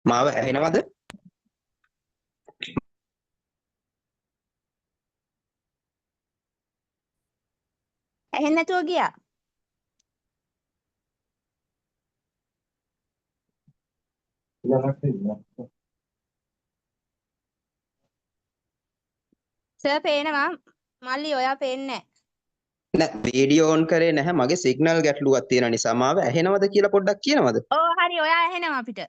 මාව ඇහෙනවද? ඇහෙන්නේ නැතුව ගියා. සර් පේනවා. මල්ලි ඔයා පේන්නේ නෑ වීඩියෝ ඔන් කරේ නැහැ. මගේ සිග්නල් ගැටලුවක් තියෙන නිසා මාව ඇහෙනවද කියලා පොඩ්ඩක් කියනවද? නැහැ. ඔව් හරි ඔයා ඇහෙනවා අපිට.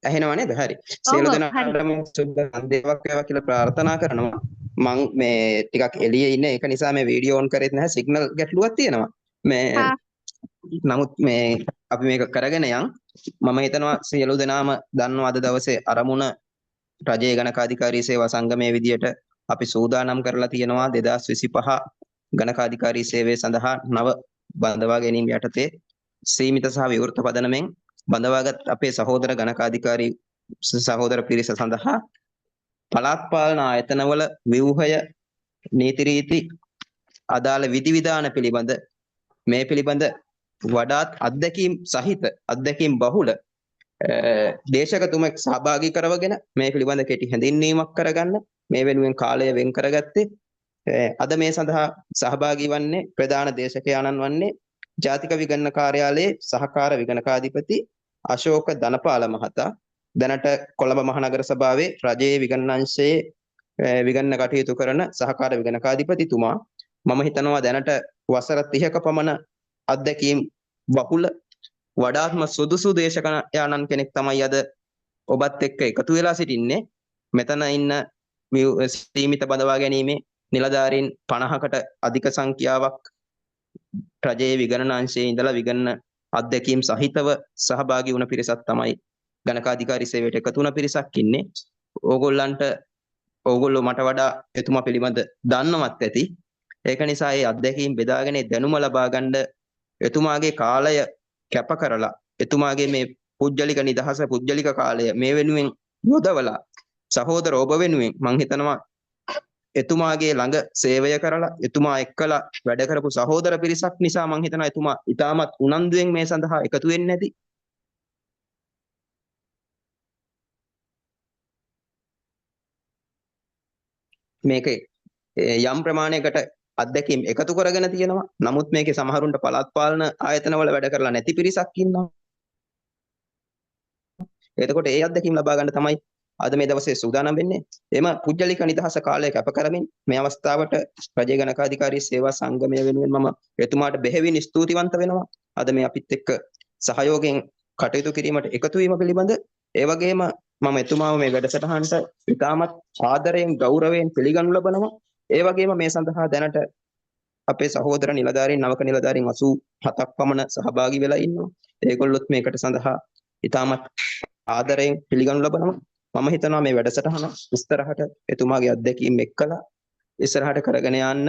ඇහෙනව නේද? හරි. ඔව් සියලු ඔව් හරි. දෙනාටම සුබ සන්දේවක් වේවා කියලා ප්‍රාර්ථනා කරනවා. මං මේ ටිකක් එළියේ ඉන්නේ. ඒක නිසා මේ වීඩියෝ ඔන් කරේත් නැහැ. සිග්නල් ගැටලුවක් තියෙනවා. මේ හා නමුත් මේ අපි මේක කරගෙන යන්. මම හිතනවා සියලු දෙනාම දන්නවා අද දවසේ අරමුණ රජයේ ගණකාධිකාරී සේවා සංගමයේ විදියට අපි සූදානම් කරලා තියෙනවා 2025 ගණකාධිකාරී සේවය සඳහා නව බඳවා ගැනීම යටතේ සීමිත සහ විවෘත පදනමෙන් බඳවාගත් අපේ සහෝදර ගණකාධිකාරී සහෝදර පිරිස සඳහා පළාත් පාලන ආයතනවල ව්‍යුහය නීති රීති අදාළ විධිවිධාන පිළිබඳ මේ පිළිබඳ වඩාත් අත්දැකීම් සහිත අත්දැකීම් බහුල දේශකතුමෙක් සහභාගී කරවගෙන මේ පිළිබඳ කෙටි හැඳින්වීමක් කරගන්න මේ වෙනුවෙන් කාලය වෙන් කරගත්තේ අද මේ සඳහා සහභාගී වන්නේ ප්‍රධාන දේශකයාණන් වන්නේ ජාතික විගණන කාර්යාලයේ සහකාර විගණකාධිපති අශෝක ධනපාල මහතා දැනට කොළඹ මහනගර සභාවේ රජයේ විගණන අංශයේ විගණන කටයුතු කරන සහකාර විගණකාධිපතිතුමා මම හිතනවා දැනට වසර 30ක පමණ අත්දැකීම් වකුල වඩාත්ම සුදුසු දේශකයාණන් කෙනෙක් තමයි අද ඔබත් එක්ක එකතු වෙලා සිටින්නේ. මෙතන ඉන්න සීමිත බඳවා ගැනීමේ නිලධාරීන් 50කට අධික සංඛ්‍යාවක් රජයේ විගණන අංශයේ ඉඳලා විගණන අධ්‍යක්ීම් සහිතව සහභාගී වුණ පිරිසක් තමයි ගණකාධිකාරී සේවයට එකතු වුණ පිරිසක් ඉන්නේ. ඕගොල්ලෝ මට වඩා එතුමා පිළිබඳ දන්නවත් ඇති. ඒක නිසා මේ අධ්‍යක්ීම් බෙදාගෙන දැනුම ලබා ගන්න එතුමාගේ කාලය කැප කරලා එතුමාගේ මේ පුජ්‍යලික නිදහස පුජ්‍යලික කාලය මේ වෙනුවෙන් යොදවලා සහෝදර ඔබ වෙනුවෙන් මම හිතනවා එතුමාගේ ළඟ සේවය කරලා එතුමා එක්කලා වැඩ කරපු සහෝදර පිරිසක් නිසා මම හිතනවා එතුමා ඉතාමත් උනන්දුවෙන් මේ සඳහා එකතු වෙන්නේ නැති. මේකේ යම් ප්‍රමාණයකට අත්දැකීම් එකතු කරගෙන තියෙනවා. නමුත් මේකේ සමහරුන්ට පළාත් පාලන ආයතනවල වැඩ කරලා නැති පිරිසක් ඉන්නවා. එතකොට ඒ අත්දැකීම් ලබා ගන්න තමයි අද මේ දවසේ සූදානම් වෙන්නේ. එම පුජ්‍යලික නිදහස කාලය කැප කරමින් මේ අවස්ථාවට රජයේ ගණකාධිකාරී සේවා සංගමය වෙනුවෙන් මම එතුමාට බෙහෙවින් ස්තුතිවන්ත වෙනවා. අද මේ අපිත් එක්ක සහයෝගයෙන් කටයුතු කිරීමට එකතු වීම පිළිබඳ ඒ වගේම මම එතුමාව මේ වැඩසටහනට ඉතාමත් ආදරයෙන් ගෞරවයෙන් පිළිගනු ලබනවා. ඒ වගේම මේ සඳහා දැනට අපේ සහෝදර නිලධාරීන් නවක නිලධාරීන් 87ක් පමණ සහභාගී වෙලා ඉන්නවා. ඒගොල්ලොත් මේකට සඳහා ඉතාමත් ආදරයෙන් පිළිගනු ලබනවා. මම හිතනවා මේ වැඩසටහන ඉස්සරහට එතුමාගේ අත්දැකීම් එක්කලා ඉස්සරහට කරගෙන යන්න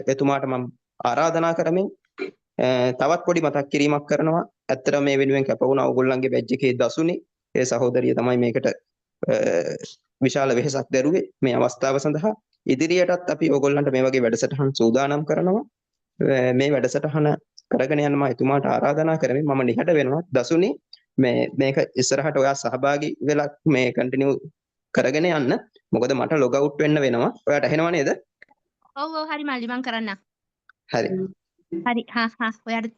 එතුමාට මම ආරාධනා කරමින් තවත් පොඩි මතක් කිරීමක් කරනවා. ඇත්තටම මේ වෙනුවෙන් කැප වුණා ඕගොල්ලන්ගේ බැජ් එකේ දසුනි. ඒ සහෝදරිය තමයි මේකට විශාල වෙහෙසක් දැරුවේ මේ අවස්ථාව සඳහා. ඉදිරියටත් අපි ඕගොල්ලන්ට මේ වගේ වැඩසටහන් සූදානම් කරනවා. මේ වැඩසටහන කරගෙන යන්න මම එතුමාට ආරාධනා කරමින් මම නිහඬ වෙනවා. දසුනි මේක ඉස්සරහට ඔයා සහභාගී වෙලා මේ කන්ටිනියු කරගෙන යන්න. මොකද මට ලොග් අවුට් වෙන්න වෙනවා. ඔයාට ඇහෙනව නේද? ඔව් ඔව් හරි මල්ලි මං කරන්න. හරි. හරි ඔයාට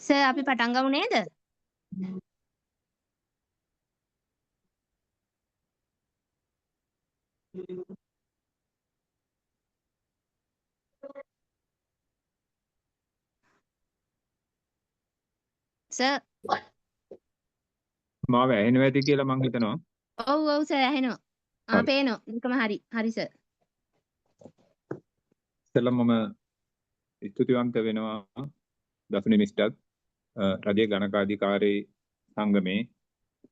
සර් අපි පටන් ගමු නේද? සර් මාව ඇහෙනවා ඇති කියලා මං හිතනවා. ඔව් සර් ඇහෙනවා. පේනවා. නිකම හරි. හරි සර්. ඉතින් මම ස්තුතිවන්ත වෙනවා දසුනි මිස්ටර් රජයේ ගණකාධිකාරී සංගමේ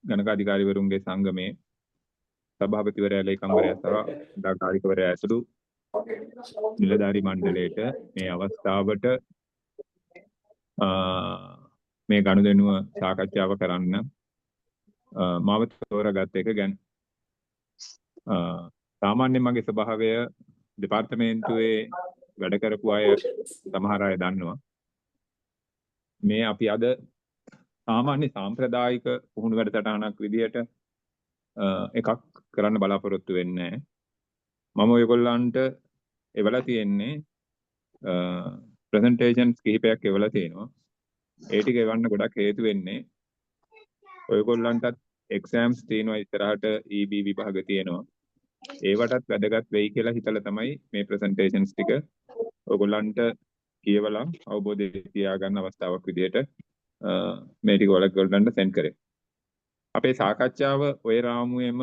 ගණකාධිකාරීවරුන්ගේ සංගමේ සභාපතිවරයා ලේකම්වරයා සහ දාකාරිකවරයා ඇතුළු නිලධාරී මණ්ඩලයට මේ අවස්ථාවට මේ ගනුදෙනුව සාකච්ඡාව කරන්න මාව තෝරාගත් එක ගැන සාමාන්‍යයෙන් මගේ ස්වභාවය දෙපාර්තමේන්තුවේ වැඩ කරපු අය සමහර අය දන්නවා. මේ අපි අද සාමාන්‍ය සාම්ප්‍රදායික පුහුණු වැඩසටහනක් විදියට එකක් කරන්න බලාපොරොත්තු වෙන්නේ නැහැ. මම ඔයගොල්ලන්ට එවලා තියෙන්නේ ප්‍රසන්ටේෂන්ස් කිහිපයක් එවලා තියෙනවා. ඒ ටික එවන්න ගොඩක් හේතු වෙන්නේ ඔයගොල්ලන්ටත් එක්සෑම්ස් තියෙනවා ඉස්සරහට EB විභාග තියෙනවා. ඒවටත් වැදගත් වෙයි කියලා හිතලා තමයි මේ ප්‍රසන්ටේෂන්ස් ටික ඔයගොල්ලන්ට කියවලා අවබෝධය තියාගන්න අවස්ථාවක් විදියට මේ ටික ඔයගොල්ලන්ට සෙන්ඩ් කරේ. අපේ සාකච්ඡාව ඔය රාමුවේම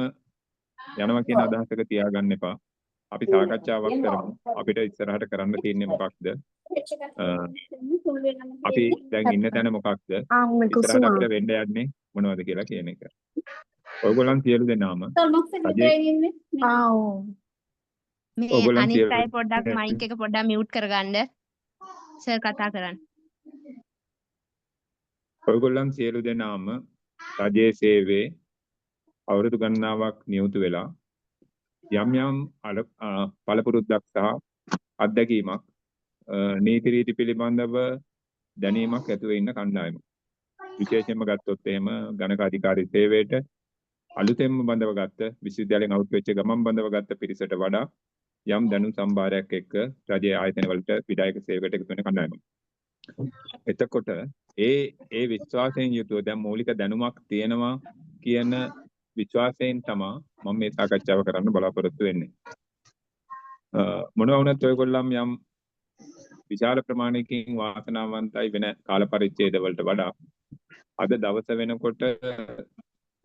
යනවා කියන අදහසක තියාගන්න එපා. අපි සාකච්ඡාවක් කරමු. අපිට ඉස්සරහට කරන්න තියෙන්නේ මොකක්ද? අපි දැන් ඉන්න තැන මොකක්ද? ඉස්සරහට අපිට වෙන්න යන්නේ මොනවද කියලා කියන එක. ඔයගොල්ලන් සියලු දෙනාම මේ ඔයගොල්ලන් අනිත් සියලු අය පොඩ්ඩක් මයික් එක පොඩ්ඩක් මියුට් කරගන්න. සර් කතා කරන්න. ඔයගොල්ලන් සියලු දෙනාම රජයේ සේවයේ අවුරුදු ගණනාවක් නියුතු වෙලා යම් යම් පළපුරුද්දක් සහ අත්දැකීමක් නීති රීති පිළිබඳව දැනීමක් ඇතුව ඉන්න කණ්ඩායමක්. විශේෂයෙන්ම ගත්තොත් එහෙම ගණක අධිකාරී සේවයට අලුතෙන්ම බඳව ගත්ත විශ්වවිද්‍යාලයෙන් අවුත් වෙච්ච ගමන් බඳව ගත්ත පිරිසට වඩා යම් දැනුම් සම්භාරයක් එක්ක රජයේ ආයතන වලට විධායක සේවයට එකතු වෙන කණ්ඩායමක්. එතකොට ඒ විශ්වාසයෙන් යුතුව දැන් මූලික දැනුමක් තියෙනවා කියන විශ්වාසයෙන් තමයි මම මේ සාකච්ඡාව කරන්න බලාපොරොත්තු වෙන්නේ. මොනවා වුණත් ඔයගොල්ලන් යම් විශාල ප්‍රමාණයකින් වාසනාවන්තයි වෙන කාල පරිච්ඡේද වලට වඩා අද දවස වෙනකොට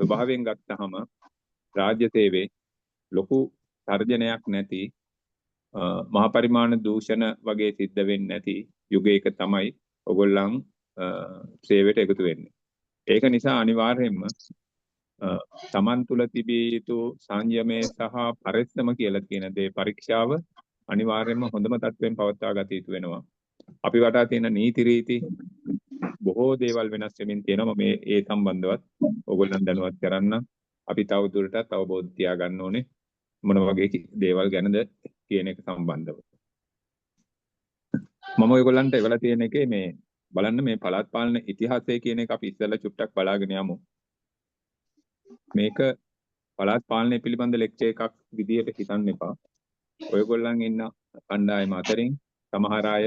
ස්වභාවයෙන් ගත්තාම රාජ්‍ය සේවයේ ලොකු තර්ජනයක් නැති මහා පරිමාණ දූෂණ වගේ සිද්ධ වෙන්නේ නැති යුගයක තමයි ඔයගොල්ලන් සේවයට එකතු වෙන්නේ. ඒක නිසා අනිවාර්යයෙන්ම තමන් තුළ තිබිය යුතු සංයමය සහ පරිස්සම කියලා කියන දේ පරීක්ෂාව අනිවාර්යයෙන්ම හොඳම තත්ත්වයෙන් පවත්වා ගත යුතු වෙනවා. අපි වටා තියෙන නීති රීති බොහෝ දේවල් වෙනස් වෙමින් තියෙනවා. මේ ඒ සම්බන්ධවත් ඔයගොල්ලන් දැනුවත් කරන්න අපි තව දුරටත් අවබෝධ තියාගන්න ඕනේ මොන වගේ දේවල් ගැනද කියන එක සම්බන්ධව. මම ඔයගොල්ලන්ට එවලා තියෙන එකේ මේ බලන්න මේ පළාත් පාලන ඉතිහාසය කියන එක අපි ඉස්සෙල්ලා චුට්ටක් බලාගෙන යමු. මේක පළාත් පාලනය පිළිබඳ ලෙක්චර් එකක් විදියට හිතන්න එපා. ඔයගොල්ලන් ඉන්න කණ්ඩායම අතරින් සමහර අය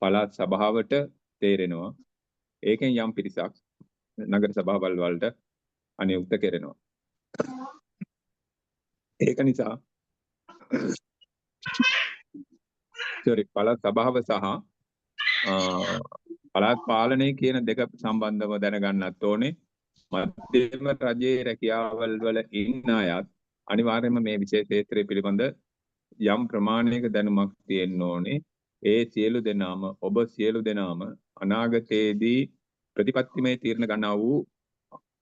පළාත් සභාවට තේරෙනවා. ඒකෙන් යම් පිරිසක් නගර සභාවල් වලට අනියුක්ත කරනවා. ඒක නිසා පළාත් සභාව සහ පළාත් පාලනය කියන දෙක සම්බන්ධව දැනගන්නත් ඕනේ. මධ්‍යම රජයේ රැකියාවල් වල ඉන්න අයත් අනිවාර්යයෙන්ම මේ විශේෂ ක්ෂේත්‍රය පිළිබඳ යම් ප්‍රමාණයක දැනුමක් තියෙන්න ඕනේ. ඒ සියලු දෙනාම ඔබ සියලු දෙනාම අනාගතයේදී ප්‍රතිපත්තිමය තීරණ ගන්නා වූ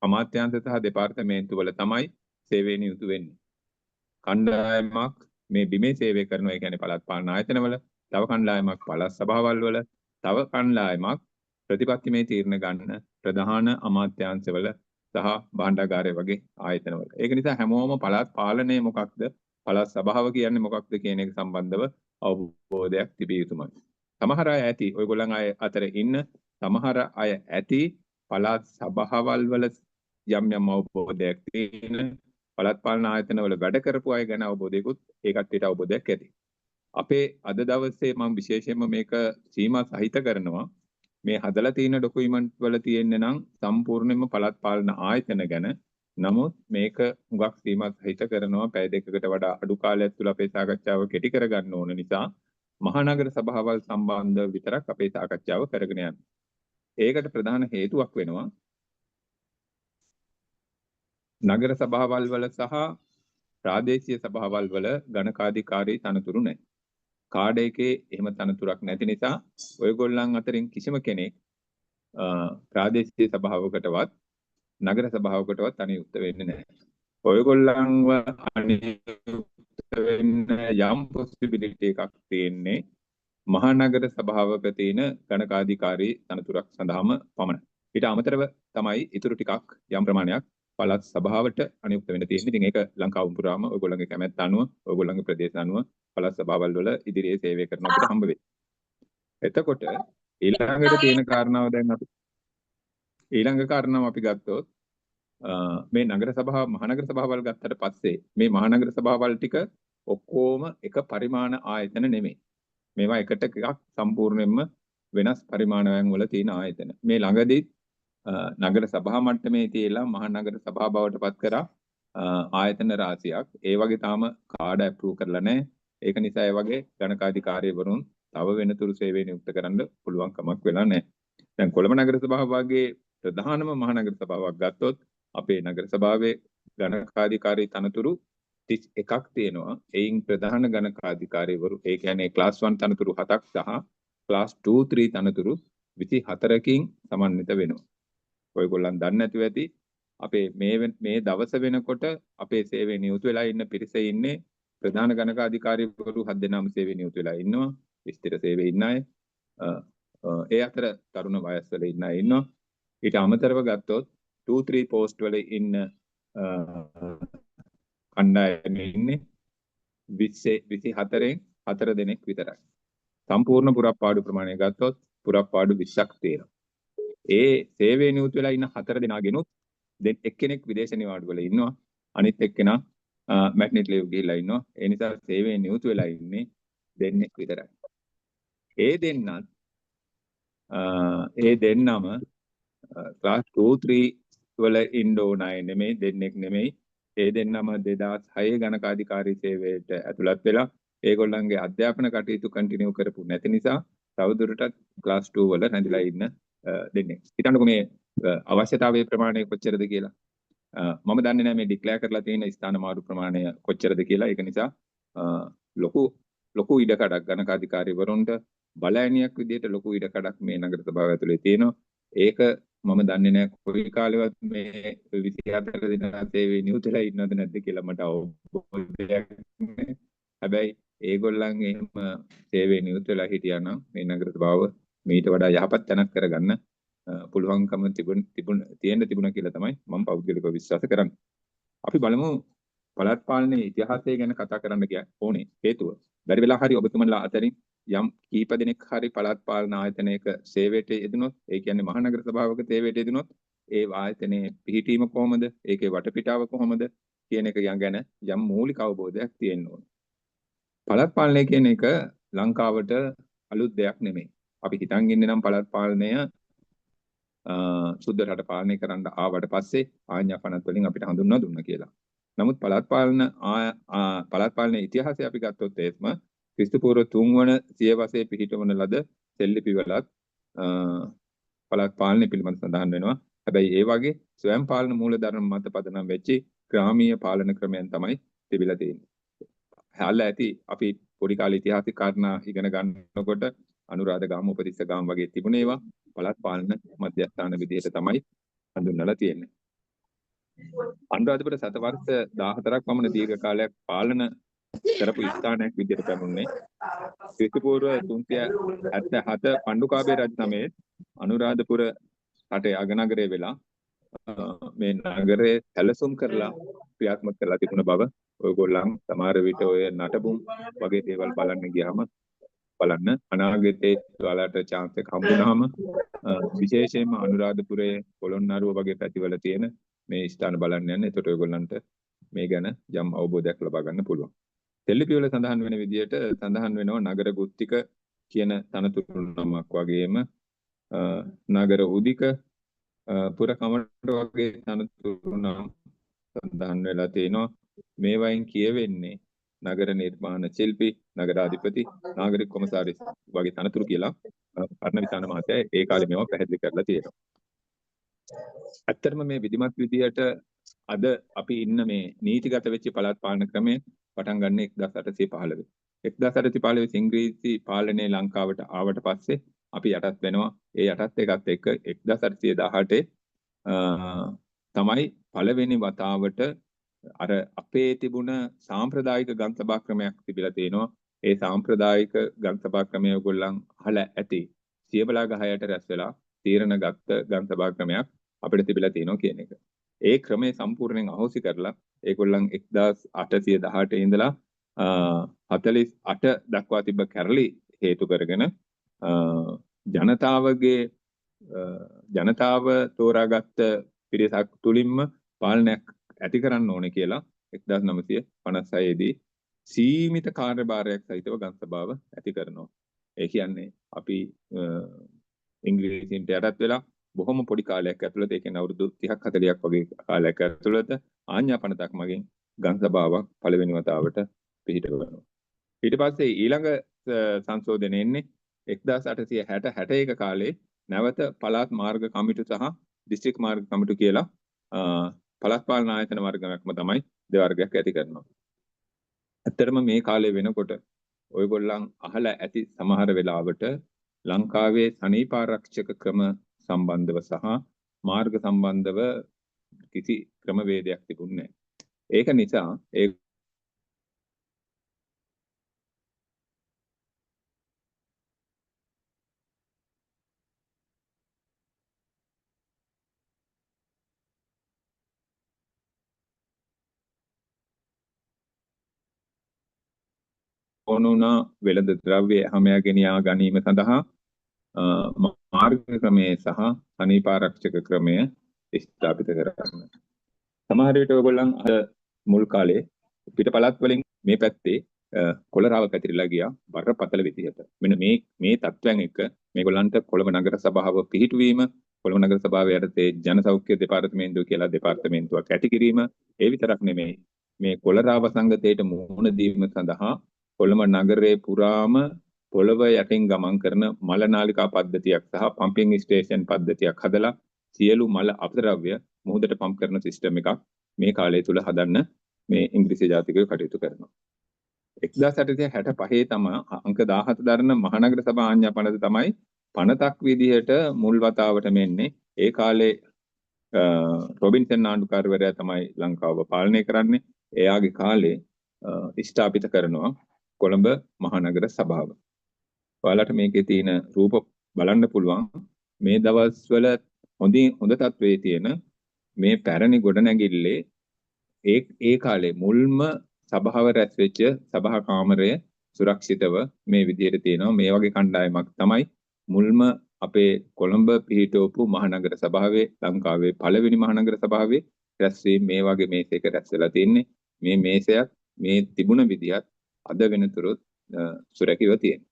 අමාත්‍යාංශ සහ දෙපාර්තමේන්තු වල තමයි සේවයෙන් යුතු වෙන්නේ. කණ්ඩායමක් මේ බිමේ සේවය කරනවා. ඒ කියන්නේ පළාත් පාලන ආයතනවල, තව කණ්ඩායමක් පළාත් සභාවල් වල, තව කණ්ඩායමක් ප්‍රතිපත්තිමය තීරණ ගන්න ප්‍රධාන අමාත්‍යාංශවල සහ භාණ්ඩාගාරය වගේ ආයතනවල. ඒක නිසා හැමෝම පළාත් පාලනය මොකක්ද, පළාත් සභාව කියන්නේ මොකක්ද කියන එක සම්බන්ධව අවබෝධයක් තිබිය යුතුමයි. සමහර අය ඇති, ඔයගොල්ලන් අය අතර ඉන්න සමහර අය ඇති පළාත් සභාවල් වල යම් යම් අවබෝධයක් තියෙන, පළාත් පාලන ආයතනවල වැඩ කරපු අය ගැන අවබෝධයකුත් ඒකට ඊට අවබෝධයක් ඇති. අපේ අද දවසේ මම විශේෂයෙන්ම මේක සීමා සහිත කරනවා. මේ හදලා තියෙන ડોකියුමන්ට් වල තියෙන්නේ නම් සම්පූර්ණයෙන්ම පළාත් පාලන ආයතන ගැන. නමුත් මේක හුඟක් සීමා සහිත කරනවා. පැය දෙකකට වඩා අඩු කාලයක් තුළ අපේ සාකච්ඡාව කෙටි කරගන්න ඕන නිසා මහනගර සභාවල් සම්බන්ධ විතරක් අපේ සාකච්ඡාව කරගෙන යන්න. ඒකට ප්‍රධාන හේතුවක් වෙනවා නගර සභාවල් වල සහ ප්‍රාදේශීය සභාවල් වල ගණකාධිකාරී තනතුරු නැහැ. කාඩ් එකේ එහෙම තනතුරක් නැති නිසා ඔයගොල්ලන් අතරින් කිසිම කෙනෙක් ප්‍රාදේශීය සභාවකටවත් නගර සභාවකටවත් අනියුක්ත වෙන්නේ නැහැ. ඔයගොල්ලන්ව අනියුක්ත වෙන්න යම් පොසිබිලිටි එකක් තියෙන්නේ මහනගර සභාවක තියෙන ගණකාධිකාරී තනතුරක් සඳහාම පමණයි. ඊට අමතරව තමයි ඊටු ටිකක් යම් ප්‍රමාණයක් පළාත් සභාවට අනියුක්ත වෙන්න තියෙන්නේ. ඉතින් ඒක ලංකාව පුරාම ඔයගොල්ලන්ගේ කැමැත්ත අනුව, ඔයගොල්ලන්ගේ ප්‍රදේශ අනුව පළාත් සභාවල් වල ඉදිරියේ සේවය කරන අපිට හම්බ වෙයි. එතකොට ඊළඟට තියෙන කාරණාව දැන් අපි ඊළඟ කාරණාව අපි ගත්තොත් මේ නගර සභාව මහනගර සභාවල් ගත්තට පස්සේ මේ මහනගර සභාවල් ටික ඔක්කොම එක පරිමාණ ආයතන නෙමෙයි. මේවා එකට එකක් සම්පූර්ණයෙන්ම වෙනස් පරිමාණයන් වල තියෙන ආයතන. මේ ළඟදී නගර සභා මට්ටමේ තියලා මහනගර සභා බවට පත් කරා ආයතන රාශියක්. ඒ වගේ තාම කාඩ් ඇප්‍රූව් කරලා නැහැ. ඒක නිසා ඒ වගේ ගණකාධිකාරියවරුන් තව වෙනතුරු සේවය නියුක්ත කරන්න පුළුවන් කමක් වෙලා නැහැ. දැන් කොළඹ නගර සභාව වගේ ප්‍රධානම මහනගර සභාවක් ගත්තොත් අපේ නගර සභාවේ ගණකාධිකාරී තනතුරු 31ක් තියෙනවා. එයින් ප්‍රධාන ගණකාධිකාරීවරු ඒ කියන්නේ ක්ලාස් 1 තනතුරු 7ක් සහ ක්ලාස් 2 3 තනතුරු 24කින් සමන්විත වෙනවා. ඔයගොල්ලන් දන්නේ නැතුව ඇති අපේ මේ දවස වෙනකොට අපේ සේවයේ නියුතු වෙලා ඉන්න පිරිසේ ඉන්නේ ප්‍රධාන ගණකාධිකාරීවරු 7 දෙනාම සේවයේ නියුතු වෙලා ඉන්නවා. ස්ථිර සේවයේ ඉන්න අය. ඒ අතර තරුණ වයස්වල ඉන්න අය ඉන්නවා. ඊට අමතරව ගත්තොත් 2 3 පෝස්ට් වල ඉන්න කණ්ඩායමේ ඉන්නේ 24න් 4 දෙනෙක් විතරයි. සම්පූර්ණ පුරප්පාඩු ප්‍රමාණය ගත්තොත් පුරප්පාඩු 20ක් තියෙනවා. ඒ සේවයේ නියුතු වෙලා ඉන්න 4 දෙනාගෙනුත් එක්කෙනෙක් විදේශ නිවාඩු වල ඉන්නවා. අනිත් එක්කෙනා මැට්නිට් ලීව් ගිහිල්ලා ඉන්නවා. ඒ නිසා සේවයේ නියුතු වෙලා ඉන්නේ දෙන්නෙක් විතරයි. ඒ දෙන්නම ක්ලාස් 2 3 වල ඉන්න ඕන අය නෙමෙයි, දෙන්නෙක් නෙමෙයි. ඒ දෙන්නම 2006 ගණකාධිකාරී සේවයට ඇතුළත් වෙලා ඒගොල්ලන්ගේ අධ්‍යාපන කටයුතු කන්ටිනියු කරපු නැති නිසා තවදුරටත් ක්ලාස් 2 වල රැඳිලා ඉන්න දෙන්නෙක්. හිතන්නකෝ මේ අවශ්‍යතාවයේ ප්‍රමාණය කොච්චරද කියලා. මම දන්නේ නැහැ මේ ඩික්ලෙයාර් කරලා තියෙන ස්ථාන මාරු ප්‍රමාණය කොච්චරද කියලා. ඒක නිසා ලොකු ඉඩකඩක් ගණකාධිකාරීවරුන්ට බලෑනියක් විදිහට ලොකු ඉඩකඩක් මේ නගර සභාව ඇතුලේ තියෙනවා. ඒක මම දන්නේ නැහැ කොයි කාලෙවත් මේ 24 දින සේවයේ නියුතුලා ඉන්නවද නැද්ද කියලා මට අවබෝධයක් නැහැ. හැබැයි ඒගොල්ලන් එහෙම සේවයේ නියුතුලා හිටියා නම් මේ නගර සභාව මීට වඩා යහපත් තැනක් කරගන්න පුළුවන්කම තිබුණා කියලා තමයි මම පෞද්ගලිකව විශ්වාස කරන්නේ. අපි බලමු පළාත් පාලනයේ ඉතිහාසය ගැන කතා කරන්න ඕනේ. හේතුව බැරි වෙලා හරි ඔබතුමන්ලා අතරින් යම් කීප දෙනෙක් හරි පළාත් පාලන ආයතනයක සේවයට යෙදුනොත්, ඒ කියන්නේ මහනගර සභාවක සේවයට යෙදුනොත්, ඒ ආයතනයේ පිහිටීම කොහොමද, ඒකේ වටපිටාව කොහොමද කියන එක ගැන යම් මූලික අවබෝධයක් තියෙන්න ඕනේ. පළාත් පාලනය කියන එක ලංකාවට අලුත් දෙයක් නෙමෙයි. අපි හිතන් ඉන්නේ නම් පළාත් පාලනය සුද්ධ රට පාලනය කරන්න ආවට පස්සේ ආඥා පනත් වලින් අපිට හඳුන්වා දුන්නා කියලා. නමුත් පළාත් පාලනයේ ඉතිහාසය අපි ගත්තොත් එහෙම ක්‍රිස්තු පූර්ව 3 වන සියවසේ පිහිටවන ලද සෙල්ලිපිවලත් පළාත් පාලනය පිළිබඳ සඳහන් වෙනවා. හැබැයි ඒ වගේ ස්වයං පාලන මූලධර්ම මත පදනම් වෙච්ච ග්‍රාමීය පාලන ක්‍රමයන් තමයි තිබිලා තියෙන්නේ. හැල්ල ඇති අපි පොඩි කාලේ ඉතිහාසික කාරණා ඉගෙන ගන්නකොට අනුරාධගාම උපතිස්සගාම වගේ තිබුණේ ඒවා පළාත් පාලන මධ්‍යස්ථාන විදිහට තමයි හඳුන්වලා තියෙන්නේ. අනුරාධපුර සතවර්ෂ 14ක් පමණ දීර්ඝ කාලයක් පාලන කරපු ස්ථානයක් විදිහට පැමුණේ. ක්‍රිස්තු පූර්ව 377 පණ්ඩුකාභය රජ සමයේ අනුරාධපුර රටේ අගනගරය වෙලා මේ නගරේ සැලසුම් කරලා ක්‍රියාත්මක කරලා තිබුණ බව ඔයගොල්ලන් සමහර විට ඔය නටබුන් වගේ දේවල් බලන්න ගියාම බලන්න අනාගතයේ ඔයාලට chance එක හම්බුනහම විශේෂයෙන්ම අනුරාධපුරයේ පොළොන්නරුව වගේ පැතිවල තියෙන මේ ස්ථාන බලන්න යන්න. එතකොට ඔයගොල්ලන්ට මේ ගැන යම් අවබෝධයක් ලබා ගන්න පුළුවන්. සෙල්ලිපිවල සඳහන් වෙන විදිහට සඳහන් වෙනවා නගර ගුත්තික කියන තනතුරු නමක් වගේම නගර උදික පුර කමට වගේ තනතුරු නම් සඳහන් වෙලා තියෙනවා. මේවයින් කියවෙන්නේ නගර නිර්මාණ ශිල්පී, නගරාධිපති, නාගරික කොමසාරිස් වගේ තනතුරු කියලා කර්ණවිතාන මහත්තයා ඒ කාලේ මේවා පැහැදිලි කරලා තියෙනවා. ඇත්තටම මේ විධිමත් විදියට අද අපි ඉන්න මේ නීතිගත වෙච්ච පළාත් පාලන ක්‍රමය පටන් ගන්න 1815. 1815 ඉංග්‍රීසි පාලනය ලංකාවට ආවට පස්සේ අපි යටත් වෙනවා. ඒ යටත් එකත් එක්ක 1818 තමයි පළවෙනි වතාවට අර අපේ තිබුණ සාම්ප්‍රදායික ගම්සභා ක්‍රමයක් තිබිලා තියෙනවා. ඒ සාම්ප්‍රදායික ගම්සභා ක්‍රමය ඔයගොල්ලන් අහලා ඇති. සියබලා ගහයට රැස් වෙලා තීරණ ගත්ත ගම්සභා ක්‍රමයක් අපිට තිබිලා තියෙනවා කියන එක. ඒ ක්‍රමය සම්පූර්ණයෙන් අහෝසි කරලා ඒගොල්ලන් 1818 ඉඳලා 48 දක්වා තිබ්බ කැරලි හේතු කරගෙන ජනතාවගේ ජනතාව තෝරාගත්ත පිරිසක් තුලින්ම පාලනයක් ඇති කරන්න ඕනේ කියලා 1956 දී සීමිත කාර්යභාරයක් සහිතව ගම්සභාව ඇති කරනවා. ඒ කියන්නේ අපි ඉංග්‍රීසින්ට යටත් වෙලා බොහොම පොඩි කාලයක් ඇතුළත ඒ කියන්නේ අවුරුදු 30ක් 40ක් වගේ කාලයක් ඇතුළත ආඥා පනතක් මගින් ගම්සභාවක් පළවෙනි වතාවට පිහිටවනවා. ඊට පස්සේ ඊළඟ සංශෝධනය එන්නේ 1860 61 කාලේ නැවත පළාත් මාර්ග කමිටු සහ දිස්ත්‍රික් මාර්ග කමිටු කියලා පළාත් පාලන ආයතන වර්ගයක්ම තමයි දෙවර්ගයක් ඇති කරනවා. ඇත්තටම මේ කාලේ වෙනකොට ඔයගොල්ලන් අහලා ඇති සමහර වෙලාවට ලංකාවේ සනීපාරක්ෂක ක්‍රම සම්බන්ධව සහ මාර්ග සම්බන්ධව කිසි ක්‍රමවේදයක් තිබුණේ නැහැ. ඒක නිසා ඒ ඕනුනා වෙළඳ ද්‍රව්‍ය හැමයාගෙන යා ගැනීම සඳහා මාර්ග ක්‍රමයේ සහ සනීපාරක්ෂක ක්‍රමය ස්ථාපිත කරගන්න. සමහර විට ඔයගොල්ලන් මුල් කාලේ පිට පළාත් වලින් මේ පැත්තේ කොළරාව පැතිරිලා ගියා බරපතල විදිහට. මෙන්න මේ තත්ත්වයන් එක මේගොල්ලන්ට කොළඹ නගර සභාව පිහිටුවීම, කොළඹ නගර සභාව යටතේ ජන සෞඛ්‍ය දෙපාර්තමේන්තුව කියලා දෙපාර්තමේන්තුවක් ඇති කිරීම, ඒ විතරක් නෙමෙයි මේ කොළරාව සංගතයට මුහුණ දීම සඳහා කොළඹ නගරේ පුරාම පොළව යටින් ගමන් කරන මල නාලිකා පද්ධතියක් සහ පම්පින් ස්ටේෂන් පද්ධතියක් හදලා සියලු මල අපද්‍රව්‍ය මුහුදට පම්ප් කරන සිස්ටම් එකක් මේ කාලය තුල හදන්න මේ ඉංග්‍රීසි ජාතිකයෝ කටයුතු කරනවා. 1865 තමයි අංක 17 දරන මහනගර සභා ආඥා පනත තමයි පනතක් විදිහට මුල් වතාවට මෙන්නේ. ඒ කාලේ රොබින්සන් ආණ්ඩුකාරවරයා තමයි ලංකාව පාලනය කරන්නේ. එයාගේ කාලේ ස්ථාපිත කරනවා කොළඹ මහනගර සභාව. ඔයාලට මේකේ තියෙන රූප බලන්න පුළුවන්. මේ දවස්වල හොඳ තත්වයේ තියෙන මේ පැරණි ගොඩනැගිල්ලේ ඒ කාලේ මුල්ම සභාව රැස් වෙච්ච සභා කාමරය සුරක්ෂිතව මේ විදිහට තියෙනවා. මේ වගේ කණ්ඩායමක් තමයි මුල්ම අපේ කොළඹ පිහිටවපු මහනගර සභාවේ ලංකාවේ පළවෙනි මහනගර සභාවේ රැස්වීම මේ වගේ මේසයක රැස් වෙලා තියෙන්නේ. මේ මේසයක් මේ තිබුණ විදිහත් අද වෙනතුරුත් සුරැකිව තියෙනවා.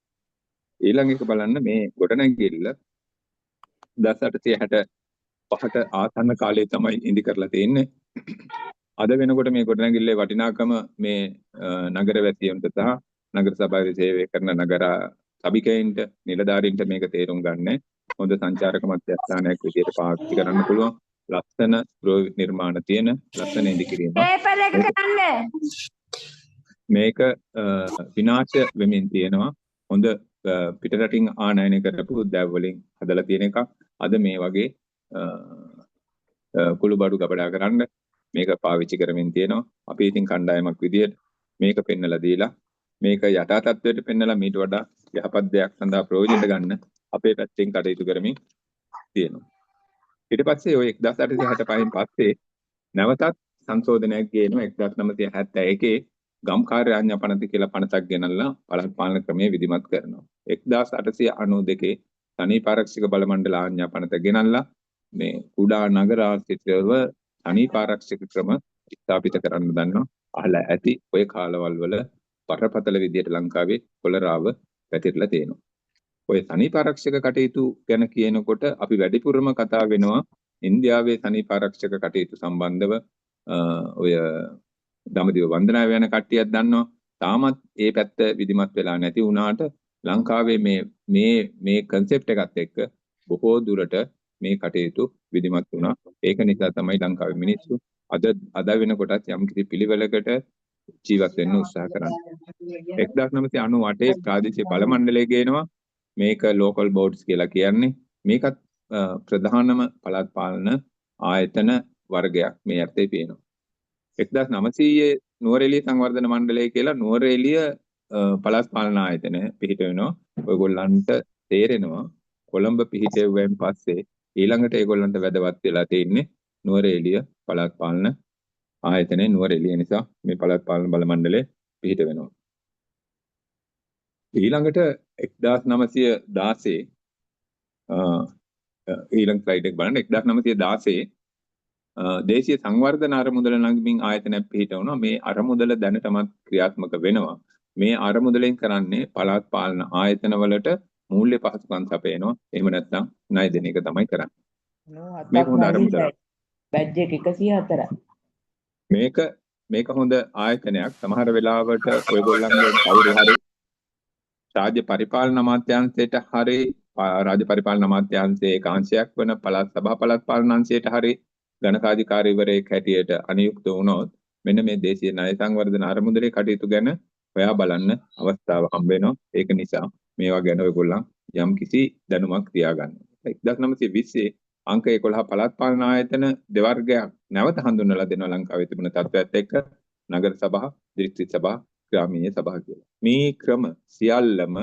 ඊළඟ එක බලන්න මේ ගොඩනැගිල්ල 1865ට ආසන්න කාලේ තමයි ඉදි කරලා තියෙන්නේ. අද වෙනකොට මේ ගොඩනැගිල්ලේ වටිනාකම මේ නගර වැසියන්ට සහ නගර සභාවේ සේවය කරන නගර සභිකයින්ට නිලධාරීන්ට මේක තේරුම් ගන්න හොඳ සංචාරක මධ්‍යස්ථානයක් විදිහට පාවිච්චි කරන්න පුළුවන්. ලස්සන නිර්මාණ තියෙන ලස්සන ඉදිකිරීම. මේක විනාශ වෙමින් තියෙනවා. හොඳ පිටරටින් ආනයනය කරපු දැව් වලින් හදලා තියෙන එකක්. අද මේ වගේ කුළු බඩු ගබඩා කරන්න මේක පාවිච්චි කරමින් තියෙනවා. අපි ඉතින් කණ්ඩායමක් විදිහට මේක පෙන්නලා දීලා මේක යථා තත්ත්වයට පෙන්නලා මීට වඩා යහපත් දෙයක් සඳහා ප්‍රයෝජනට ගන්න අපේ පැත්තෙන් කටයුතු කරමින් තියෙනවා. ඊට පස්සේ ওই 1865න් පස්සේ නැවතත් සංශෝධනයක් ගේනවා 1971 ගම්කාර්ය ආඥා පනත කියලා පනතක් ගෙනල්ලා පළාත් පාලන ක්‍රමයේ විධිමත් කරනවා. 1892 සනීපාරක්ෂක බල මණ්ඩල ආඥා පනත ගෙනල්ලා මේ කුඩා නගර ආශ්‍රිතව සනීපාරක්ෂක ක්‍රම ස්ථාපිත කරන්න දන්නවා. අහලා ඇති ඔය කාලවල වල බරපතල විදියට ලංකාවේ කොළරාව පැතිරලා තියෙනවා. ඔය සනීපාරක්ෂක කටයුතු ගැන කියනකොට අපි වැඩිපුරම කතා වෙනවා ඉන්දියාවේ සනීපාරක්ෂක කටයුතු සම්බන්ධව. ඔය දඹදිව වන්දනාව යන කට්ටියක් දන්නවා. තාමත් ඒ පැත්ත විධිමත් වෙලා නැති වුණාට ලංකාවේ මේ concept එකත් එක්ක බොහෝ දුරට මේ කටයුතු විධිමත් වුණා. ඒක නිසා තමයි ලංකාවේ මිනිස්සු අද වෙනකොටත් යම් කිසි පිළිවෙලකට ජීවත් වෙන්න උත්සාහ කරන්නේ. 1998 ප්‍රාදේශීය බල මණ්ඩලය ගේනවා. මේක local boards කියලා කියන්නේ. මේකත් ප්‍රධානම පළාත් පාලන ආයතන වර්ගයක් මේ අර්ථයේ පේනවා. 1900 නුවරඑළිය සංවර්ධන මණ්ඩලය කියලා නුවරඑළිය පළාත් පාලන ආයතන පිහිට වෙනවා. ඔයගොල්ලන්ට තේරෙනවා කොළඹ පිහිටෙව්වෙන් පස්සේ ඊළඟට ඒගොල්ලන්ට වැදගත් වෙලා තියෙන්නේ නුවරඑළිය පළාත් පාලන ආයතනයේ නුවරඑළිය නිසා මේ පළාත් පාලන බල මණ්ඩලය පිහිට වෙනවා. ඊළඟට 1916 ඊළඟ ස්ලයිඩ් එක බලන්න 1916 දේශීය සංවර්ධන අරමුදල ළඟමින් ආයතනයක් පිහිටවනවා. මේ අරමුදල දැනටමත් ක්‍රියාත්මක වෙනවා. මේ අරමුදලෙන් කරන්නේ පළාත් පාලන ආයතන වලට මූල්‍ය පහසුකම් සපයනවා. එහෙම නැත්නම් ණය දෙන එක තමයි කරන්නේ. මේක හොඳ අරමුදලක්. බැජ් එක 104යි. මේක හොඳ ආයතනයක්. සමහර වෙලාවට ඔයගොල්ලන්ගේ කවුරු හරි රාජ්‍ය පරිපාලන අමාත්‍යාංශයට හරි රාජ්‍ය පරිපාලන අමාත්‍යාංශයේ ඒකාංශයක් වන පළාත් සභා පළාත් පාලන අංශයට හරි ගණකාධිකාරීවරයෙක් හැටියට අනියුක්ත වුණොත් මෙන්න මේ දේශීය ණය සංවර්ධන අරමුදලේ කටයුතු ගැන හොයා බලන්න අවස්ථාව හම්බ වෙනවා. ඒක නිසා මේවා ගැන ඔයගොල්ලන් යම් කිසි දැනුමක් තියාගන්න. 1920 අංක 11 පළාත් පාලන ආයතන දෙවර්ගයක් නැවත හඳුන්වලා දෙනවා ලංකාවේ තිබුණ තත්ත්වයට එක්ක නගර සභා, දිස්ත්‍රික් සභා, ග්‍රාමීය සභා කියලා. මේ ක්‍රම සියල්ලම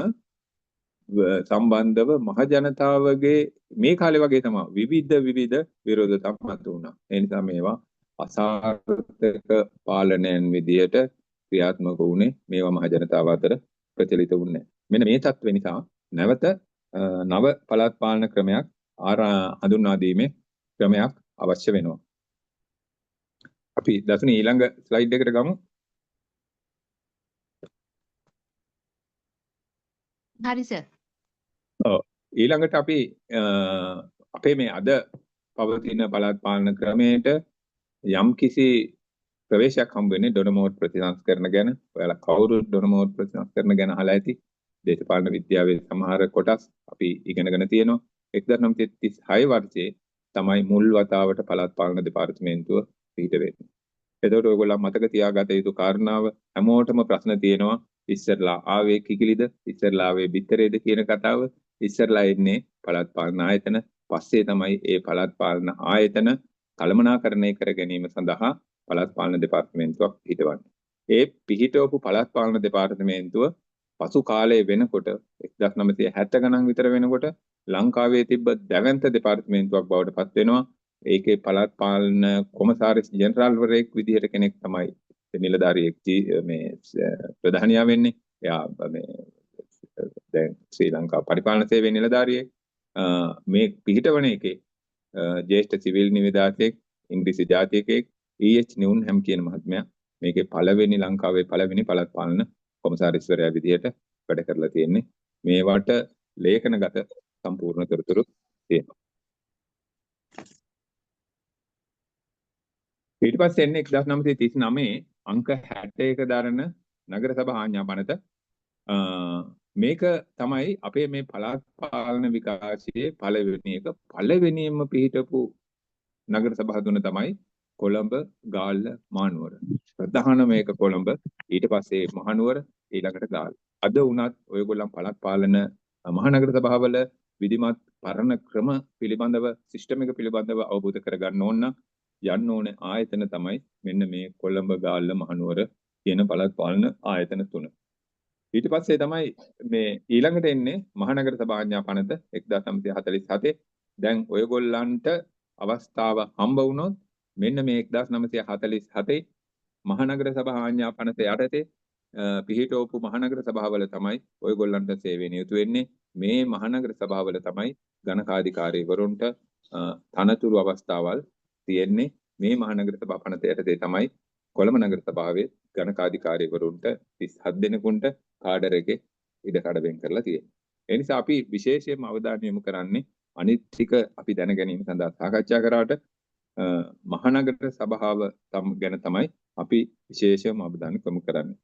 සම්බන්ධව මහ ජනතාවගේ මේ කාලේ වගේ තමයි විවිධ විරෝධතා මත වුණා. ඒ නිසා මේවා අසාර්ථක පාලනයන් විදියට ක්‍රියාත්මක වුණේ මේවා මහ ජනතාව අතර ප්‍රචලිත වුණේ. මෙන්න මේ තත්ත්ව නිසා නැවත නව පළාත් පාලන ක්‍රමයක් හඳුන්වා දීමේ ක්‍රමයක් අවශ්‍ය වෙනවා. අපි දසුනේ ඊළඟ ස්ලයිඩ් එකට ගමු. හරි සර්. ඊළඟට අපි අපේ මේ අද පවතින පළාත් පාලන ක්‍රමයට යම් කිසි ප්‍රවේශයක් හම්බ වෙන්නේ ඩොනමෝට් ප්‍රතිසංස්කරණ ගැන. ඔයාලා කවුරුත් ඩොනමෝට් ප්‍රතිසංස්කරණ ගැන අහලා ඇති. දේශපාලන විද්‍යාවේ සමහර කොටස් අපි ඉගෙනගෙන තියෙනවා. 1936 වර්ෂයේ තමයි මුල් වතාවට පළාත් පාලන දෙපාර්තමේන්තුව පිහිට වෙන්නේ. එතකොට ඔයගොල්ලෝ මතක තියාගත යුතු කාරණාව හැමෝටම ප්‍රශ්න තියෙනවා. ඉස්සරලා ආවේ කිකිලිද? ඉස්සරලා ආවේ බිත්තරේද කියන කතාව. ඉස්සරලා එන්නේ පළාත් පාලන ආයතන. පස්සේ තමයි ඒ පළාත් පාලන ආයතන කළමනාකරණය කර ගැනීම සඳහා පළාත් පාලන දෙපාර්තමේන්තුවක් පිහිටවන්නේ. ඒ පිහිටවපු පළාත් පාලන දෙපාර්තමේන්තුව පසු කාලයේ වෙනකොට 1970 ගණන් විතර වෙනකොට ලංකාවේ තිබ්බ දැවැන්ත දෙපාර්තමේන්තුවක් බවට පත් වෙනවා. ඒකේ පළාත් පාලන කොමසාරිස් ජෙනරාල්වරයෙක් විදිහට කෙනෙක් තමයි නිලධාරියෙක් මේ ප්‍රධානියා වෙන්නේ. එයා මේ දැන් ශ්‍රී ලංකා පරිපාලන සේවයේ නිලධාරියෙක්. මේ පිහිටවන එකේ ජ්‍යෙෂ්ඨ සිවිල් නිලධාරියෙක් ඉංග්‍රීසි ජාතිකයෙක් E.H. නිවුන්හැම් කියන මහත්මයා මේකේ පළවෙනි ලංකාවේ පළවෙනි පළාත් පාලන කොමසාරිස්වරයා විදිහට වැඩ කරලා තියෙන්නේ. මේවට ලේඛනගත සම්පූර්ණ තොරතුරු තියෙනවා. ඊට පස්සේ එන්නේ 1939 අංක 61 දරන නගර සභා ආඥා පනත. මේක තමයි අපේ මේ පළාත් පාලන විකාශයේ පළවෙනිම පිහිටපු නගර සභා තුන තමයි කොළඹ, ගාල්ල, මහනුවර. ප්‍රධාන මේක කොළඹ, ඊට පස්සේ මහනුවර, ඊළඟට ගාල්ල. අද වුණත් ඔයගොල්ලන් පළාත් පාලන මහනගර සභාවල විධිමත් පරණ ක්‍රම පිළිබඳව, සිස්ටම් එක පිළිබඳව අවබෝධ කරගන්න ඕන නම් යන්න ඕනේ ආයතන තමයි මෙන්න මේ කොළඹ, ගාල්ල, මහනුවර කියන පළාත් පාලන ආයතන තුන. ඊට පස්සේ තමයි මේ ඊළඟට එන්නේ මහනගර සභා ආඥා පනත 1947. දැන් ඔයගොල්ලන්ට අවස්ථාව හම්බ වුණොත් මෙන්න මේ 1947 මහනගර සභා ආඥා පනත යටතේ පිහිටවපු මහනගර සභාවල තමයි ඔයගොල්ලන්ට සේවය නියුතු වෙන්නේ. මේ මහනගර සභාවල තමයි ගණකාධිකාරීවරුන්ට තනතුරු අවස්ථාවල් තියෙන්නේ. මේ මහනගර සභා පනත යටතේ තමයි කොළඹ නගර සභාවේ ගණකාධිකාරීවරුන්ට 37 දෙනෙකුට කාඩර් එකේ ඉඩකඩ වෙන් කරලා තියෙනවා. ඒ නිසා අපි විශේෂයෙන්ම අවධානය යොමු කරන්නේ අනිත් ටික අපි දැන ගැනීම සඳහා සාකච්ඡා කරාට මහනගර සභාව ගැන තමයි අපි විශේෂයෙන්ම අවධානය යොමු කරන්නේ.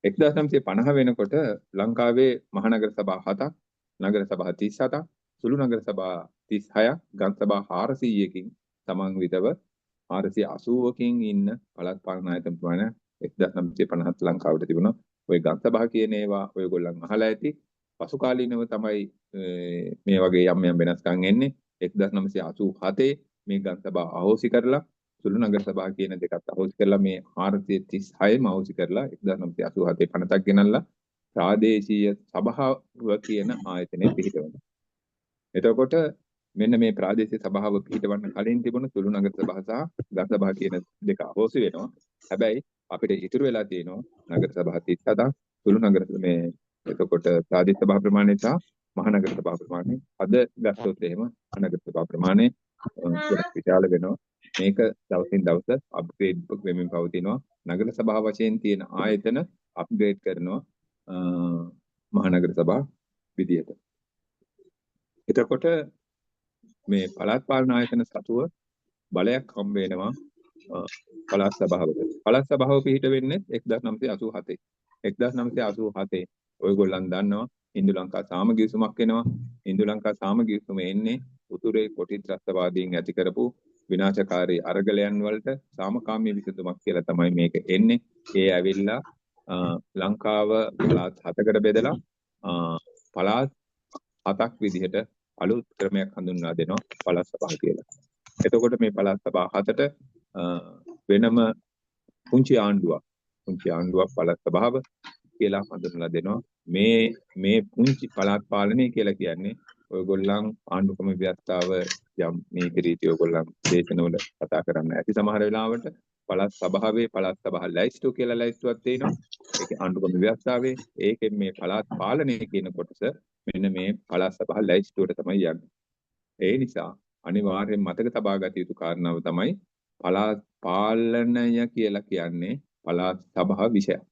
1950 වෙනකොට ලංකාවේ මහනගර සභා 7ක්, නගර සභා 37ක්, සුළු නගර සභා 36ක්, ගම් සභා 400කින් සමන්විතව 480කින් ඉන්න පළාත් පාලන ආයතන ප්‍රමාණය 1950 ලංකාවට තිබුණා. ওই ගම් සභා කියන ඒවා ඔයගොල්ලන් අහලා ඇති. පසු කාලීනව තමයි මේ වගේ යම් යම් වෙනස්කම් එන්නේ. 1987 මේ ගම් සභා අහෝසි කරලා සුළු නගර සභා කියන දෙකත් අහෝසි කරලා මේ 436ම අහෝසි කරලා 1987 පනතක් ගෙනල්ලා ප්‍රාදේශීය සභාව කියන ආයතනය පිහිටවනවා. එතකොට මෙන්න මේ ප්‍රාදේශීය සභාව පිහිටවන්න කලින් තිබුණ සුළු නගර සභා සහ ගම් සභා කියන දෙක අහෝසි වෙනවා. හැබැයි අපිට ඉතුරු වෙලා තියෙනවා නගර සභා 37ක්, සුළු නගර මේ එතකොට ප්‍රාදේශීය සභා ප්‍රමාණය සහ මහනගර සභා ප්‍රමාණය අද ගත්තොත් එහෙම මහනගර සභා ප්‍රමාණය ගොඩක් විශාල වෙනවා. මේක දවසින් දවස අප්ග්‍රේඩ් වෙමින් පවතිනවා. නගර සභා වශයෙන් තියෙන ආයතන අප්ග්‍රේඩ් කරනවා මහනගර සභා විදියට. එතකොට මේ පළාත් පාලන ආයතන සතුව බලයක් හම්බ වෙනවා පළාත් සභාවට. පළාත් සභාව පිහිට වෙන්නේ 1987. 1987 ඔයගොල්ලන් දන්නවා ඉන්දු ලංකා සාමගිවිසුමක් එනවා. ඉන්දු ලංකා සාමගිවිසුම එන්නේ උතුරේ කොටි ත්‍රස්තවාදීන් ඇති කරපු විනාශකාරී අරගලයන් වලට සාමකාමී විසඳුමක් කියලා තමයි මේක එන්නේ. ඒ ඇවිල්ලා ලංකාව පළාත් 7කට බෙදලා පළාත් 7ක් විදිහට අලුත් ක්‍රමයක් හඳුන්වා දෙනවා පළාත් සභා කියලා. එතකොට මේ පළාත් සභා 7ට වෙනම පුංචි ආණ්ඩුවක් පළාත් සභාව කියලා හඳුන්වලා දෙනවා. මේ පුංචි පළාත් පාලනය කියලා කියන්නේ ඔයගොල්ලන් ආණ්ඩුක්‍රම ව්‍යවස්ථාව යම් නීති රීති ඔයගොල්ලන් දේශනවල කතා කරන්න ඇති සමහර වෙලාවට පළාත් සභාවේ පළාත් සභා ලැයිස්තුව කියලා ලැයිස්තුවක් තියෙනවා. ඒකේ ආණ්ඩුක්‍රම ව්‍යවස්ථාවේ ඒකෙන් මේ පළාත් පාලනය කියන කොටස මෙන්න මේ පළාත් සභා ලැයිස්තුවට තමයි යන්නේ. ඒ නිසා අනිවාර්යෙන් මතක තබා ගත යුතු කාරණාව තමයි පළාත් පාලනය කියලා කියන්නේ පළාත් සභා විෂයක්.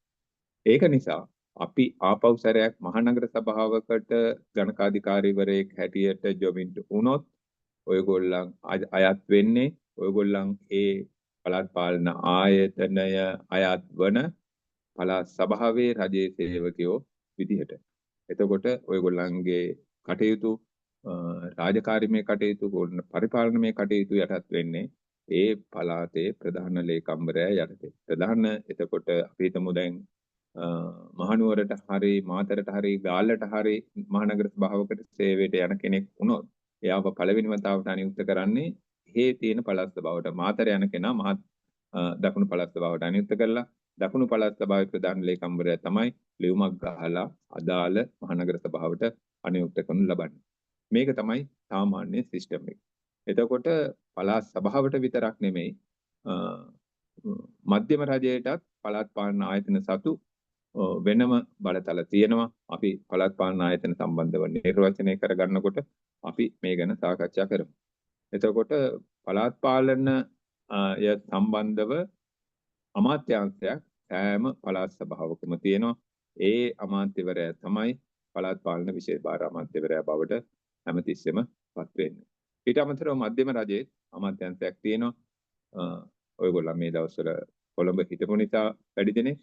ඒක නිසා අපි ආපහු සැරයක් මහනගර සභාවකට ගණකාධිකාරීවරයෙක් හැටියට ජොයින් වුණොත් ඔයගොල්ලන් අයත් වෙන්නේ ඔයගොල්ලන් ඒ පළාත් පාලන ආයතනය අයත් වන පළාත් සභාවේ රජයේ සේවකයෝ විදිහට. එතකොට ඔයගොල්ලන්ගේ කටයුතු රාජකාරීමේ කටයුතු පරිපාලනමය කටයුතු යටත් වෙන්නේ ඒ පළාතේ ප්‍රධාන ලේකම්වරයා යටතේ. ප්‍රධාන එතකොට අපි හිතමු දැන් මහනුවරට හරි මාතරට හරි ගාල්ලට හරි මහනගර සභාවකට සේවයට යන කෙනෙක් වුණොත් එයාව පළවෙනි වතාවට අනියුක්ත කරන්නේ හේ තියෙන පළාත් සභාවට. මාතර යන කෙනා දකුණු පළාත් සභාවට අනියුක්ත කරලා දකුණු පළාත් සභාවේ ප්‍රධාන ලේකම්වරයා තමයි ලියුමක් ගහලා අදාළ මහනගර සභාවට අනියුක්ත කරනු ලබන්නේ. මේක තමයි සාමාන්‍ය සිස්ටම් එක. එතකොට පළාත් සභාවට විතරක් නෙමෙයි මධ්‍යම රජයටත් පළාත් පාලන ආයතන සතු වෙනම බලතල තියෙනවා. අපි පළාත් පාලන ආයතන සම්බන්ධව නිර්වචනය කරගන්නකොට අපි මේ ගැන සාකච්ඡා කරමු. එතකොට පළාත් පාලන සම්බන්ධව අමාත්‍යාංශයක් සෑම පළාත් සභාවකම තියෙනවා. ඒ අමාත්‍යවරයා තමයි පළාත් පාලන විශේෂ භාර අමාත්‍යවරයා බවට හැමතිස්සෙම පත් වෙන්නේ. ඊට අමතරව මධ්‍යම රජයේ අමාත්‍යාංශයක් තියෙනවා. ඔයගොල්ලෝ මේ දවස්වල කොළඹ හිටපු නිසා වැඩි දෙනෙක්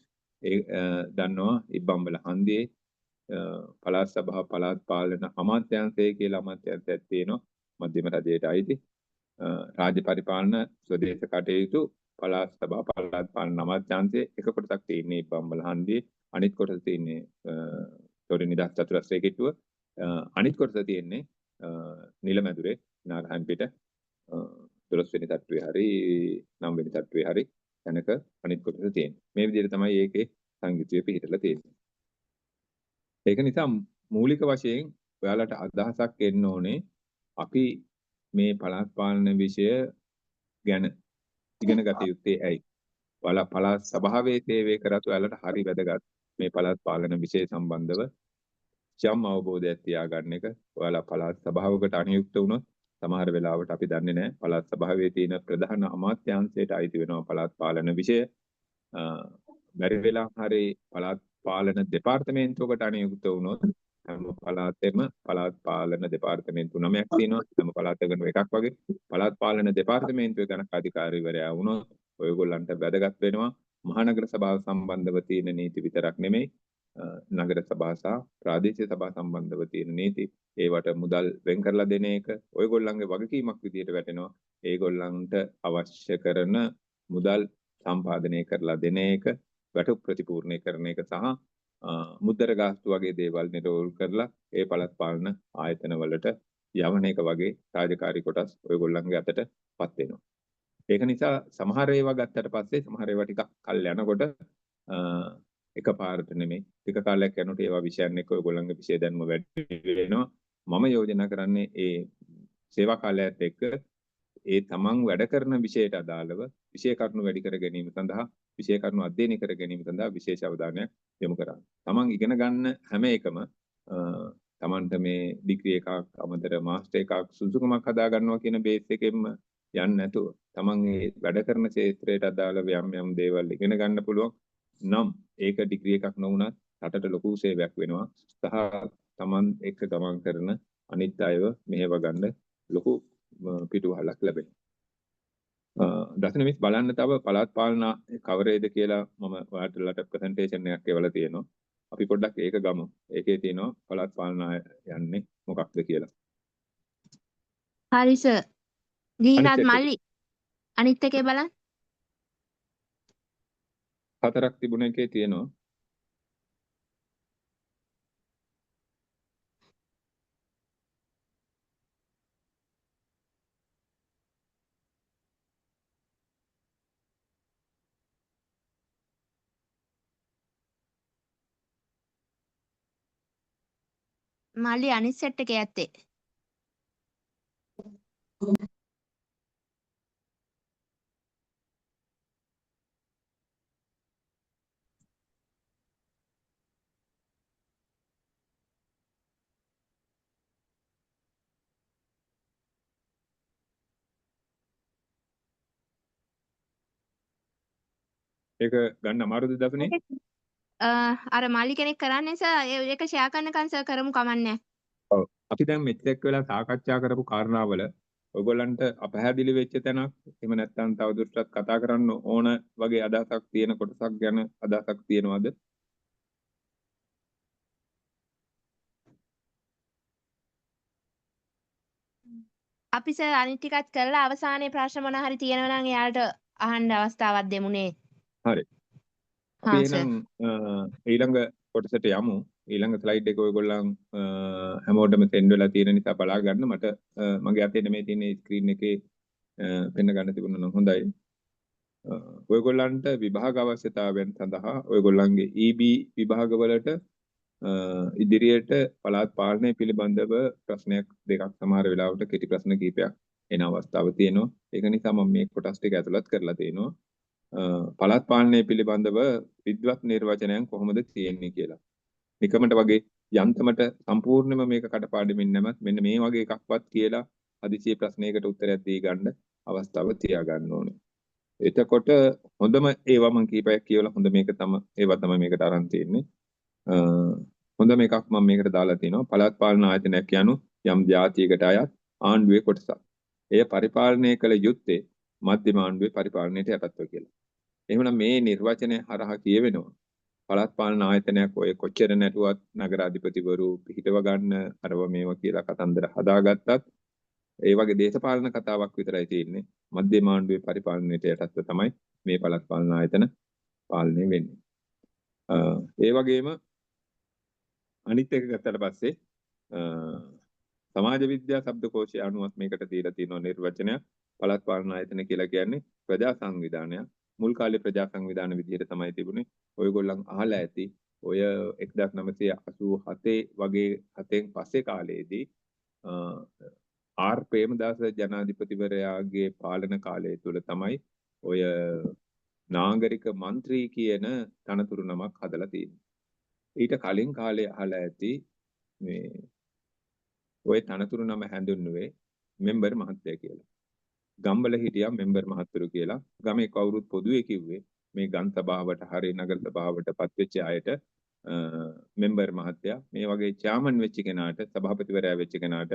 දන්නවා ඉබ්බම්බල හන්දියේ පළාත් සභා පළාත් පාලන අමාත්‍යාංශය කියලා අමාත්‍යාංශයක් තියෙනවා මධ්‍යම රජයට අයිති. රාජ්‍ය පරිපාලන ස්වදේශ කටයුතු පළාත් සභා පළාත් පාලන අමාත්‍යාංශයේ එක කොටසක් තියෙන්නේ ඉබ්බම්බල හන්දියේ. අනිත් කොටස තියෙන්නේ තොරි නිදහස් චතුරස්‍රය කිට්ටුව. අනිත් කොටස තියෙන්නේ නිලමැදුරේ නාරහන්පිට 12 වෙනි තට්ටුවේ හරි 9 වෙනි තට්ටුවේ හරි තැනක අනිත් කොටස තියෙනවා. මේ විදිහට තමයි ඒකේ සංගීතය පිළිහිටලා තියෙන්නේ. ඒක නිසා මූලික වශයෙන් ඔයාලට අදහසක් එන්න ඕනේ අපි මේ පළාත් පාලන විෂය ගැන ඉගෙන ගත යුත්තේ ඇයි? පළාත් සභාවේ සේවය කරත් ඔයාලට හරි වැදගත් මේ පළාත් පාලන විෂය සම්බන්ධව යම් අවබෝධයක් තියාගන්න එක. ඔයාලා පළාත් සභාවකට අනියුක්ත වුණොත් සමහර වෙලාවට අපි දන්නේ නැහැ පළාත් සභාවේ තියෙන ප්‍රධාන අමාත්‍යාංශයට අයිති වෙනවා පළාත් පාලන විෂය. බැරි වෙලා හරි පළාත් පාලන දෙපාර්තමේන්තුවකට අනියුක්ත වුණොත් හැම පළාතෙම පළාත් පාලන දෙපාර්තමේන්තු 9ක් තියෙනවා. හැම පළාතකම එකක් වගේ. පළාත් පාලන දෙපාර්තමේන්තුවේ ගණකාධිකාරීවරයා වුණොත් ඔයගොල්ලන්ට වැදගත් වෙනවා මහනගර සභාව සම්බන්ධව තියෙන නීති විතරක් නෙමෙයි නගර සභා සහ ප්‍රාදේශීය සභා සම්බන්ධව තියෙන නීති ඒවට මුදල් වෙන් කරලා දෙන එක ඔයගොල්ලන්ගේ වගකීමක් විදියට වැටෙනවා. ඒගොල්ලන්ට අවශ්‍ය කරන මුදල් සම්පාදනය කරලා දෙන එක, වැටුප් ප්‍රතිපූර්ණය කරන එක සහ මුද්දර ගාස්තු වගේ දේවල් නිරෝල් කරලා ඒ පළාත් පාලන ආයතන වලට යවන එක වගේ රාජකාරී කොටස් ඔයගොල්ලන්ගේ අතටපත් වෙනවා. ඒක නිසා සමහර ඒවා ගත්තට පස්සේ සමහර ඒවා ටිකක් කල් යනකොට එකපාරට නෙමෙයි ටික කාලයක් යනකොට ඒවා විෂයන් එක්ක ඔයගොල්ලන්ගේ විෂය දැනුම වැඩි වෙනවා. මම යෝජනා කරන්නේ ඒ සේවා කාලයත් එක්ක ඒ තමන් වැඩ කරන විෂයට අදාළව විෂය කරුණු වැඩි කර ගැනීම සඳහා විෂය කරුණු අධ්‍යයනය කර ගැනීම සඳහා විශේෂ අවධානයක් යොමු කරන්න. තමන් ඉගෙන ගන්න හැම එකම Tamanට මේ ඩිග්‍රී එකක් අමතර මාස්ටර් එකක් සුසුකමක් හදා ගන්නවා කියන බේස් එකෙන්ම යන්නේ නැතුව තමන් මේ වැඩ කරන ක්ෂේත්‍රයට අදාළව යම් යම් දේවල් ඉගෙන ගන්න පුළුවන් නම් ඒක ඩිග්‍රී එකක් නොවුනත් රටට ලොකු සේවයක් වෙනවා සහ තමන් එක්ක ගමන් කරන අනිත් අයව මෙහෙව ගන්න ලොකු පිටුවහලක් ලැබෙනවා. දසනමිස් බලන්න තව පළාත් පාලන කවරේද කියලා මම ඔයාලට ප්‍රසන්ටේෂන් එකක් එවලා තියෙනවා. අපි පොඩ්ඩක් ඒක ගමු. ඒකේ තියෙනවා පළාත් පාලන යන්නේ මොකක්ද කියලා. හරි සර්. ගීනාත් අනිත් එක. මල්ලි. අනිත් එකේ බලන්න. හතරක් තිබුණ එකේ තියෙනවා. මල්ලි අනිත් සෙට් එකේ ඇත්තේ. ඒක ගන්න අමාරුද දසනේ? අර මල්ලි කෙනෙක් කරන්නේ සර් ඒක ෂෙයා කරනකන් සර් කරමු කමන්නේ. ඔව්. අපි දැන් මෙච්චර වෙලා සාකච්ඡා කරපු කාරණාවල ඔයගොල්ලන්ට අපහැදිලි වෙච්ච තැනක් එහෙම නැත්නම් තවදුරටත් කතා කරන්න ඕන වගේ අදහසක් තියෙන කොටසක් ගැන අදහසක් තියෙනවද? අපි සර් අනිත් ටිකත් කරලා අවසානයේ ප්‍රශ්න මොනවා හරි තියෙනවා නම් එයාලට අහන්න අවස්ථාවක් දෙමුනේ. හරි. අපි එහෙනම් ඊළඟ කොටසට යමු. ඊළඟ ස්ලයිඩ් එක ඔයගොල්ලන් හැමෝටම සෙන්ඩ් වෙලා තියෙන නිසා බලා ගන්න. මට මගේ අතේ මේ තියෙන ස්ක්‍රීන් එකේ පෙන්න ගන්න තිබුණා නම් හොඳයි. ඔයගොල්ලන්ට විභාග අවශ්‍යතාවයන් සඳහා ඔයගොල්ලන්ගේ EB විභාගවලට ඉදිරියට පළාත් පාලනය පිළිබඳව ප්‍රශ්නයක් දෙකක් සමහර වෙලාවට කෙටි ප්‍රශ්න කිහිපයක් එන අවස්ථාවක් තියෙනවා. ඒක නිසා මම මේ කොටස් ටික ඇතුළත් කරලා තියෙනවා. පළාත් පාලනය පිළිබඳව විද්වත් නිර්වචනයන් කොහොමද තියෙන්නේ කියලා. නිකමට වගේ යන්තමට සම්පූර්ණයෙන්ම මේක කටපාඩමින් නැමත් මෙන්න මේ වගේ එකක්වත් කියලා හදිසියේ ප්‍රශ්නයකට උත්තරයක් දී ගන්න අවස්ථාව තියා ගන්න ඕනේ. එතකොට හොඳම ඒවා මම කීපයක් කියවලා හොඳ මේක ඒවා තමයි මේකට අරන් තියෙන්නේ. හොඳම එකක් මම මේකට දාලා තිනවා පළාත් පාලන ආයතනයක් යනු යම් ජාතියකට අයත් ආණ්ඩුවේ කොටසක්. එය පරිපාලනය කළ යුත්තේ මධ්‍යම ආණ්ඩුවේ පරිපාලනයට යටත්ව කියලා. එහෙනම් මේ නිර්වචනය හරහා කියවෙනවා පළාත් පාලන ආයතනයක් ඔය කොච්චර නැටුවත් නගරාධිපතිවරු පිහිටව ගන්න අරව මේවා කියලා කතන්දර හදාගත්තත් ඒ වගේ දේශපාලන කතාවක් විතරයි තියෙන්නේ. මධ්‍යම ආණ්ඩුවේ පරිපාලනයට යටත්ව තමයි මේ පළාත් පාලන ආයතන පාලනය වෙන්නේ. ඒ වගේම අනිත් එක ගත්තට පස්සේ සමාජ විද්‍යා ශබ්දකෝෂය අනුවත් මේකට දීලා තියෙන නිර්වචනයක් පළාත් පාලන ආයතන කියලා කියන්නේ ප්‍රජා සංවිධානයක්. මුල් කාලේ ප්‍රජා සංවිධාන විදිහට තමයි තිබුණේ. ඔයගොල්ලන් අහලා ඇති ඔය 1987 වගේ 7න් පස්සේ කාලේදී ආර් ප්‍රේමදාස ජනාධිපතිවරයාගේ පාලන කාලය තුල තමයි ඔය නාගරික മന്ത്രി කියන තනතුරු නමක් හදලා තියෙන්නේ. ඊට කලින් කාලේ අහලා ඇති මේ ඔය තනතුරු නම හැඳින්වුවේ මෙම්බර් මහත්තයා කියලා. ගම්වල හිටියා මෙම්බර් මහත්තුරු කියලා. ගමේ කවුරුත් පොදුවේ කිව්වේ මේ ගම් සභාවට හරි නගර සභාවට පත් වෙච්ච අයට මෙම්බර් මහත්තයා මේ වගේ චාමන් වෙච්ච කෙනාට සභාපතිවරයා වෙච්ච කෙනාට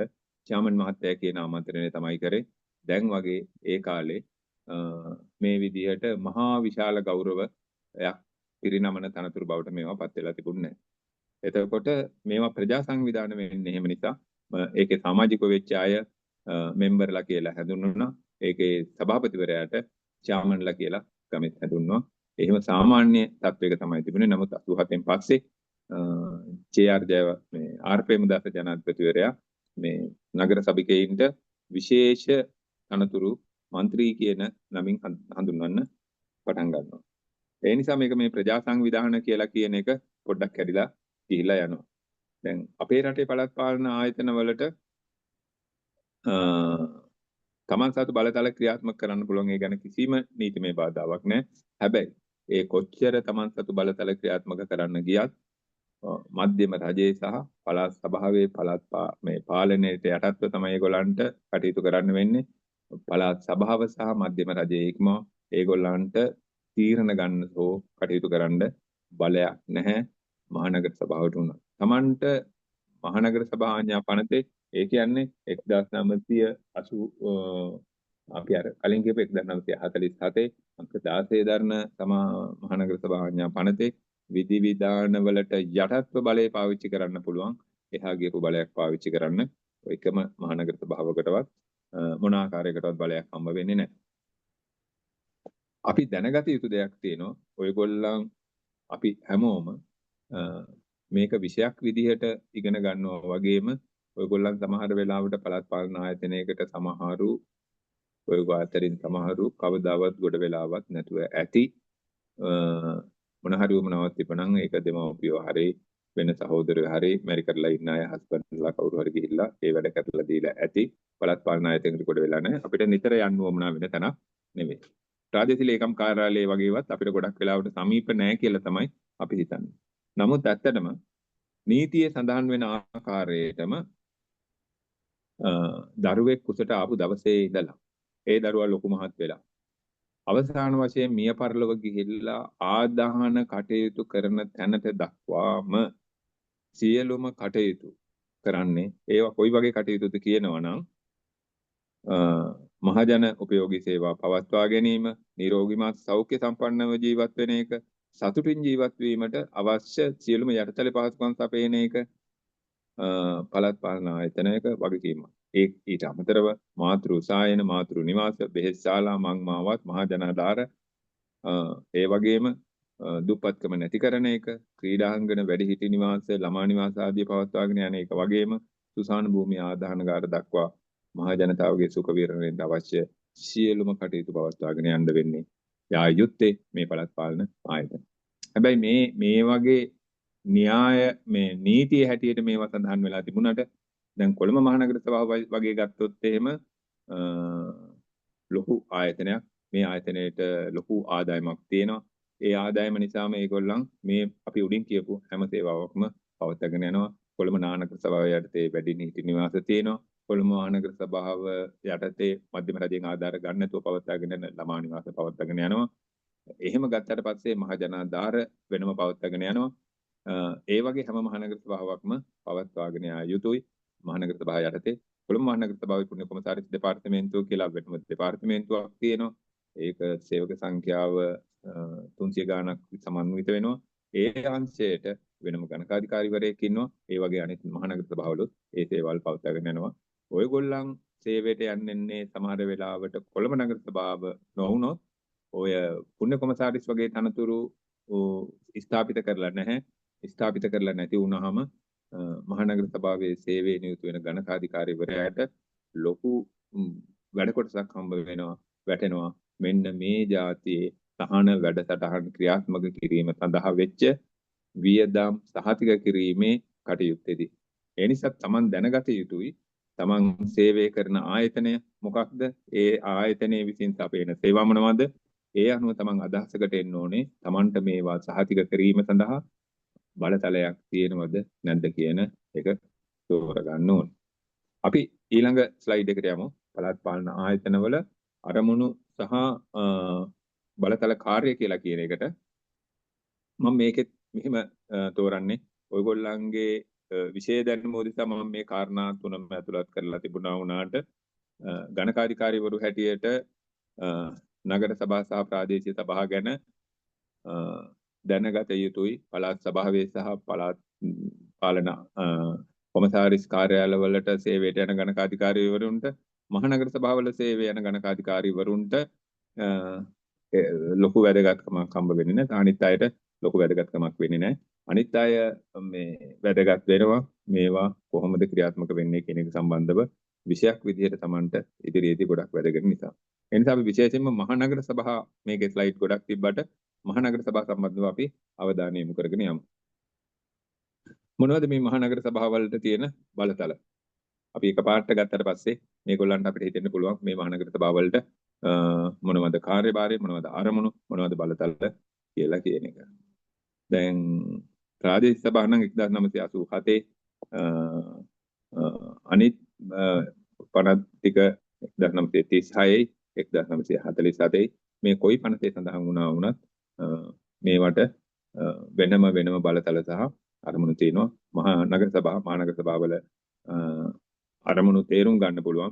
චාමන් මහත්තයා කියන ආමන්ත්‍රණය තමයි කරේ. දැන් වගේ ඒ කාලේ මේ විදිහට මහා විශාල ගෞරවයක් පිරිනමන තනතුරු බවට මේවා පත් වෙලා තිබුණේ නැහැ. එතකොට මේවා ප්‍රජා සංවිධාන වෙන්නේ එහෙම නිසා ඒකේ සමාජික වෙච්ච අය මෙම්බර්ලා කියලා හැඳුන්වනවා. ඒකේ සභාපතිවරයාට චාමන්ලා කියලා ගමෙත් හැඳුන්වනවා. එහෙම සාමාන්‍ය තත්වයක තමයි තිබුණේ. නමුත් 87න් පස්සේ ජේ.ආර්. ජයව මේ ආර් ප්‍රේමදාස ජනාධිපතිවරයා මේ නගර සභිකයින්ට විශේෂ තනතුරු മന്ത്രി කියන නමින් හඳුන්වන්න පටන් ගන්නවා. ඒ නිසා මේක මේ ප්‍රජා සංවිධාන කියලා කියන එක පොඩ්ඩක් කැඩිලා ගිහිලා යනවා. දැන් අපේ රටේ පළාත් පාලන ආයතන වලට තමන් සතු බලතල ක්‍රියාත්මක කරන්න පුළුවන් ඒ ගැන කිසිම නීතිමය බාධාවක් නැහැ. හැබැයි ඒ කොච්චර තමන් සතු බලතල ක්‍රියාත්මක කරන්න ගියත් මධ්‍යම රජයේ සහ පළාත් සභාවේ මේ පාලනයට යටත්ව තමයි ඒගොල්ලන්ට කටයුතු කරන්න වෙන්නේ. පළාත් සභාව සහ මධ්‍යම රජයේ ඉක්ම ඒගොල්ලන්ට තීරණ ගන්න හෝ කටයුතු කරන්න බලයක් නැහැ මහනගර සභාවට උනත්. Tamanට මහනගර සභා ආඥා පනතේ ඒ කියන්නේ 1980 අපි අර කලින් කියපු 1947 අංක 16 දරන මහනගර සභා ආඥා පනතේ විධි විධාන වලට යටත්ව බලය පාවිච්චි කරන්න පුළුවන්. එහා ගියපු බලයක් පාවිච්චි කරන්න එකම මහනගර සභාවකටවත් මොන ආකාරයකටවත් බලයක් හම්බ වෙන්නේ නැහැ. අපි දැනගත යුතු දෙයක් තියෙනවා. ඔයගොල්ලන් අපි හැමෝම මේක විෂයක් විදිහට ඉගෙන ගන්නවා වගේම ඔයගොල්ලන් සමහර වෙලාවට පළාත් පාලන ආයතනයකට සමහරු ඔයගොල්ලෝ අතරින් සමහරු කවදාවත් ගොඩ වෙලාවක් නැතුව ඇති. මොන හරි වමනාවක් තිබුණනම් ඒක දෙමව්පියෝ හරි වෙන සහෝදරයෝ හරි මැරි කරලා ඉන්න අය හස්බන්ඩ්ලා කවුරු හරි ගිහිල්ලා ඒ වැඩ කරලා දීලා ඇති. පළාත් පාලන ආයතනයකට ගොඩ වෙලා නැහැ. අපිට නිතර යන්න වමනා වෙන තැනක් නෙවෙයි. ප්‍රාදේශීය ලේකම් කාර්යාලයේ වගේවත් අපිට ගොඩක් වෙලාවට සමීප නැහැ කියලා තමයි අපි හිතන්නේ. නමුත් ඇත්තටම නීතියේ සඳහන් වෙන ආකාරයටම දරුවෙක් කුසට ආපු දවසේ ඉඳලා ඒ දරුවා ලොකු මහත් වෙලා අවසාන වශයෙන් මිය පරලොව ගිහිල්ලා ආදාහන කටයුතු කරන තැනට දක්වාම සියලුම කටයුතු කරන්නේ ඒවා කොයි වගේ කටයුතුද කියනවනම් මහජන උපයෝගී සේවා පවත්වා ගැනීම, නිරෝගීමත් සෞඛ්‍ය සම්පන්නව ජීවත් වෙන එක, සතුටින් ජීවත් වීමට අවශ්‍ය සියලුම යටිතල පහසුකම් සපයන එක පළාත් පාලන ආයතනයක වගකීමක්. ඊට අමතරව මාතෘ උසායන, මාතෘ නිවාස, බෙහෙත් ශාලා, මං මාවත්, මහජනාධාර ඒ වගේම දුප්පත්කම නැති කරන එක, ක්‍රීඩාංගන, වැඩිහිටි නිවාස, ළමා නිවාස ආදී පවත්වාගෙන යන එක වගේම සුසාන භූමිය ආදාහනගාර දක්වා මහ ජනතාවගේ සුඛ විහරණයට අවශ්‍ය සියලුම කටයුතු පවත්වාගෙන යන්න වෙන්නේ යා යුත්තේ මේ පළාත් පාලන ආයතන. හැබැයි මේ වගේ න්‍යාය මේ නීතිය හැටියට මේවා සඳහන් වෙලා තිබුණාට දැන් කොළඹ මහනගර සභාව වගේ ගත්තොත් එහෙම ලොකු ආයතනයක්. මේ ආයතනයේට ලොකු ආදායමක් තියෙනවා. ඒ ආදායම නිසා මේගොල්ලන් මේ අපි උඩින් කියපු හැම සේවාවක්ම පවත්වාගෙන යනවා. කොළඹ නානක සභාව යටතේ වැඩිහිටි නිවාස තියෙනවා. කොළඹ මහනගර සභාව යටතේ මධ්‍යම රජයෙන් ආධාර ගන්න නැතුව පවත්වාගෙන යන ළමා නිවාස පවත්වාගෙන යනවා. එහෙම ගත්තට පස්සේ මහ ජනාධාර වෙනම පවත්වාගෙන යනවා. ඒ වගේ හැම මහනගර සභාවක්ම පවත්වාගෙන යා යුතුයි. මහනගර සභාව යටතේ කොළඹ මහනගර සභාවේ පුණ්‍ය කොමසාරිස් දෙපාර්තමේන්තුව කියලා වෙනම දෙපාර්තමේන්තුවක් තියෙනවා. ඒක සේවක සංඛ්‍යාව 300 ගාණක් සමන්විත වෙනවා. ඒ අංශයට වෙනම ගණකාධිකාරිවරයෙක් ඉන්නවා. ඒ වගේ අනිත් මහනගර සභාවලුත් ඒ සේවල් පවත්වාගෙන යනවා. ඔයගොල්ලන් සේවයට යන්නේ සමහර වෙලාවට කොළඹ නගර සභාව නොවුනොත් ඔය පුණ්‍ය කොමසාරිස් වගේ තනතුරු ස්ථාපිත කරලා නැහැ. ස්ථාපිත කරලා නැති වුනහම මහනගර සභාවේ සේවයේ නියුතු වෙන ගණකාධිකාරිවරයාට ලොකු වැඩ කොටසක් හම්බ වෙනවා වැටෙනවා. මෙන්න මේ જાතියේ තහන වැඩසටහන් ක්‍රියාත්මක කිරීම සඳහා වෙච්ච වියදම් සහතික කිරීමේ කටයුත්තේදී. ඒ නිසා Taman දැනගත යුතුයි Taman සේවය කරන ආයතනය මොකක්ද? ඒ ආයතනයේ විසින් සපයන සේවා මොනවද? ඒ අනුව Taman අදහසකට එන්න ඕනේ. Tamanට මේවා සහතික කිරීම සඳහා බලතලයක් තියෙනවද නැද්ද කියන එක තෝරගන්න ඕනේ. අපි ඊළඟ ස්ලයිඩ් එකට යමු. පළාත් පාලන ආයතනවල අරමුණු සහ බලතල කාර්ය කියලා කියන එකට මම මේකෙත් මෙහිම තෝරන්නේ ඔයගොල්ලන්ගේ විශේෂ දැනුම උදෙසා මම මේ කාරණා තුනම ඇතුළත් කරලා තිබුණා වුණාට ගණකාධිකාරීවරු හැටියට නගර සභා සහ ප්‍රාදේශීය සභා ගැන දැනගත යුතුයි. පළාත් සභාවේ සහ පළාත් පාලන කොමසාරිස් කාර්යාලවලට සේවයට යන ගණකාධිකාරීවරුන්ට මහනගර සභාවල සේවය යන ගණකාධිකාරීවරුන්ට ලොකු වැදගත්කමක් හම්බ වෙන්නේ නැහැ. අනිත් අයට ලොකු වැදගත්කමක් වෙන්නේ නැහැ. අනිත් අය මේ වැදගත් වෙනවා මේවා කොහොමද ක්‍රියාත්මක වෙන්නේ කියන එක සම්බන්ධව විෂයක් විදිහට Tamanට ඉදිරියේදී ගොඩක් වැදගත් නිසා. ඒ නිසා අපි විශේෂයෙන්ම මහනගර සභා මේකේ ස්ලයිඩ් ගොඩක් තිබ්බට මහනගර සභා සම්බන්ධව අපි අවධානය යොමු කරගෙන යමු. මොනවද මේ මහනගර සභාවලට තියෙන බලතල? අපි එකපාරට ගත්තට පස්සේ මේගොල්ලන්ට අපිට හිතෙන්න පුළුවන් මේ මහනගර සභාවලට මොනවද කාර්යභාරය, මොනවද අරමුණු, මොනවද බලතල කියලා කියන එක. දැන් ප්‍රාදේශීය සභාව නම් 1987 අනිත් පනත් ටික 1936යි 1947යි මේ කොයි පනතේ සඳහන් වුණා වුණත් මේවට වෙනම බලතල සහ අරමුණු තියෙනවා. මහා නගර සභා මහානගර සභාවල අරමුණු තේරුම් ගන්න පුළුවන්,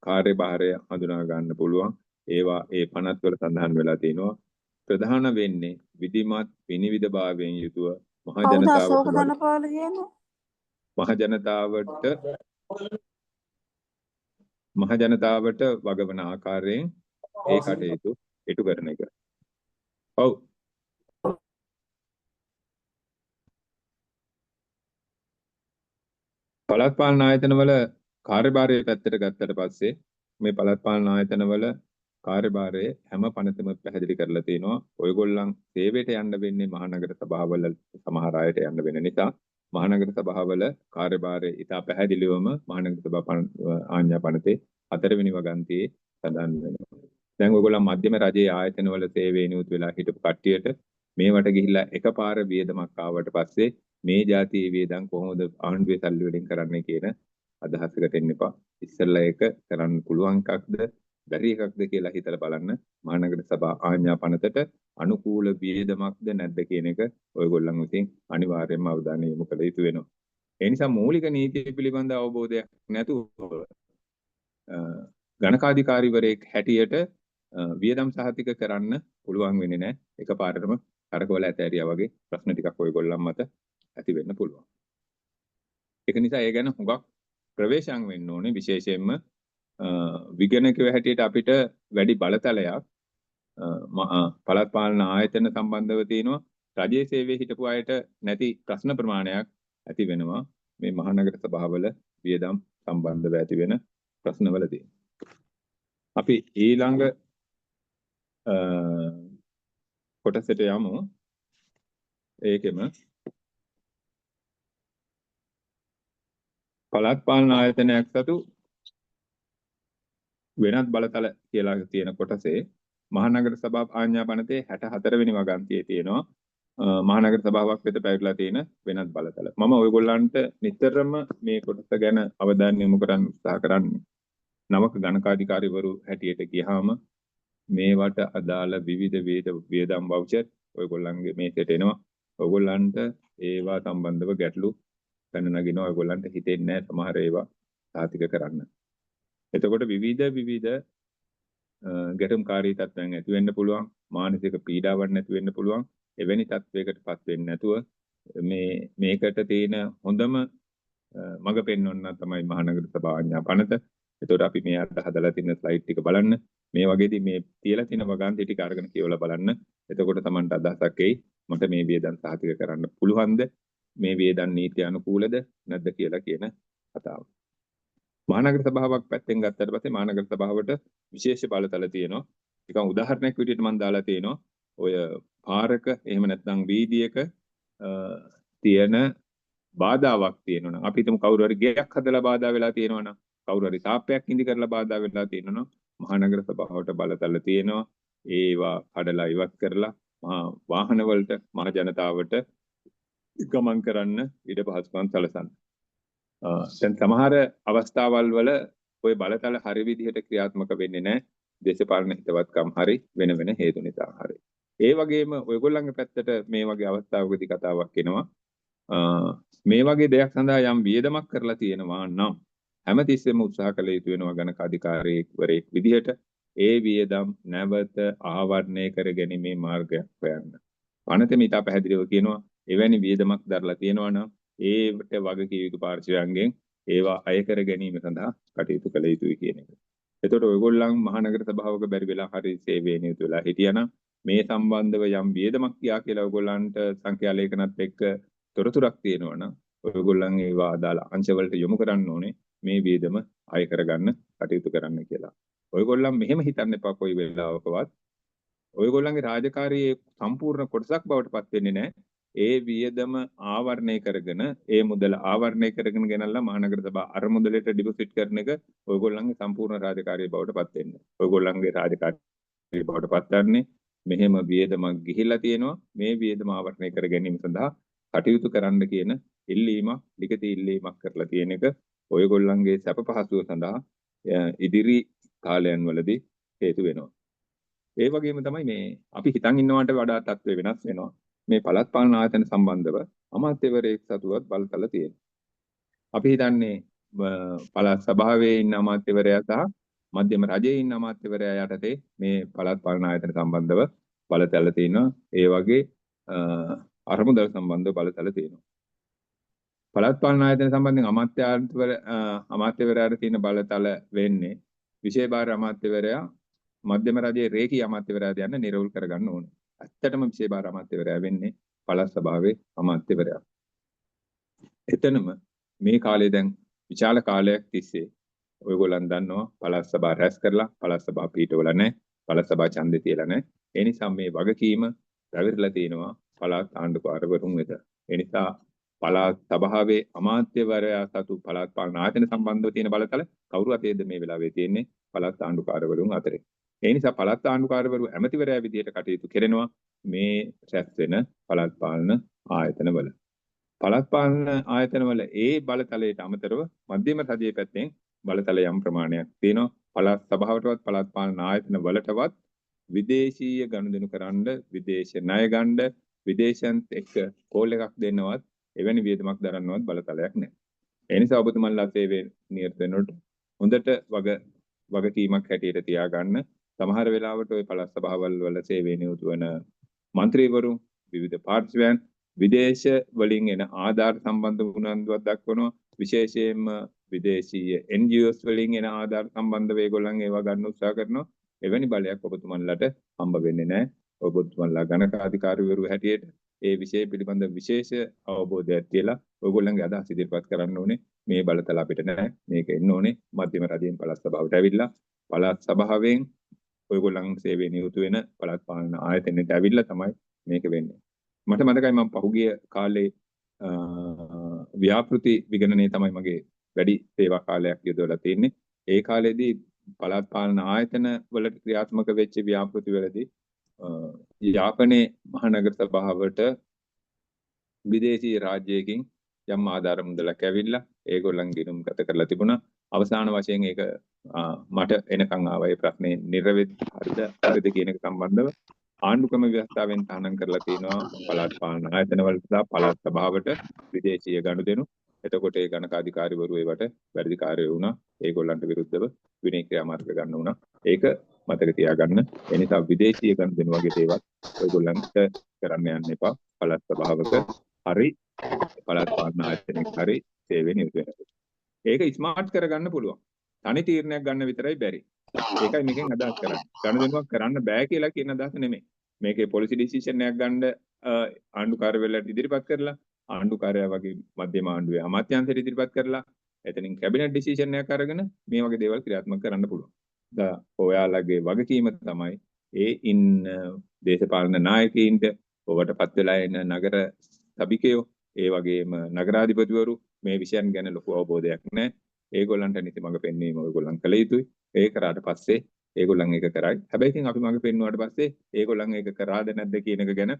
කාර්යභාරය හඳුනා ගන්න පුළුවන්. ඒවා ඒ පනත් වල සඳහන් වෙලා තියෙනවා. ප්‍රධාන වෙන්නේ විධිමත් විනිවිද භාවයෙන් යුතුව මහ ජනතාවට වගවන ආකාරයෙන් ඒ කටයුතු ඉටු කරන එක. ඔව්. පළාත් පාලන ආයතනවල කාර්යභාරය පැත්තට ගත්තට පස්සේ මේ පළාත් පාලන ආයතනවල කාර්යභාරය හැම පනතම පැහැදිලි කරලා තිනවා. ඔයගොල්ලන් සේවයට යන්න වෙන්නේ මහනගර සභාවල සමහර අයට යන්න වෙන නිසා මහනගර සභාවල කාර්යභාරය ඉතා පැහැදිලිවම මහනගර සභා ආඥා පනතේ 4 වෙනි වගන්තියේ සඳහන් වෙනවා. දැන් ඔයගොල්ලන් මධ්‍යම රජයේ ආයතනවල සේවයේ නියුත් වෙලා හිටපු කට්ටියට මේවට ගිහිල්ලා එකපාර වියදමක් ආවට පස්සේ මේ જાතියේ වියදම් කොහොමද ආණ්ඩුවේ සල්ලි වලින් කරන්නේ කියන අදහසකට එන්න එපා. ඉස්සෙල්ලා ඒක කරන්න පුළුවන් එකක්ද බැරි එකක්ද කියලා හිතලා බලන්න. මහනගර සභා ආඥා පනතට අනුකූල වියදමක්ද නැද්ද කියන එක ඔයගොල්ලන් විසින් අනිවාර්යයෙන්ම අවධානය යොමු කළ යුතු වෙනවා. ඒ නිසා මූලික නීතිය පිළිබඳ අවබෝධයක් නැතුව ගණකාධිකාරීවරයෙක් හැටියට වියදම් සහතික කරන්න පුළුවන් වෙන්නේ නැහැ. එකපාරටම කරකවල ඇතෑරියා වගේ ප්‍රශ්න ටිකක් ඔයගොල්ලන් මත ඇති වෙන්න පුළුවන්. ඒක නිසා ඒ ගැන හුඟක් ප්‍රවේශම් වෙන්න ඕනේ. විශේෂයෙන්ම විගණකව හැටියට අපිට වැඩි බලතලයක් පළාත් පාලන ආයතන සම්බන්ධව තියෙනවා. රජයේ සේවයේ හිටපු අයට නැති ප්‍රශ්න ප්‍රමාණයක් ඇති වෙනවා මේ මහනගර සභාවල වියදම් සම්බන්ධව ඇති වෙන ප්‍රශ්නවලදී. අපි ඊළඟ කොටසට යමු. ඒකෙම පළාත් පාලන ආයතනයක් සතු වෙනත් බලතල කියලා තියෙන කොටසේ මහනගර සභා ආඥා පනතේ 64 වෙනි වගන්තියේ තියෙනවා මහනගර සභාවක් වෙත පැවරලා තියෙන වෙනත් බලතල. මම ඔයගොල්ලන්ට නිතරම මේ කොටස ගැන අවධානය යොමු කරන්න උත්සාහ කරන්නේ. නවක ගණකාධිකාරීවරු හැටියට ගියාම මේවට අදාළ විවිධ වියදම් වවුචර් ඔයගොල්ලන්ගේ මේසෙට එනවා. ඔයගොල්ලන්ට ඒවා සම්බන්ධව ගැටලු පැන නගිනවා. ඔයගොල්ලන්ට හිතෙන්නේ නැහැ සමහර ඒවා සාතික කරන්න. එතකොට විවිධ ගැටුම්කාරී තත්ත්වයන් ඇති වෙන්න පුළුවන්. මානසික පීඩාවක් නැති වෙන්න පුළුවන්. එවැනි තත්ත්වයකටපත් වෙන්නේ නැතුව මේකට තියෙන හොඳම මඟ පෙන්වන්න තමයි මහනගර සභා ආඥා පනත. එතකොට අපි මේ අත හදලා තියෙන ස්ලයිඩ් ටික බලන්න. මේ වගේදී මේ තියලා තියෙන වගන්ති ටික අරගෙන කියවලා බලන්න. එතකොට Tamanට අදහසක් එයි මට මේ වියදම් සාතික කරන්න පුළුවන්ද? මේ වියදම් නීති අනුකූලද නැද්ද කියලා කියන කතාව. මහනගර සභාවක් පැත්තෙන් ගත්තට පස්සේ මහනගර සභාවට විශේෂ බලතල තියෙනවා. නිකන් උදාහරණයක් විදිහට මම දාලා තියෙනවා. ඔය පාරක එහෙම නැත්නම් වීදියේක තියෙන බාධාවක් තියෙනවා නම් අපි හිතමු කවුරු හරි ගෙයක් හදලා බාධා වෙලා තියෙනවා නම් කවුරු හරි තාප්පයක් ඉදි කරලා බාධා වෙලා තියෙනවා නම් මහනගර සභාවට බලතල තියෙනවා. ඒවා කඩලා ඉවත් කරලා වාහන වලට මහ ජනතාවට ගමන් කරන්න ඉඩ පහසුකම් සැලසන්න. දැන් සමහර අවස්ථාවල් වල ওই බලතල හරි විදිහට ක්‍රියාත්මක වෙන්නේ නැහැ. දේශපාලන හිතවත්කම් හරි වෙන හේතු නිසා හරි. ඒ වගේම ඔයගොල්ලන්ගේ පැත්තට මේ වගේ අවස්ථාවකදී කතාවක් එනවා. මේ වගේ දෙයක් සඳහා යම් වියදමක් කරලා තියෙනවා නම් හැමතිස්සෙම උත්සාහ කළ යුතු වෙනවා ගණකාධිකාරීවරයෙක් විදිහට ඒ වියදම් නැවත ආවරණය කර ගැනීමේ මාර්ගයක් හොයන්න. අනතෙම ඊට පැහැදිලිව කියනවා එවැනි වියදමක් දරලා තියෙනවා නම් ඒකට වගකිය යුතු පාර්ශවයන්ගෙන් ඒවා අය කර ගැනීම සඳහා කටයුතු කළ යුතුයි කියන එක. එතකොට ඔයගොල්ලන් මහනගර සභාවක බැරි වෙලා හරි සේවයේ නියුතු වෙලා හිටියානම් මේ සම්බන්ධව යම් වියදමක් කියා කියලා ඔයගොල්ලන්ට සංඛ්‍යා ලේඛනත් එක්ක තොරතුරක් තියෙනවා නම් ඔයගොල්ලන් ඒවා අදාළ අංශවලට යොමු කරන්න ඕනේ මේ වියදම අය කරගන්න කටයුතු කරන්න කියලා. ඔයගොල්ලන් මෙහෙම හිතන්න එපා කොයි වෙලාවකවත්. ඔයගොල්ලන්ගේ රාජකාරියේ සම්පූර්ණ කොටසක් බවට පත් වෙන්නේ නැහැ. ඒ වියදම ආවරණය කරගෙන ඒ මුදල ආවරණය කරගෙන ගෙනල්ලා මහනගර සභා අරමුදලට ඩිපොසිට් කරන එක ඔයගොල්ලන්ගේ සම්පූර්ණ රාජකාරිය බවට පත් වෙන්නේ. ඔයගොල්ලන්ගේ රාජකාරිය බවට පත් කරන්නේ මෙහෙම වියදමක් ගිහිලා තියෙනවා. මේ වියදම ආවරණය කර ගැනීම සඳහා කටයුතු කරන්න කියන ඉල්ලීමක් ලිඛිත ඉල්ලීමක් කරලා තියෙන එක ඔයගොල්ලන්ගේ සැප පහසුව සඳහා ඉදිරි කාලයන් වලදී හේතු වෙනවා. ඒ වගේම තමයි මේ අපි හිතන් ඉන්නවට වඩා තත්ත්වය වෙනස් වෙනවා. මේ පළාත් පාලන ආයතන සම්බන්ධව අමාත්‍යවරයෙක් සතුවත් බලතල තියෙනවා. අපි හිතන්නේ පළාත් සභාවේ ඉන්න අමාත්‍යවරයා සහ මධ්‍යම රජයේ ඉන්න අමාත්‍යවරයා යටතේ මේ පළාත් පාලන ආයතන සම්බන්ධව බලතල තියෙනවා. ඒ වගේ අරමුදල් සම්බන්ධව බලතල තියෙනවා. පළාත් පාලන ආයතන සම්බන්ධයෙන් අමාත්‍යවරයාට තියෙන බලතල වෙන්නේ විශේෂ භාර අමාත්‍යවරයා මධ්‍යම රජයේ රේකී අමාත්‍යවරයා යන නිරවුල් කරගන්න ඕනේ. ඇත්තටම විශේෂ භාර අමාත්‍යවරයා වෙන්නේ පළාත් සභාවේ අමාත්‍යවරයා. එතනම මේ කාලේ දැන් විශාල කාලයක් තිස්සේ ඔයගොල්ලන් දන්නවා පළාත් සභා රැස් කරලා පළාත් සභා පිටවල නැහැ. පළාත් සභා ඡන්දේ තියලා නැහැ. ඒ නිසා මේ වගකීම පැවරලා තියෙනවා පළාත් ආණ්ඩුකාරවරුන් වෙත. ඒ නිසා පළාත් සභාවේ අමාත්‍යවරයා සතු පළාත් පාලන ආයතන සම්බන්ධව තියෙන බලතල කවුරු අතේද මේ වෙලාවේ තියෙන්නේ පළාත් ආණ්ඩුකාරවරුන් අතරේ. ඒ නිසා පළාත් ආණ්ඩුකාරවරු ඇමතිවරයා විදියට කටයුතු කරනවා මේ රැස් වෙන පළාත් පාලන ආයතනවල. පළාත් පාලන ආයතනවල ඒ බලතලයට අමතරව මධ්‍යම රජයේ පැත්තෙන් බලතල යම් ප්‍රමාණයක් තියෙනවා. පළාත් සභාවටවත් පළාත් පාලන ආයතන වලටවත් විදේශීය ගනුදෙනු කරන්න, විදේශ ණය ගන්න, විදේශයන්ත් එක්ක කෝල් එකක් දෙන්නවත් එවැනි වියදමක් දරන්නවත් බලතලයක් නැහැ. ඒ නිසා ඔබතුමන්ලා සේවයේ නිරත වෙනකොට හොඳට වගකීමක් හැටියට තියාගන්න. සමහර වෙලාවට ওই පළාත් සභාවල් වල සේවයේ නියුතු වෙන മന്ത്രിවරු විවිධ පාර්ශ්වයන් විදේශ වලින් එන ආධාර සම්බන්ධ උනන්දුවක් දක්වනවා. විශේෂයෙන්ම විදේශීය NGOs වලින් එන ආධාර සම්බන්ධව ඒගොල්ලන් ඒවා ගන්න උත්සාහ කරනවා. එවැනි බලයක් ඔබතුමන්ලට හම්බ වෙන්නේ නැහැ. ඔබතුමන්ලා ගණකාධිකාරීවරු හැටියට ඒ විෂය පිළිබඳ විශේෂ අවබෝධයක් තියලා ඔයගොල්ලන්ගේ අදහස් ඉදිරිපත් කරන්න ඕනේ. මේ බලතල අපිට නැහැ. මේක එන්න ඕනේ මධ්‍යම රජයෙන් පළාත් සභාවට ඇවිල්ලා පළාත් සභාවෙන් ඔයගොල්ලන් සේවයේ නියුතු වෙන පළාත් පාලන ආයතනෙට ඇවිල්ලා තමයි මේක වෙන්නේ. මට මතකයි මම පහුගිය කාලේ ව්‍යාපෘති විගණනයේ තමයි මගේ වැඩි සේවා කාලයක් යොදවලා තියෙන්නේ. ඒ කාලේදී පළාත් පාලන ආයතන වලට ක්‍රියාත්මක වෙච්ච ව්‍යාපෘති වලදී යාපනයේ මහනගර සභාවට විදේශීය රාජ්‍යයකින් යම් ආධාර මුදලක් ඇවිල්ලා ඒගොල්ලන් ගිණුම් ගත කරලා තිබුණා. අවසාන වශයෙන් ඒක මට එනකන් ආවා ඒ ප්‍රශ්නේ නිර්වෙද්ද කියන එක සම්බන්ධව ආණ්ඩුක්‍රම ව්‍යවස්ථාවෙන් තහනම් කරලා තිනවා පළාත් පාලන ආයතන වලට සහ පළාත් සභාවට විදේශීය ගනුදෙනු. එතකොට ඒ ගණකාධිකාරීවරු ඒවට වැඩිකාරයෝ වුණා. ඒගොල්ලන්ට විරුද්ධව විනය ක්‍රියාමාර්ග ගන්න වුණා. ඒක මතක තියාගන්න. ඒ නිසා විදේශීය ගනුදෙනු වගේ දේවල් ඔයගොල්ලන්ට කරන්න යන්න එපා. පළාත් සභාවක හරි පළාත් පාලන ආයතනයක හරි සේවයේ නියුතු වෙනකොට. ඒක ස්මාර්ට් කරගන්න පුළුවන්. තනි තීරණයක් ගන්න විතරයි බැරි. ඒකයි මේකෙන් අදහස් කරන්නේ. ගනුදෙනුවක් කරන්න බෑ කියලා කියන අදහස නෙමෙයි. මේකේ පොලිසි ඩිසිෂන් එකක් ගන්න ආණ්ඩුකාරවලට ඉදිරිපත් කරලා ආණ්ඩුකාරයා වගේ මධ්‍යම ආණ්ඩුවේ අමාත්‍යාංශයට ඉදිරිපත් කරලා එතනින් කැබිනට් ඩිසිෂන් එකක් අරගෙන මේ වගේ දේවල් ක්‍රියාත්මක කරන්න පුළුවන්. ඔයාලගේ වගකීම තමයි ඒ ඉන්න දේශපාලන නායකයින්ට ඔබටපත් වෙලා එන නගර සභිකයෝ ඒ වගේම නගරාධිපතිවරු මේ විෂයන් ගැන ලොකු අවබෝධයක් නැහැ. ඒගොල්ලන්ට නිති මඟ පෙන්වීම ඔයගොල්ලන් කළ යුතුයි. ඒ කරාට පස්සේ ඒගොල්ලන් ඒක කරයි. හැබැයි ඉතින් අපි මඟ පෙන්වුවාට පස්සේ ඒගොල්ලන් ඒක කරාද නැද්ද කියන එක ගැන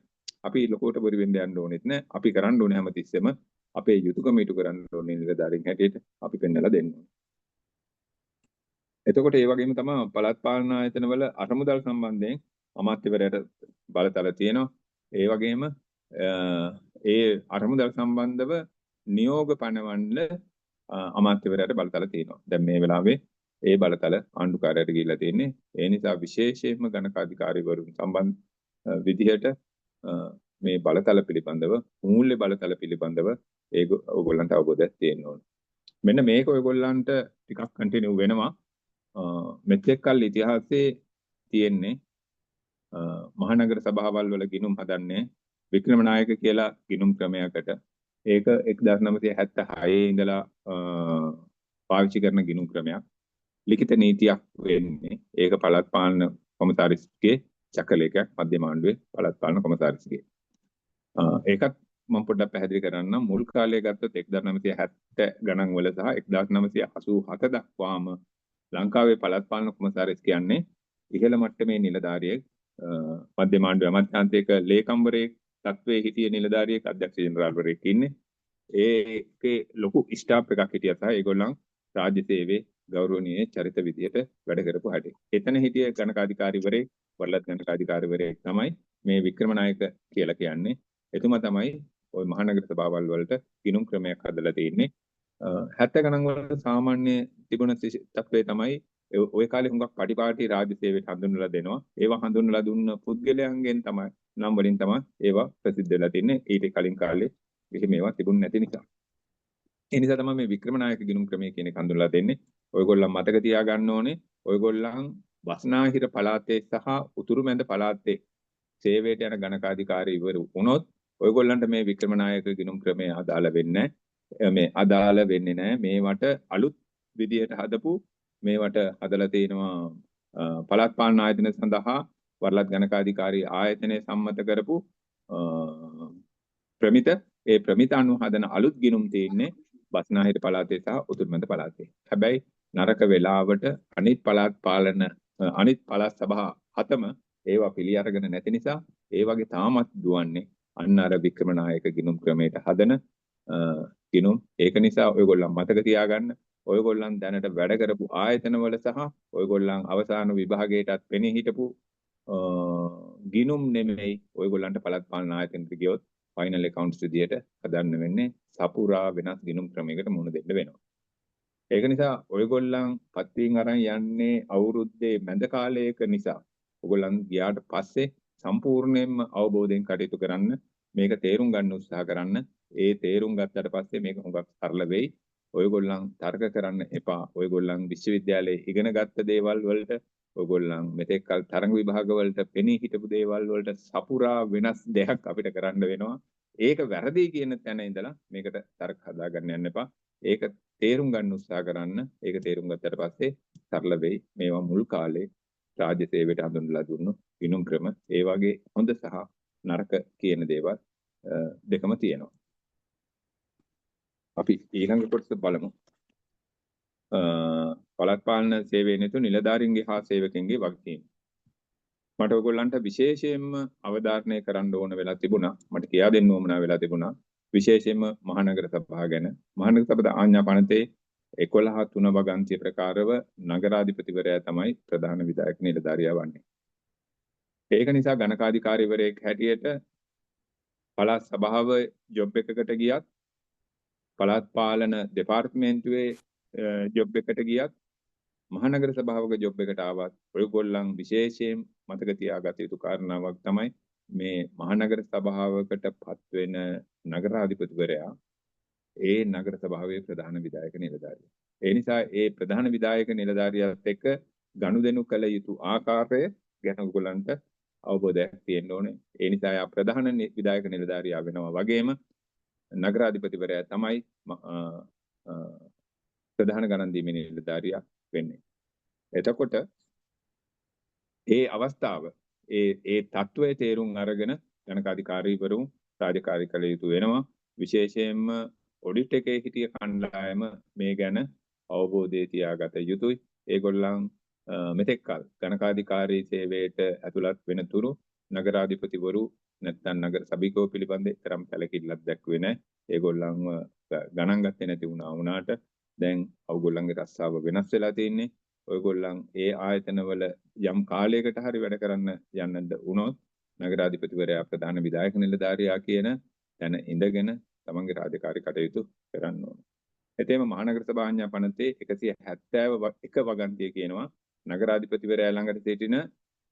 අපි ලොකුවට බොරු වෙන්න යන්න ඕනෙත් නෑ. අපි කරන්න ඕනේ හැමතිස්සෙම අපේ යුතුයකම ඉටු කරන්න ඕනේ නිලධාරීන් හැටියට අපි පෙන්නලා දෙන්න ඕනේ. එතකොට ඒ වගේම තමයි පළාත් පාලන ආයතනවල අරමුදල් සම්බන්ධයෙන් අමාත්‍යවරයාට බලතල තියෙනවා. ඒ වගේම ඒ අරමුදල් සම්බන්ධව නියෝග පනවන්න අමාත්‍යවරයාට බලතල තියෙනවා. දැන් මේ වෙලාවේ ඒ බලතල ආණ්ඩුකාරයාට ගිහිල්ලා තියෙන්නේ. ඒ නිසා විශේෂයෙන්ම ගණකාධිකාරීවරුන් සම්බන්ධ විදිහට මේ බලතල පිළිබඳව මූල්‍ය බලතල පිළිබඳව ඕගොල්ලන්ට අවබෝධයක් තියෙන්න ඕන. මෙන්න මේක ඔයගොල්ලන්ට ටිකක් කන්ටිනියු වෙනවා. මෙතෙක් කල් ඉතිහාසයේ තියෙන්නේ මහනගර සභාවල් වල ගිණුම් හදන්නේ වික්‍රමනායක කියලා ගිණුම් ක්‍රමයකට. ඒක 1976 ඉඳලා පාවිච්චි කරන ගිණුම් ක්‍රමයක්. ලිඛිත නීතියක් වෙන්නේ. ඒක පළාත් පාලන කොමසාරිස්ගේ චකලයක මධ්‍යම ආණ්ඩුවේ පළාත් පාලන කොමසාරිස්ගේ. ඒකත් මම පොඩ්ඩක් පැහැදිලි කරන්නම්. මුල් කාලයේ ගත්තොත් 1970 ගණන් වල සහ 1987 දක්වාම ලංකාවේ පළාත් පාලන කොමසාරිස් කියන්නේ ඉහළ මට්ටමේ නිලධාරියෙක් මධ්‍යම ආණ්ඩුවේ අමාත්‍යාංශයක ලේකම්වරයෙක් තත්වයේ හිටිය නිලධාරියෙක් අධ්‍යක්ෂ ජෙනරාල්වරයෙක් ඉන්නේ. ඒකේ ලොකු ස්ටාෆ් එකක් හිටියා සහ ඒගොල්ලන් රාජ්‍ය සේවයේ ගෞරවනීය චරිත විදියට වැඩ කරපු හැටි. එතන හිටිය ගණකාධිකාරිවරයෙක් වරලත් ගණකාධිකාරිවරයෙක් තමයි මේ වික්‍රමනායක කියලා කියන්නේ. එතුමා තමයි ওই මහනගර සභාවල් වලට ගිණුම් ක්‍රමයක් හදලා තියෙන්නේ. 70 ගණන් වල සාමාන්‍ය තිබුණ තත්ත්වය තමයි ওই කාලේ හුඟක් පටිපාටි රාජ්‍ය සේවයට හඳුන්වලා දෙනවා. ඒවා හඳුන්වලා දුන්න පුද්ගලයන්ගෙන් තමයි නම් වලින් තමයි ඒවා ප්‍රසිද්ධ වෙලා තින්නේ. ඊට කලින් කාලේ මෙහි මේවා තිබුණ නැති නිසා. ඒ නිසා තමයි මේ වික්‍රමනායක ගිණුම් ක්‍රමය කියන එක හඳුන්වලා දෙන්නේ. ඔයගොල්ලන් මතක තියාගන්න ඕනේ. ඔයගොල්ලන් බස්නාහිර පළාතේ සහ උතුරු මැද පළාතේ සේවයට යන ගණකාධිකාරී ඉවරු වුණොත් ඔයගොල්ලන්ට මේ වික්‍රමනායක ගිණුම් ක්‍රමය අදාළ වෙන්නේ නැහැ. මේවට අලුත් විදියට හදපු මේවට හදලා තිනවා පළාත් පාලන ආයතන සඳහා වරලත් ගණකාධිකාරී ආයතනය සම්මත කරපු ඒ ප්‍රමිත අනුව හදන අලුත් ගිණුම් තියෙන්නේ බස්නාහිර පළාතේ සහ උතුරු මැද පළාතේ. හැබැයි නරක වෙලාවට අනිත් පළාත් සභා හතම ඒවා පිළි අරගෙන නැති නිසා ඒ වගේ තාමත් දුවන්නේ අන්න අර වික්‍රමනායක ගිණුම් ක්‍රමයට හදන ගිණුම්. ඒක නිසා ඔයගොල්ලන් මතක තියාගන්න. ඔයගොල්ලන් දැනට වැඩ කරපු ආයතනවල සහ ඔයගොල්ලන් අවසාන විභාගයටත් පෙනී හිටපු ගිණුම් නෙමෙයි ඔයගොල්ලන්ට පළාත් පාලන ආයතනට ගියොත් ෆයිනල් accounts විදියට හදන්න වෙන්නේ සපුරා වෙනස් ගිණුම් ක්‍රමයකට මුහුණ දෙන්න වෙනවා. ඒක නිසා ඔයගොල්ලන් පත්වීම් අරන් යන්නේ අවුරුද්දේ මැද කාලයක නිසා ඔයගොල්ලන් ගියාට පස්සේ සම්පූර්ණයෙන්ම අවබෝධයෙන් කටයුතු කරන්න, මේක තේරුම් ගන්න උත්සාහ කරන්න. ඒ තේරුම් ගත්තට පස්සේ මේක හුඟක් සරල වෙයි. ඔයගොල්ලන් තර්ක කරන්න එපා. ඔයගොල්ලන් විශ්වවිද්‍යාලයේ ඉගෙන ගත්ත දේවල් වලට, ඔයගොල්ලන් මෙතෙක් කල තරඟ විභාග වලට පෙනී හිටපු දේවල් වලට සපුරා වෙනස් දෙයක් අපිට කරන්න වෙනවා. ඒක වැරදි කියන තැන ඉඳලා මේකට තර්ක හදාගන්න යන්න එපා. ඒක තේරුම් ගන්න උත්සාහ කරන්න. ඒක තේරුම් ගත්තට පස්සේ සරල වෙයි. මේවා මුල් කාලේ රාජ්‍ය සේවයට හඳුන්වලා දුන්නු ගිණුම් ක්‍රම. ඒ වගේ හොඳ සහ නරක කියන දේවල් දෙකම තියෙනවා. අපි ඊළඟ කොටස බලමු. පළාත් පාලන සේවයේ නේතු නිලධාරීන්ගේ හා සේවකයන්ගේ වගකීම්. මට ඔයගොල්ලන්ට විශේෂයෙන්ම අවධාරණය කරන්න ඕන වෙලා තිබුණා. මට කියා දෙන්න ඕමනා වෙලා තිබුණා. විශේෂයෙන්ම මහනගර සභාව ගැන. මහනගර සභාවේ ආඥා පනතේ 11.3 වගන්තිය ප්‍රකාරව නගරාධිපතිවරයා තමයි ප්‍රධාන විධායක නිලධාරියා වන්නේ. ඒක නිසා ගණකාධිකාරීවරයෙක් හැටියට පළාත් සභාව ජොබ් එකකට ගියත්, පළාත් පාලන දෙපාර්තමේන්තුවේ ජොබ් එකට ගියත්, මහනගර සභාවක ජොබ් එකට ආවත් ඔයගොල්ලන් විශේෂයෙන් මතක තියාගත යුතු කාරණාවක් තමයි මේ මහනගර සභාවකට පත් වෙන නගරාධිපතිවරයා ඒ නගර සභාවේ ප්‍රධාන විධායක නිලධාරියා. ඒ නිසා ඒ ප්‍රධාන විධායක නිලධාරියාත් එක්ක ගනුදෙනු කළ යුතු ආකාරය ගැන ඔයගොල්ලන්ට අවබෝධයක් තියෙන්න ඕනේ. ඒ නිසා යා ප්‍රධාන විධායක නිලධාරියා වෙනවා වගේම නගරාධිපතිවරයා තමයි ප්‍රධාන ගණන් දීමේ නිලධාරියා වෙන්නේ. එතකොට ඒ අවස්ථාව ඒ තත්වයේ තේරුම් අරගෙන ගණකාධිකාරීවරුන් රාජකාරී කළ යුතු වෙනවා. විශේෂයෙන්ම ඔඩිට් එකේ හිටිය කණ්ඩායම මේ ගැන අවබෝධය තියාගත යුතුයි. ඒගොල්ලන් මෙතෙක් කල ගණකාධිකාරී සේවයට ඇතුළත් වෙන තුරු නගරාධිපතිවරු නැත්නම් නගර සභිකව පිළිබඳ තරම් පැලකිල්ලක් දැක්ුවේ නැහැ. ඒගොල්ලන්ව ගණන් ගත්තේ නැති වුණාට දැන් ඔයගොල්ලන්ගේ රස්සාව වෙනස් වෙලා තියෙන්නේ. ඔයගොල්ලන් ඒ ආයතනවල යම් කාලයකට හරි වැඩ කරන්න යන්නද වුණොත් නගරාධිපතිවරයා ප්‍රධාන විධායක නිලධාරියා කියන තැන ඉඳගෙන තමන්ගේ රාජකාරී කටයුතු කරන්න ඕන. එතෙම මහනගර සභා ආඥා පනතේ 171 වගන්තිය කියනවා නගරාධිපතිවරයා ළඟට සිටින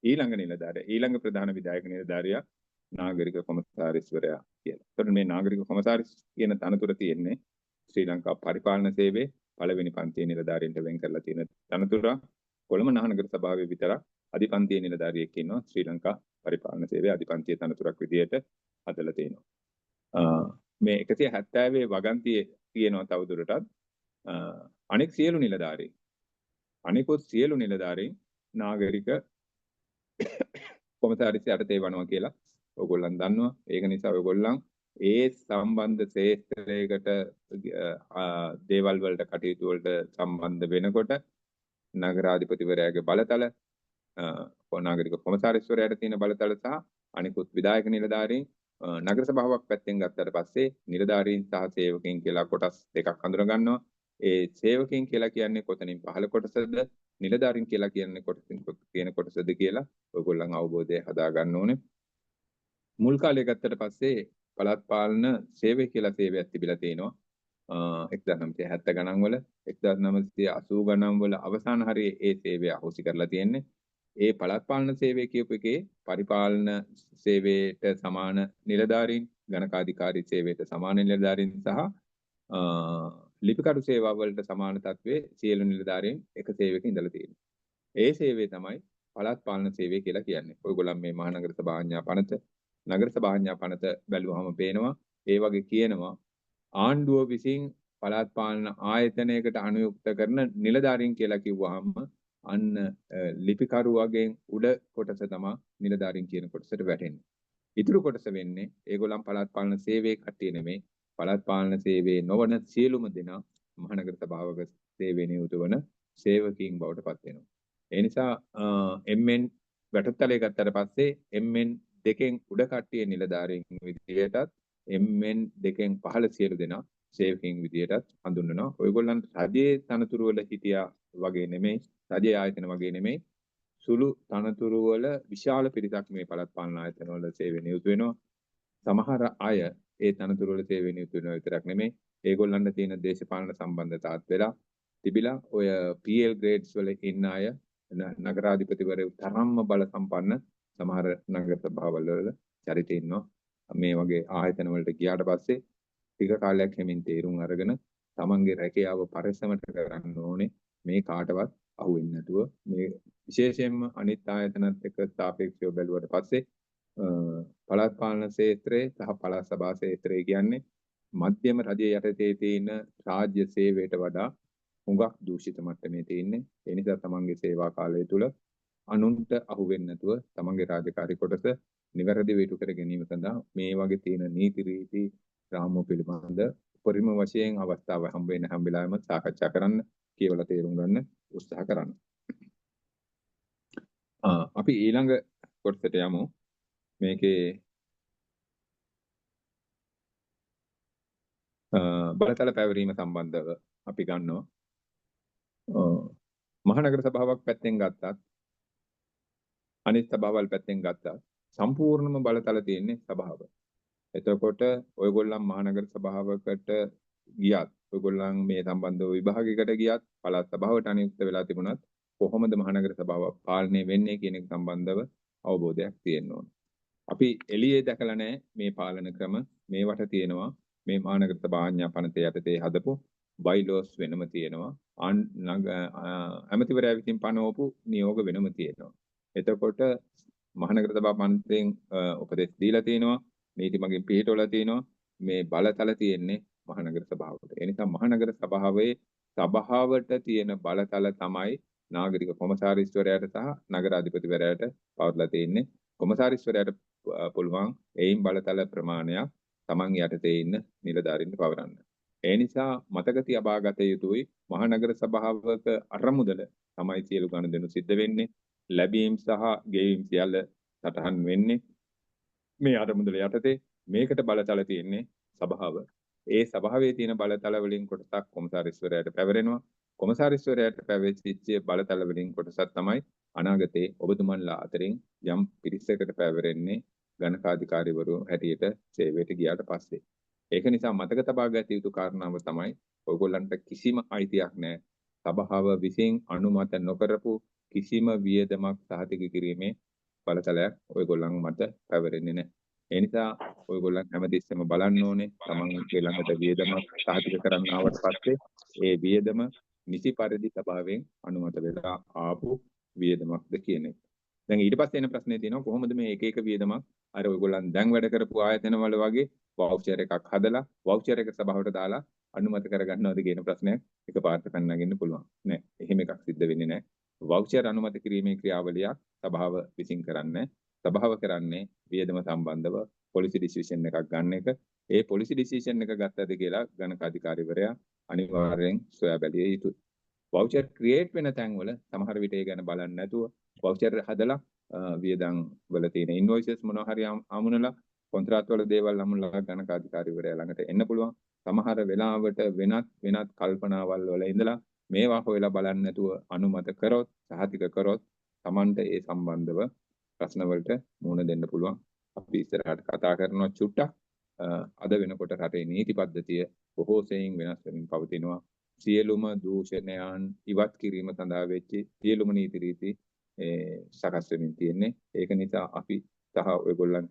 ඊළඟ නිලධාරියා, ඊළඟ ප්‍රධාන විධායක නිලධාරියා නාගරික කොමසාරිස්වරයා කියලා. එතකොට මේ නාගරික කොමසාරිස් කියන තනතුර තියෙන්නේ ශ්‍රී ලංකා පරිපාලන සේවයේ පළවෙනි පන්තියේ නිලධාරීන්ට වෙන් කරලා තියෙන තනතුර. කොළඹ මහනගර සභාවේ විතරක් අධිපන්තියේ නිලධාරියෙක් ඉන්නවා ශ්‍රී ලංකා පරිපාලන සේවයේ අධිපන්තියේ තනතුරක් විදියට හදලා තියෙනවා. මේ 170 වගන්තියේ තියෙනවා තවදුරටත් අනෙක් සියලු නිලධාරීන් නාගරික කොමසාරිස් යටතේ වනවා කියලා ඔයගොල්ලන් දන්නවා. ඒක නිසා ඔයගොල්ලන් ඒ සම්බන්ධ ශේත්‍රයකට දේවල් වලට කටයුතු වලට සම්බන්ධ වෙනකොට නගරාධිපතිවරයාගේ බලතල, නාගරික කොමසාරිස්වරයාට තියෙන බලතල සහ අනිකුත් විධායක නිලධාරීන් නගර සභාවක් පැත්තෙන් ගත්තට පස්සේ නිලධාරීන් සහ සේවකයන් කියලා කොටස් දෙකක් හඳුනා ගන්නවා. ඒ සේවකයන් කියලා කියන්නේ කොතනින් පහළ කොටසද, නිලධාරීන් කියලා කියන්නේ කොතනින් කියන කොටසද කියලා ඔයගොල්ලන් අවබෝධය හදා ගන්න ඕනේ. මුල් කාලේ ගත්තට පස්සේ පළාත් පාලන සේවය කියලා සේවයක් තිබිලා තියෙනවා. 1970 ගණන් වල 1980 ගණන් වල අවසාන හරියේ ඒ සේවය අහෝසි කරලා තියෙන්නේ. ඒ පළාත් පාලන සේවය කියපු එකේ පරිපාලන සේවයට සමාන නිලධාරීන්, ගණකාධිකාරී සේවයට සමාන නිලධාරීන් සහ ලිපිකරු සේවා වලට සමාන තත්ත්වයේ සියලු නිලධාරීන් එක සේවයක ඉඳලා තියෙනවා. ඒ සේවය තමයි පළාත් පාලන සේවය කියලා කියන්නේ. ඔයගොල්ලන් මේ මහනගර සභා ආඥා පනත, නගර සභා ආඥා පනත බැලුවහම පේනවා ඒ වගේ කියනවා ආණ්ඩුව විසින් පළාත් පාලන ආයතනයකට අනුයුක්ත කරන නිලධාරීන් කියලා කිව්වහම අන්න ලිපිකරු වගේ උඩ කොටස තමයි නිලධාරීන් කියන කොටසට වැටෙන්නේ. ඉතුරු කොටස වෙන්නේ ඒගොල්ලන් පළාත් පාලන සේවයේ කට්ටිය නෙමෙයි. පළාත් පාලන සේවයේ නොවන සියලුම දෙනා මහනගර සභාවක සේවයේ නියුතු වන සේවකීන් බවට පත් වෙනවා. ඒ නිසා MN වැටතලයේ ගත්තට පස්සේ MN දෙකෙන් උඩ කට්ටිය නිලධාරීන් විදියටත් MN දෙකෙන් පහළ සියලු දෙනා සේවකීන් විදියටත් හඳුන්වනවා. ඔයගොල්ලන් රජයේ තනතුරු වල හිටියා වගේ නෙමෙයි, රජයේ ආයතන වගේ නෙමෙයි. සුළු තනතුරු වල විශාල පිරිසක් මේ පළාත් පාලන ආයතන වල සේවය නියුතු වෙනවා. සමහර අය ඒ තනතුරු වල සේවය නියුතු වෙනවා විතරක් නෙමෙයි. ඒගොල්ලන්ට තියෙන දේශපාලන සම්බන්ධතාවත් වෙලා තිබිලා ඔය PL grades වල ඉන්න අය නගරාධිපතිවරු තරම්ම බල සම්පන්න සමහර නගර සභාවල වල චරිත ඉන්නවා. මේ වගේ ආයතන වලට ගියාට පස්සේ ටික කාලයක් හැමින් තේරුම් අරගෙන තමන්ගේ රැකියාව පරිස්සමට කරන්න ඕනේ. මේ කාටවත් අහු වෙන්නේ නැතුව මේ විශේෂයෙන්ම අනිත් ආයතනත් එක්ක සාපේක්ෂව බැලුවට පස්සේ පළාත් පාලන ක්ෂේත්‍රයේ සහ පළාත් සභා ක්ෂේත්‍රය කියන්නේ මධ්‍යම රජයේ යටතේ තියෙන රාජ්‍ය සේවයට වඩා හුඟක් දූෂිත මට්ටමේ තියෙන්නේ. ඒ නිසා තමන්ගේ සේවා කාලය තුල අනුන්ට අහු වෙන්නේ නැතුව තමන්ගේ රාජකාරී කොටස නිවැරදිව ඉටු කර ගැනීම සඳහා මේ වගේ තියෙන නීති රීති රාමුව පිළිබඳ උපරිම වශයෙන් අවස්ථාව හම්බ වෙන හැම වෙලාවෙම සාකච්ඡා කරන්න, කියවලා තේරුම් ගන්න උත්සාහ කරන්න. අපි ඊළඟ කොටසට යමු. මේකේ බලතල පැවරීම සම්බන්ධව අපි ගන්නවා. මහනගර සභාවක් පැත්තෙන් ගත්තත් අනිත් සභාවල් පැත්තෙන් ගත්තත් සම්පූර්ණම බලතල තියෙන්නේ සභාව. එතකොට ඔයගොල්ලන් මහනගර සභාවකට ගියත්, ඔයගොල්ලන් මේ සම්බන්ධව විභාගයකට ගියත්, පළාත් සභාවට අනුයුක්ත වෙලා තිබුණත් කොහොමද මහනගර සභාව පාලනය වෙන්නේ කියන එක සම්බන්ධව අවබෝධයක් තියෙන්න ඕන. අපි එළියේ දැකලා නැහැ මේ පාලන ක්‍රම. මේවට තියෙනවා මේ මහනගර සභා ආඥා පනත යටතේ හදපු බයිලෝස් වෙනම තියෙනවා. ඇමතිවරයා විසින් පනවපු නියෝග වෙනම තියෙනවා. එතකොට මහනගර සභා පනතෙන් උපදෙස් දීලා තියෙනවා, නීති මගින් පිළිටවලා තියෙනවා. මේ බලතල තියෙන්නේ මහනගර සභාවට. ඒ නිසා මහනගර සභාවේ සභාවට තියෙන බලතල තමයි නාගරික කොමසාරිස්වරයාට සහ නගරාධිපතිවරයාට පවත්ලා තියෙන්නේ. කොමසාරිස්වරයාට පුළුවන් එයින් බලතල ප්‍රමාණයක් තමන් යටතේ ඉන්න නිලධාරීන්ට පවරන්න. ඒ නිසා මතක තියාබා ගත යුතුයි මහනගර සභාවක අරමුදල තමයි සියලු ගනුදෙනු සිද්ධ වෙන්නේ. ලැබීම් සහ ගෙවීම් සියල්ල සටහන් වෙන්නේ මේ අරමුදල යටතේ. මේකට බලතල තියෙන්නේ සභාව. ඒ සභාවේ තියෙන බලතල වලින් කොටසක් කොමසාරිස්වරයාට පැවරෙනවා. කොමසාරිස්වරයාට පැවරිච්ච බලතල වලින් කොටසක් තමයි අනාගතයේ ඔබතුමන්ලා අතරින් යම් පිරිසකට පැවරෙන්නේ ගණකාධිකාරීවරු හැටියට සේවයට ගියාට පස්සේ. ඒක නිසා මතක තබා ගත යුතු කාරණාව තමයි ඔයගොල්ලන්ට කිසිම අයිතියක් නැහැ. සභාව විසින් අනුමත නොකරපු කිසිම වියදමක් සහතික කිරීමේ බලතලයක් ඔයගොල්ලන් මත පැවරෙන්නේ නැහැ. ඒ නිසා ඔයගොල්ලන් හැමතිස්සෙම බලන්න ඕනේ තමන්ගේ ළඟට වියදමක් සහතික කරන්න ආවට පස්සේ ඒ වියදම නිසි පරිදි සභාවෙන් අනුමත වෙලා ආපු වියදමක්ද කියන එක. දැන් ඊට පස්සේ එන ප්‍රශ්නේ තියෙනවා කොහොමද මේ එක එක වියදමක් අර ඔයගොල්ලන් දැන් වැඩ කරපු ආයතන වල වගේ වවුචර් එකක් හදලා වවුචර් එක සභාවට දාලා අනුමත කරගන්නවද කියන ප්‍රශ්නයක් එකපාරට පැනනගින්න පුළුවන්. නෑ. එහෙම එකක් සිද්ධ වෙන්නේ නෑ. වවුචර් අනුමත කිරීමේ ක්‍රියාවලියක් සභාව විසින් කරන්නේ. සභාව කරන්නේ වියදම සම්බන්ධව පොලිසි ඩිසිෂන් එකක් ගන්න එක. ඒ පොලිසි ඩිසිෂන් එක ගත්තද කියලා ගණකාධිකාරීවරයා අනිවාර්යෙන් සොයා බැලිය යුතුයි. වවුචර් ක්‍රියේට් වෙන තැන්වල සමහර විට ඒ ගැන බලන්නේ නැතුව වවුචර් හදලා වියදම් වල තියෙන ඉන්වොයිසස් මොනවා හරි අමුණලා කොන්ත්‍රාත් වල දේවල් අමුණලා ගණකාධිකාරිවරයා ළඟට එන්න පුළුවන්. සමහර වෙලාවට වෙනත් කල්පනාවල් වල ඉඳලා මේවා හොයලා බලන්න නැතුව අනුමත කරොත්, සහතික කරොත් Tamanට ඒ සම්බන්ධව ප්‍රශ්න වලට මුහුණ දෙන්න පුළුවන්. අපි ඉස්සරහට කතා කරනවා චුට්ටක්. අද වෙනකොට රටේ නීති පද්ධතිය බොහෝ සෙයින් වෙනස් වෙමින් පවතිනවා. සියලුම දූෂණයන් ඉවත් කිරීම සඳහා වෙච්ච සියලුම නීති රීති සකස් වෙමින් තියෙන්නේ. ඒක නිසා අපි සහ ඔයගොල්ලන්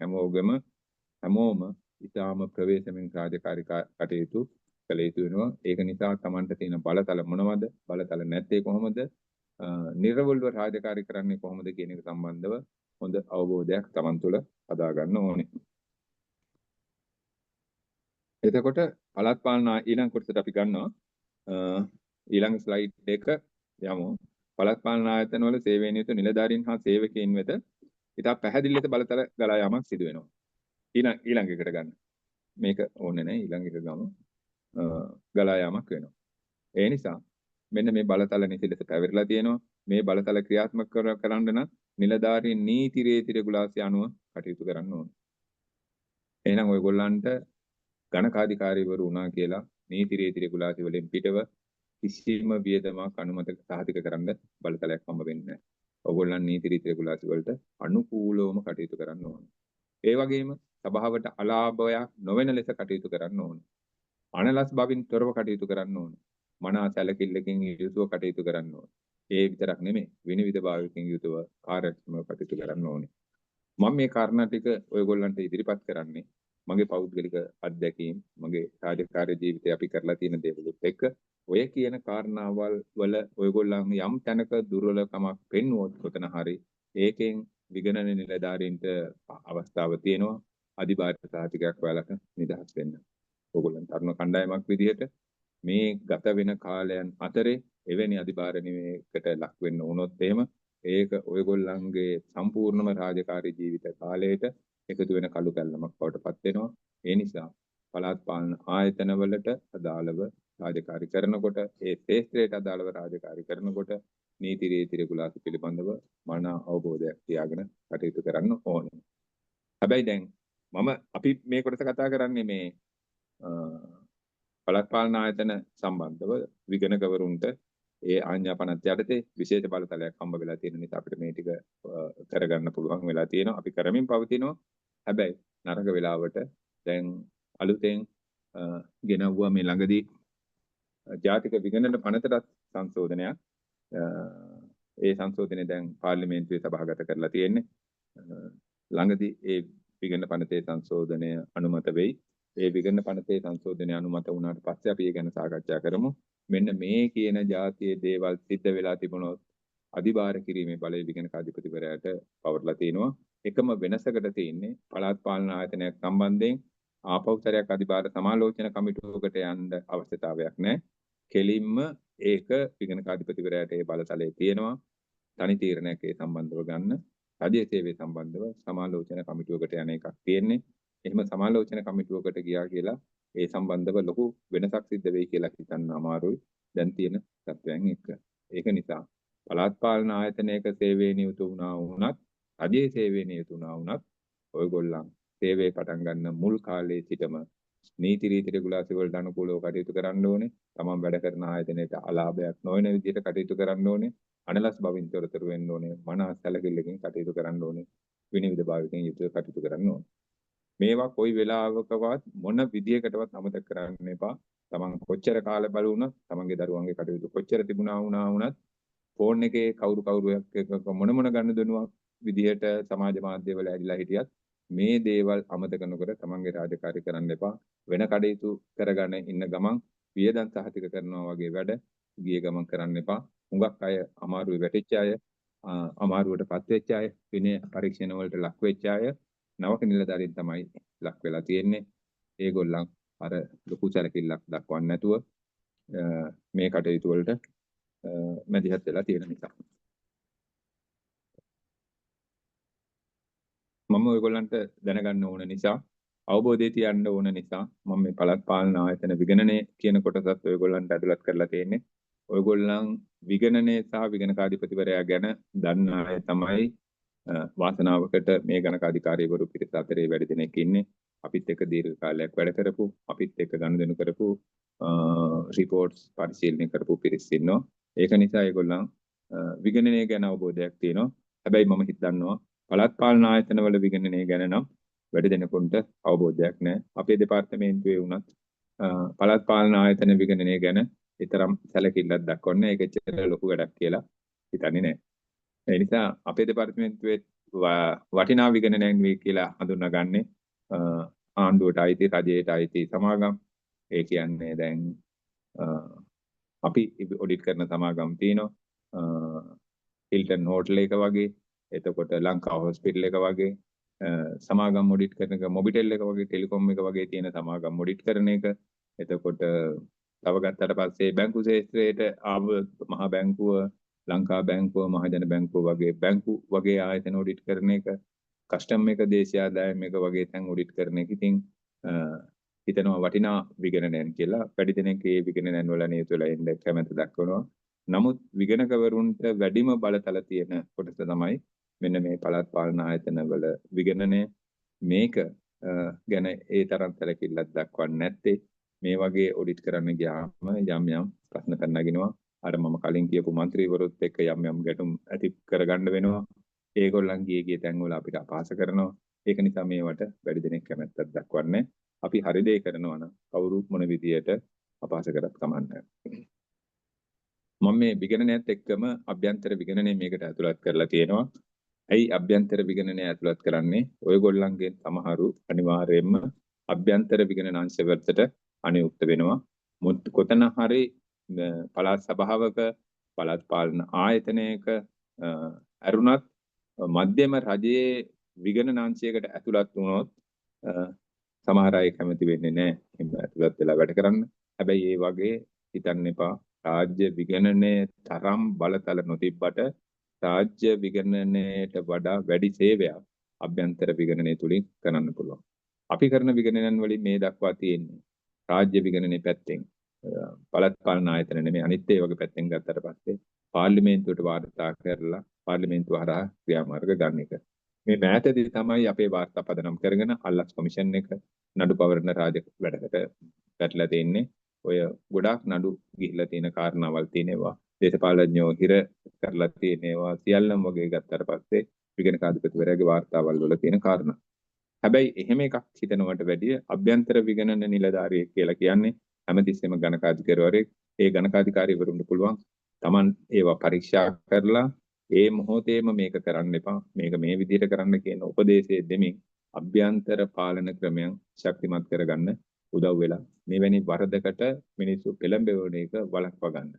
හැමෝම ඉතාම ප්‍රවේශමෙන් රාජකාරී කටයුතු කළ යුතු වෙනවා. ඒක නිසා Tamanට තියෙන බලතල මොනවද? බලතල නැත්තේ කොහොමද? නිර්වෘල්ව රාජකාරී කරන්නේ කොහොමද කියන එක සම්බන්ධව හොඳ අවබෝධයක් Taman තුළ හදා ගන්න ඕනේ. එතකොට පළාත් පාලන ඊළඟ කොටසට අපි ගන්නවා ඊළඟ ස්ලයිඩ් එක යමු. පළාත් පාලන ආයතන වල සේවයෙන් යුතු නිලධාරීන් හා සේවකයින් වෙත ඉතා පැහැදිලි ලෙස බලතල ගලා යාමක් සිදු වෙනවා. ඊළඟ එකට ගන්න. මේක ඕනේ නැහැ. ඊළඟ එක ගමු. ගලා යාමක් වෙනවා. ඒ නිසා මෙන්න මේ බලතල නිසි ලෙස පැවරලා තියෙනවා. මේ බලතල ක්‍රියාත්මක කරන්න නම් නිලධාරීන් නීති රීති රෙගුලාසි අනුව කටයුතු කරන්න ඕනේ. එහෙනම් ඔයගොල්ලන්ට ගණකාධිකාරීවරු වුණා කියලා නීති රීති රෙගුලාසි වලින් පිටව කිසිම වියදමක් අනුමත සාධක කරන්න බලතලයක් හම්බ වෙන්නේ නැහැ. ඔයගොල්ලන් නීති රීති රෙගුලාසි වලට අනුකූලවම කටයුතු කරන්න ඕනේ. ඒ වගේම සභාවට අලාභයක් නොවන ලෙස කටයුතු කරන්න ඕනේ. අනලස් බවින් තොරව කටයුතු කරන්න ඕනේ. මනා සැලකිල්ලකින් යුතුව කටයුතු කරන්න ඕනේ. ඒ විතරක් නෙමෙයි විනිවිද භාවයකින් යුතුව කාර්යක්ෂමව කටයුතු කරන්න ඕනේ. මම මේ කාරණා ටික ඔයගොල්ලන්ට ඉදිරිපත් කරන්නේ මගේ පෞද්ගලික අත්දැකීම්, මගේ රාජකාරී ජීවිතේ අපි කරලා තියෙන දේවලුත් එක්ක ඔය කියන කාරණාවල් වල ඔයගොල්ලන් යම් තැනක දුර්වලකමක් පෙන්වුවොත් කොතන හරි ඒකෙන් විගණන නිලධාරීන්ට අවස්ථාව තියෙනවා අධිභාර සහතිකයක් ඔයාලට නිදහස් වෙන්න. ඔයගොල්ලන් තරුණ කණ්ඩායමක් විදිහට මේ ගත වෙන කාලයන් අතරේ එවැනි අධිභාර නිවේකට ලක් වෙන්න වුණොත් එහෙම ඒක ඔයගොල්ලන්ගේ සම්පූර්ණම රාජකාරී ජීවිත කාලයට එකතු වෙන කළු කැල්ලමක් බවට පත් වෙනවා. ඒ නිසා පළාත් පාලන ආයතනවලට අදාළව රාජකාරී කරනකොට ඒ ශේත්‍රයට අදාළව රාජකාරී කරනකොට නීති රීති රෙගුලාසි පිළිබඳව මනා අවබෝධයක් තියාගෙන කටයුතු කරන්න ඕනේ. හැබැයි දැන් අපි මේ කොටස කතා කරන්නේ මේ පළාත් පාලන ආයතන සම්බන්ධව විගණකවරුන්ට ඒ ආඥා 50 යටතේ විශේෂ බලතලයක් හම්බ වෙලා තියෙන නිසා අපිට මේ ටික කරගන්න පුළුවන් වෙලා තියෙනවා. අපි කරමින් පවතිනවා. හැබැයි නරක වෙලාවට දැන් අලුතෙන් ගෙනවුවා මේ ළඟදී ජාතික විගණන පනතට සංශෝධනයක්. ඒ සංශෝධනය දැන් පාර්ලිමේන්තුවේ සභාගත කරලා තියෙන්නේ. ළඟදී ඒ විගණන පනතේ සංශෝධනය අනුමත වෙයි. ඒ විගණන පනතේ සංශෝධනය අනුමත වුණාට පස්සේ අපි ඒ ගැන සාකච්ඡා කරමු. මෙන්න මේ කියන જાතියේ දේවල් සිද්ධ වෙලා තිබුණොත් අධිභාර කිරීමේ බලය විගණක අධිපතිවරයාට පවර්ලා තිනවා. එකම වෙනසකට තියෙන්නේ පළාත් පාලන ආයතනයක් සම්බන්ධයෙන් ආපෞතරයක් අධිභාර සමාලෝචන කමිටුවකට යන්න අවශ්‍යතාවයක් නැහැ. කෙලින්ම ඒක විගණක අධිපතිවරයාට ඒ බලතලයේ තියෙනවා. තනි තීරණයක් ඒ සම්බන්ධව ගන්න. රජයේ සේවය සම්බන්ධව සමාලෝචන කමිටුවකට යන එකක් තියෙන්නේ. එහෙම සමාලෝචන කමිටුවකට ගියා කියලා ඒ සම්බන්ධව ලොකු වෙනසක් සිද්ධ වෙයි කියලා හිතන්න අමාරුයි දැන් තියෙන තත්ත්වයන් එක්ක. ඒක නිසා පළාත් පාලන ආයතනයක සේවයේ නියුත වුණා වුණත් රජයේ සේවයේ නියුත වුණා වුණත් ඔයගොල්ලන් සේවය පටන් ගන්න මුල් කාලේ සිටම නීති රීති රෙගුලාසි වලට අනුකූලව කටයුතු කරන්න ඕනේ. තමන් වැඩ කරන ආයතනයට අලාභයක් නොවන විදිහට කටයුතු කරන්න ඕනේ. අනලස් බවින් තොරතුරු වෙන්න ඕනේ. මනස සැලකිල්ලකින් කටයුතු කරන්න ඕනේ. විනිවිද භාවයෙන් යුතුව කටයුතු කරන්න ඕනේ. මේවා කොයි වෙලාවකවත් මොන විදියකටවත් අමතක කරන්න එපා. තමන් කොච්චර කාලෙ බලුණත් තමන්ගේ දරුවන්ගේ කටයුතු කොච්චර තිබුණා වුණත් ෆෝන් එකේ කවුරු එක්ක මොන ගන්න දෙනුවක් විදියට සමාජ මාධ්‍යවල ඇරිලා හිටියත් මේ දේවල් අමතක නොකර තමන්ගේ රාජකාරී කරන්න එපා. වෙන කටයුතු කරගෙන ඉන්න ගමන් වියදම් සහතික කරනවා වගේ වැඩ ගිය ගමන් කරන්න එපා. හුඟක් අය අමාරුවේ වැටිච්ච අය, අමාරුවටපත් වෙච්ච අය, විනය පරීක්ෂණ වලට ලක් වෙච්ච අය නවක නිලධාරීන් තමයි ලක් වෙලා තියෙන්නේ. ඒගොල්ලන් අර ලොකු සැලකිල්ලක් දක්වන්නේ නැතුව මේ කටයුතු වලට මැදිහත් වෙලා තියෙන නිසා. මම ඔයගොල්ලන්ට දැනගන්න ඕන නිසා අවබෝධය තියන්න ඕන නිසා මම මේ පළාත් පාලන ආයතන විගණනය කියන කොටසත් ඔයගොල්ලන්ට ඇතුළත් කරලා තියෙන්නේ. ඔයගොල්ලන් විගණනය සහ විගණකාධිපතිවරයා ගැන දන්න අය තමයි වාසනාවකට මේ ගණක අධිකාරියවරු පිරිස අතරේ වැඩි දෙනෙක් ඉන්නේ. අපිත් එක්ක දීර්ඝ කාලයක් වැඩ කරපු, අපිත් එක්ක ගනුදෙනු කරපු, රිපෝට්ස් පරිශීලනය කරපු පිරිස ඉන්නවා. ඒක නිසා ඒගොල්ලන් විගණනය ගැන අවබෝධයක් තියෙනවා. හැබැයි මම හිතනවා පළාත් පාලන ආයතනවල විගණනය ගැන නම් වැඩි දෙනෙකුට අවබෝධයක් නැහැ. අපේ දෙපාර්තමේන්තුවේ වුණත් පළාත් පාලන ආයතන විගණනය ගැන ඊතරම් සැලකිල්ලක් දක්වන්නේ ඒක ඇත්තට ලොකු වැඩක් කියලා හිතන්නේ නැහැ. ඒ නිසා අපේ දෙපාර්තමේන්තුවේ වටිනා විගණනයන් වේ කියලා හඳුනාගන්නේ ආණ්ඩුවට අයිති, රජයට අයිති සමාගම්. ඒ කියන්නේ දැන් අපි ඔඩිට් කරන සමාගම් තියෙනවා. හිල්ටන් හෝටල් එක වගේ, එතකොට ලංකා හොස්පිටල් එක වගේ, සමාගම් ඔඩිට් කරන එක, මොබිටෙල් එක වගේ, ටෙලිකොම් එක වගේ තියෙන සමාගම් ඔඩිට් කරන එක. එතකොට තව ගත්තට පස්සේ බැංකු ශාස්ත්‍රයේට ආව මහා බැංකුව, ලංකා බැංකුව, මහජන බැංකුව වගේ බැංකු වගේ ආයතන ඔඩිට් කරන එක, කස්ටම් එක, දේශීය ආදායම් එක වගේ තැන් ඔඩිට් කරන එක. ඉතින් හිතනවා වටිනා විගණනයන් කියලා. වැඩි දෙනෙක් මේ විගණනයන් වල නියුත් වෙලා ඉන්න කැමැත්ත දක්වනවා. නමුත් විගණකවරුන්ට වැඩිම බලතල තියෙන කොටස තමයි මෙන්න මේ පළාත් පාලන ආයතන වල විගණනය. මේක ගැන ඒ තරම් සැලකිල්ලක් දක්වන්නේ නැත්තේ. මේ වගේ ඔඩිට් කරන්න ගියාම යම් ප්‍රශ්න කරනගිනවා. අර මම කලින් කියපු മന്ത്രിවරුත් එක්ක යම් ගැටුම් ඇති කරගන්න වෙනවා. ඒගොල්ලන් ගියේ තැන් වල අපිට අපහාස කරනවා. ඒක නිසා මේවට වැඩි දෙනෙක් කැමැත්තක් දක්වන්නේ. අපි හරි දේ කරනවා නම් කවුරු මොන විදියට අපහාස කරත් කමන්නේ. මම මේ විගණනයත් එක්කම අභ්‍යන්තර විගණනය මේකට ඇතුළත් කරලා තියෙනවා. ඇයි අභ්‍යන්තර විගණනය ඇතුළත් කරන්නේ? ඔයගොල්ලන්ගේ සමහරු අනිවාර්යයෙන්ම අභ්‍යන්තර විගණනාංශ වලට අනුයුක්ත වෙනවා. කොතන හරි පළාත් සභාවක, පළාත් පාලන ආයතනයක අරුණත් මධ්‍යම රජයේ විගණනාංශයකට ඇතුළත් වුණොත් සමහර අය කැමති වෙන්නේ නැහැ එහෙම ඇතුළත් වෙලා වැඩ කරන්න. හැබැයි ඒ වගේ හිතන්න එපා. රාජ්‍ය විගණනයේ තරම් බලතල නොතිබ්බට රාජ්‍ය විගණනයට වඩා වැඩි සේවයක් අභ්‍යන්තර විගණනය තුලින් කරන්න පුළුවන්. අපි කරන විගණනයන් වලින් මේ දක්වා තියෙන්නේ රාජ්‍ය විගණනයේ පැත්තෙන් පළාත් පාලන ආයතන නෙමෙයි අනිත් ඒ වගේ පැත්තෙන් ගත්තට පස්සේ පාර්ලිමේන්තුවට වාර්තා කරලා පාර්ලිමේන්තුව හරහා ක්‍රියාමාර්ග ගන්න එක. මේ මෑතදී තමයි අපේ වාර්තා පදනම් කරගෙන අල්ලස් කොමිෂන් එක නඩු පවරන රාජ වැඩකට පැටලලා තියෙන්නේ. ඔය ගොඩාක් නඩු ගිහිලා තියෙන කාරණාවල් තියෙනවා. දේශපාලඥයෝ හිර කරලා තියෙනවා. සියල්ලම වගේ ගත්තට පස්සේ විගණකාධිපතිවරයාගේ වාර්තාවල් වල තියෙන කාරණා. හැබැයි එහෙම එකක් හිතනවට වැඩිය අභ්‍යන්තර විගණන නිලධාරියෙක් කියලා කියන්නේ හැමතිස්සෙම ගණකාධිකාරිවරයෙක්. ඒ ගණකාධිකාරිවරුන්ට පුළුවන් Taman ඒවා පරීක්ෂා කරලා ඒ මොහොතේම මේක කරන්න එපා, මේක මේ විදිහට කරන්න කියන උපදේශය දෙමින් අභ්‍යන්තර පාලන ක්‍රමයන් ශක්තිමත් කරගන්න උදව් වෙලා මෙවැනි වරදකට මිනිස්සු පෙළඹෙන එක වළක්වා ගන්න.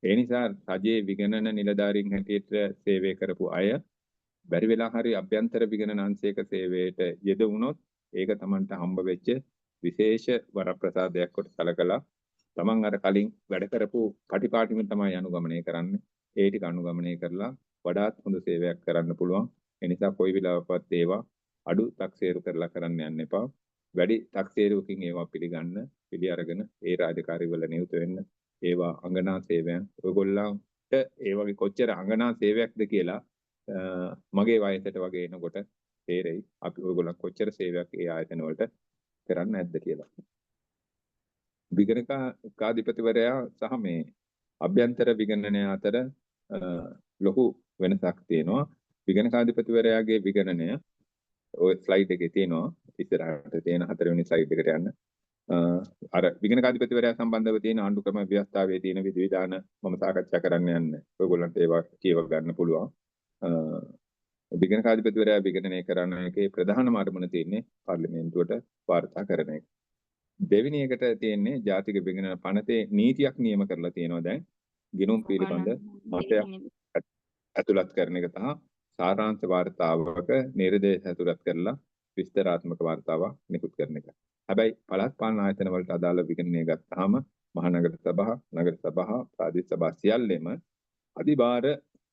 ඒ නිසා රජයේ විගණන නිලධාරීන් හැටියට සේවය කරපු අය බැරි වෙලා හරි අභ්‍යන්තර විගණනාංශයක සේවයට යෙදුණොත් ඒක Tamanට හම්බ වෙච්ච විශේෂ වරප්‍රසාදයක් කොට සැලකලා Taman අර කලින් වැඩ කරපු පටිපාටිම තමයි අනුගමනය කරන්නේ. ඒ ටික අනුගමනය කරලා වඩාත් හොඳ සේවයක් කරන්න පුළුවන්. ඒ නිසා කොයි වෙලාවකවත් ඒවා අඩු taksේරු කරලා කරන්න යන්න එපා. වැඩි taksේරුවකින් ඒවා පිළි අරගෙන ඒ රාජකාරී වල නියුත වෙන්න. ඒවා අංගනා සේවයන්. ඔයගොල්ලන්ට ඒ වගේ කොච්චර අංගනා සේවයක්ද කියලා මගේ වයසට වගේ එනකොට තේරෙයි අපි ඔයගොල්ලන් කොච්චර සේවයක් ඒ ආයතන වලට කරන්නේ නැද්ද කියලා. විගණකාධිපතිවරයා සහ මේ අභ්‍යන්තර විගණනය අතර ලොකු වෙනසක් තියෙනවා. විගණකාධිපතිවරයාගේ විගණනය ඔය ස්ලයිඩ් එකේ තියෙනවා. ඉස්සරහට තියෙන 4 වෙනි ස්ලයිඩ් එකට යන්න. අර විගණකාධිපතිවරයා සම්බන්ධව තියෙන ආණ්ඩුක්‍රම ව්‍යවස්ථාවේ තියෙන විධිවිධාන මම සාකච්ඡා කරන්න යන්නේ. ඔයගොල්ලන්ට ඒවා කියව ගන්න පුළුවන්. විගණකාධිපතිවරයා විගණනය කරන එකේ ප්‍රධානම අරමුණ තියෙන්නේ පාර්ලිමේන්තුවට වාර්තා කරන එක. දෙවෙනි එකට තියෙන්නේ ජාතික විගණන පනතේ නීතියක් නියම කරලා තියෙනවා දැන්. ගිණුම් පිළිබඳ මතයක් ඇතුළත් කරන එක තමයි සාරාංශ වාර්තාවක නිර්දේශ ඇතුළත් කරලා විස්තරාත්මක වාර්තාවක් නිකුත් කරන එක. හැබැයි පළාත් පාලන ආයතන වලට අදාළ විගණනය ගත්තාම මහනගර සභා, නගර සභා, ප්‍රාදේශ සභා සියල්ලෙම අධිභාර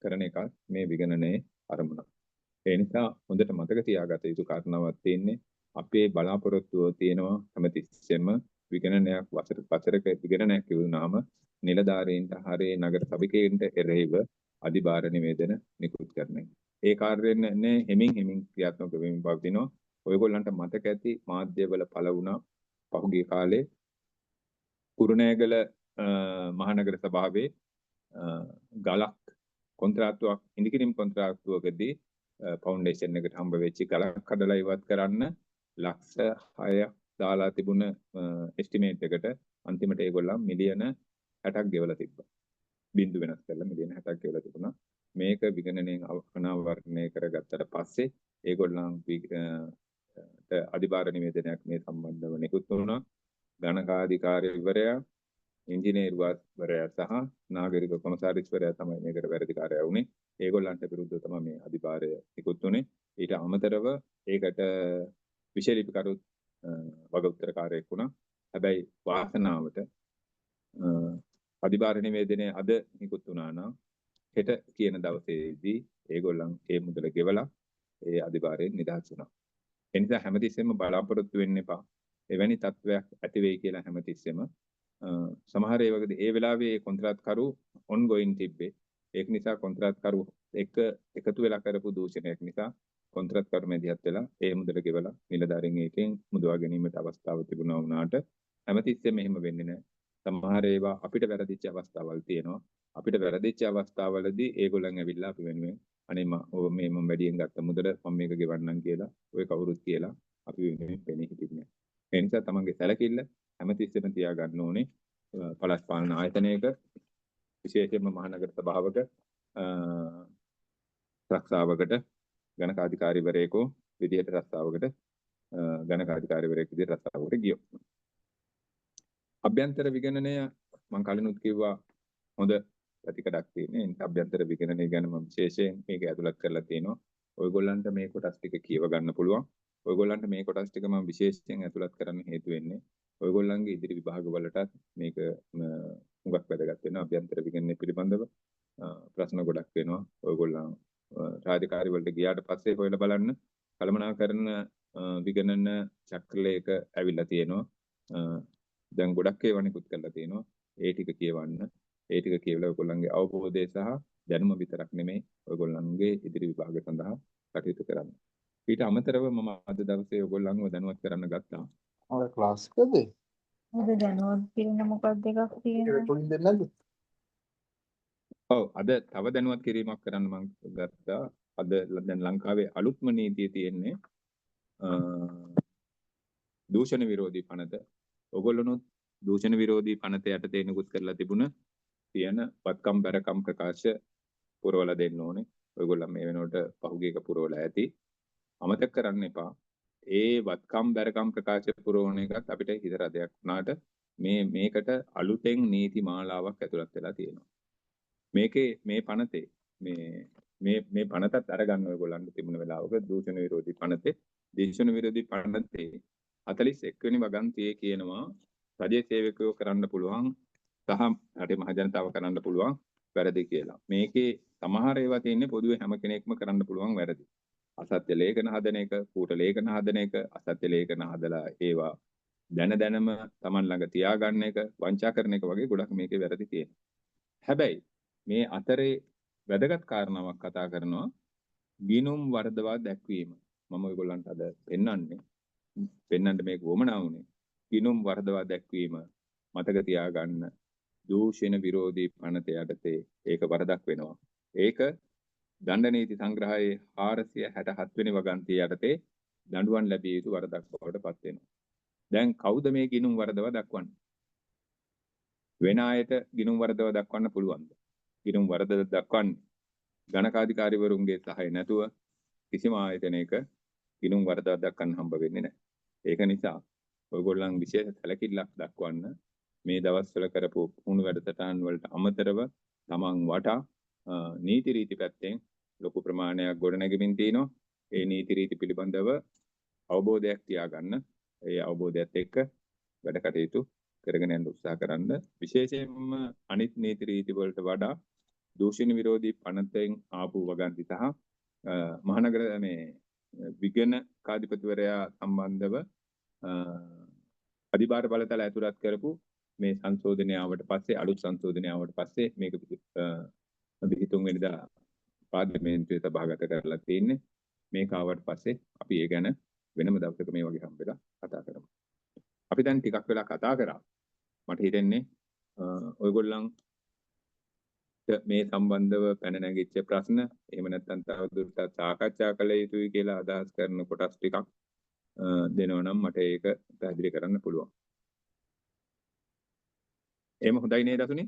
කරන එක මේ විගණනයේ අරමුණ. ඒ නිසා හොඳට මතක තියාගත යුතු කාරණාවක් තියෙන්නේ අපේ බලාපොරොත්තුව තියෙනවා හැමතිස්සෙම විගණනයක් වසරක විගණනයක් කියුණාම නිලධාරීන්ට හරේ නගර සභිකයන්ට එරෙහිව අධිභාර නිවේදන නිකුත් කරන එක. ඒ කාර්යන්නේ හෙමින් ක්‍රියාත්මක වෙමින් පවතිනවා. ඔයගොල්ලන්ට මතක ඇති මාධ්‍යවල පළ වුණා පහුගිය කාලේ කුරුණෑගල මහනගර සභාවේ ගලක් කොන්ත්‍රාත්තුවක් ඉදිකිරීම කොන්ත්‍රාත්තුවකදී ෆවුන්ඩේෂන් එකට හම්බ වෙච්ච ගලක් හදලා ඉවත් කරන්න ලක්ෂ 6ක් දාලා තිබුණ එස්ටිමේට් එකට අන්තිමට ඒගොල්ලන් මිලියන 60ක් ගෙවලා තිබ්බා. බින්දු වෙනස් කරලා මිලියන 60ක් ගෙවලා තිබුණා. මේක විගණනයෙන් අනාවරණය කරගත්තට පස්සේ ඒගොල්ලන් අධිභාර නිවේදනයක් මේ සම්බන්ධව නිකුත් වුණා. ගණකාධිකාරීවරයා, ඉංජිනේරුවරයා සහ නාගරික කොමසාරිස්වරයා තමයි මේකට වැඩිකාරයා වුණේ. ඒගොල්ලන්ට විරුද්ධව තමයි මේ අධිභාරය නිකුත් වුණේ. ඊට අමතරව ඒකට විශේෂලිපිකරු වග උත්තරකාරයෙක් වුණා. හැබැයි වාසනාවට අධිභාර නිවේදනය අද නිකුත් වුණා නම් හෙට කියන දවසේදී ඒගොල්ලන් ඒ මුදල ගෙවලා ඒ අධිභාරයෙන් නිදහස් වුණා. ඒ නිසා හැමතිස්සෙම බලාපොරොත්තු වෙන්න එපා. එවැනි තත්වයක් ඇති වෙයි කියලා හැමතිස්සෙම. සමහර ඒ වගේ ඒ වෙලාවේ කොන්ත්‍රාත්කරු ඔන්ගෝයින් තිබ්බේ. ඒක නිසා කොන්ත්‍රාත්කරු එකතු වෙලා කරපු දූෂණයක් නිසා කොන්ත්‍රාත්කරු මැදිහත් වෙලා ඒ මුදල ගෙවලා නිලධාරීන් එකෙන් මුදවා ගැනීමට අවස්ථාව තිබුණා වුණාට හැමතිස්සෙම එහෙම වෙන්නේ නැහැ. සමහර ඒවා අපිට වැරදිච්ච අවස්ථාවල් තියෙනවා. අපිට වැරදිච්ච අවස්ථාවලදී ඒගොල්ලන් ඇවිල්ලා අපි වෙනුවෙන් අනේ මේ මම වැඩියෙන් ගත්ත මුදල මම මේක ගෙවන්නම් කියලා ඔය කවුරුත් කියලා අපි වෙනුවෙන් පෙනී හිටින්නේ. ඒ නිසා තමන්ගේ සැලකිල්ල හැමතිස්සෙම තියාගන්න ඕනේ. පළාත් පාලන ආයතනයක විශේෂයෙන්ම මහනගර සභාවක රක්ෂාවකට ගණකාධිකාරීවරයෙකු විදිහට රක්ෂාවකට ගණකාධිකාරීවරයෙක් විදිහට රක්ෂාවකට ගියෝ. අභ්‍යන්තර විගණනය මම කලිනුත් කිව්වා හොඳ ප්‍රතිකඩක් තියෙන. ඒ නිසා අභ්‍යන්තර විගණනය ගැන මම විශේෂයෙන් මේක ඇතුළත් කරලා තියෙනවා. ඔයගොල්ලන්ට මේ කොටස් ටික කියව ගන්න පුළුවන්. ඔයගොල්ලන්ට මේ කොටස් ටික මම විශේෂයෙන් ඇතුළත් කරන්න හේතු වෙන්නේ ඔයගොල්ලන්ගේ ඉදිරි විභාගවලටත් මේක හුඟක් වැදගත් වෙනවා. අභ්‍යන්තර විගණනය පිළිබඳව ප්‍රශ්න ගොඩක් වෙනවා. ඔයගොල්ලන් රාජකාරි වලට ගියාට පස්සේ හොයලා බලන්න කළමනාකරන විගණන චක්‍රලයක ඇවිල්ලා තියෙනවා. දැන් ගොඩක් ඒවා නිකුත් කරලා තියෙනවා. ඒ ටික කියවන්න. ඒ ටික කියවලා ඔයගොල්ලන්ගේ අවබෝධය සහ දැනුම විතරක් නෙමෙයි ඔයගොල්ලන්ගේ ඉදිරි විභාග සඳහා කටයුතු කරන්න. ඊට අමතරව මම අද දවසේ ඔයගොල්ලන්ව දැනුවත් කරන්න ගත්තා. ඔය ක්ලාස් එකද? අද දැනුවත් කිරීම මොකක්ද එකක් තියෙනවා. රෙකෝඩින් දෙන්නේ නැද්ද? ඔව් අද තව දැනුවත් කිරීමක් කරන්න මම ගත්තා. අද දැන් ලංකාවේ අලුත්ම නීතිය තියෙන්නේ දූෂණ විරෝධී පනත. ඔයගොල්ලොනුත් දූෂණ විරෝධී පනත යටතේ නිකුත් කරලා තිබුණ තියෙන වත්කම් බැරකම් ප්‍රකාශ පුරවලා දෙන්න ඕනේ. ඔයගොල්ලන් මේ වෙනකොට පහුගිය එක පුරවලා ඇති. අමතක කරන්න එපා. ඒ වත්කම් බැරකම් ප්‍රකාශ පුරවන එකත් අපිට හිතර දෙයක් වුණාට මේකට අලුතෙන් නීති මාලාවක් ඇතුළත් වෙලා තියෙනවා. මේකේ මේ පනතේ මේ පනතත් අරගන්න ඔයගොල්ලන්ට තිබුණ වෙලාවක දූෂණ විරෝධී පනතේ දූෂණ විරෝධී පනතේ 41 වෙනි වගන්තියේ කියනවා රජයේ සේවකයෝ කරන්න පුළුවන් සහ රටේ මහ ජනතාව කරන්න පුළුවන් වැරදි කියලා. මේකේ සමහර ඒවා තියෙන්නේ පොදුවේ හැම කෙනෙක්ම කරන්න පුළුවන් වැරදි. අසත්‍ය ලේඛන හදන එක, කූට ලේඛන හදන එක, අසත්‍ය ලේඛන හදලා ඒවා දැනම Taman ළඟ තියාගන්න එක, වංචා කරන එක වගේ ගොඩක් මේකේ වැරදි තියෙනවා. හැබැයි මේ අතරේ වැදගත් කාරණාවක් කතා කරනවා ගිනුම් වර්ධවා දැක්වීම. මම ඔයගොල්ලන්ට අද පෙන්නන්න මේක වමනා වුණේ. ගිනුම් වර්ධවා දැක්වීම මතක තියාගන්න දූෂණ විරෝධී පනත යටතේ ඒක වරදක් වෙනවා. ඒක දණ්ඩ නීති සංග්‍රහයේ 467 වෙනි වගන්තිය යටතේ දඬුවම් ලැබිය යුතු වරදක් බවට පත් වෙනවා. දැන් කවුද මේ ගිනුම් වරදවා දක්වන්නේ? වෙන අයට ගිනුම් වරදවා දක්වන්න පුළුවන්ද? ගිනුම් වරද දක්වන්නේ ගණකාධිකාරීවරුන්ගේ සහාය නැතුව කිසිම ආයතනයක ගිනුම් වරදවා දක්වන්න හම්බ වෙන්නේ නැහැ. ඒක නිසා ඔයගොල්ලන් විශේෂ සැලකිල්ලක් දක්වන්න මේ දවස්වල කරපු පුහුණු වැඩසටහන් වලට අමතරව තමන් වටා නීති රීති පැත්තෙන් ලොකු ප්‍රමාණයක් ගොඩනැගෙමින් තිනවා. ඒ නීති රීති පිළිබඳව අවබෝධයක් තියාගන්න. ඒ අවබෝධයත් එක්ක වැඩ කටයුතු කරගෙන යන්න උත්සාහ කරන්න. විශේෂයෙන්ම අනිත් නීති රීති වලට වඩා දූෂණ විරෝධී පනතෙන් ආපු වගන්ති සහ මහනගර මේ විගණ කාධිපතිවරයා සම්බන්ධව අධිභාර බලතල ඇතුළත් කරපු මේ සංශෝධනය ආවට පස්සේ අලුත් සංශෝධනය ආවට පස්සේ මේක 23 වෙනිදා පාර්ලිමේන්තුවේ සභාගත කරලා තියෙන්නේ. මේක ආවට පස්සේ අපි ඒ ගැන වෙනම දවසක මේ වගේ හම්බෙලා කතා කරමු. අපි දැන් ටිකක් වෙලා කතා කරා. මට හිතෙන්නේ ඔයගොල්ලන් මේ සම්බන්ධව පැන නැගිච්ච ප්‍රශ්න එහෙම නැත්නම් තවදුරටත් සාකච්ඡා කළ යුතුයි කියලා අදහස් කරන කොටස් ටිකක් දෙනවා නම් මට ඒක පැහැදිලි කරන්න පුළුවන්. එහෙම හොඳයි නේද අසුනි?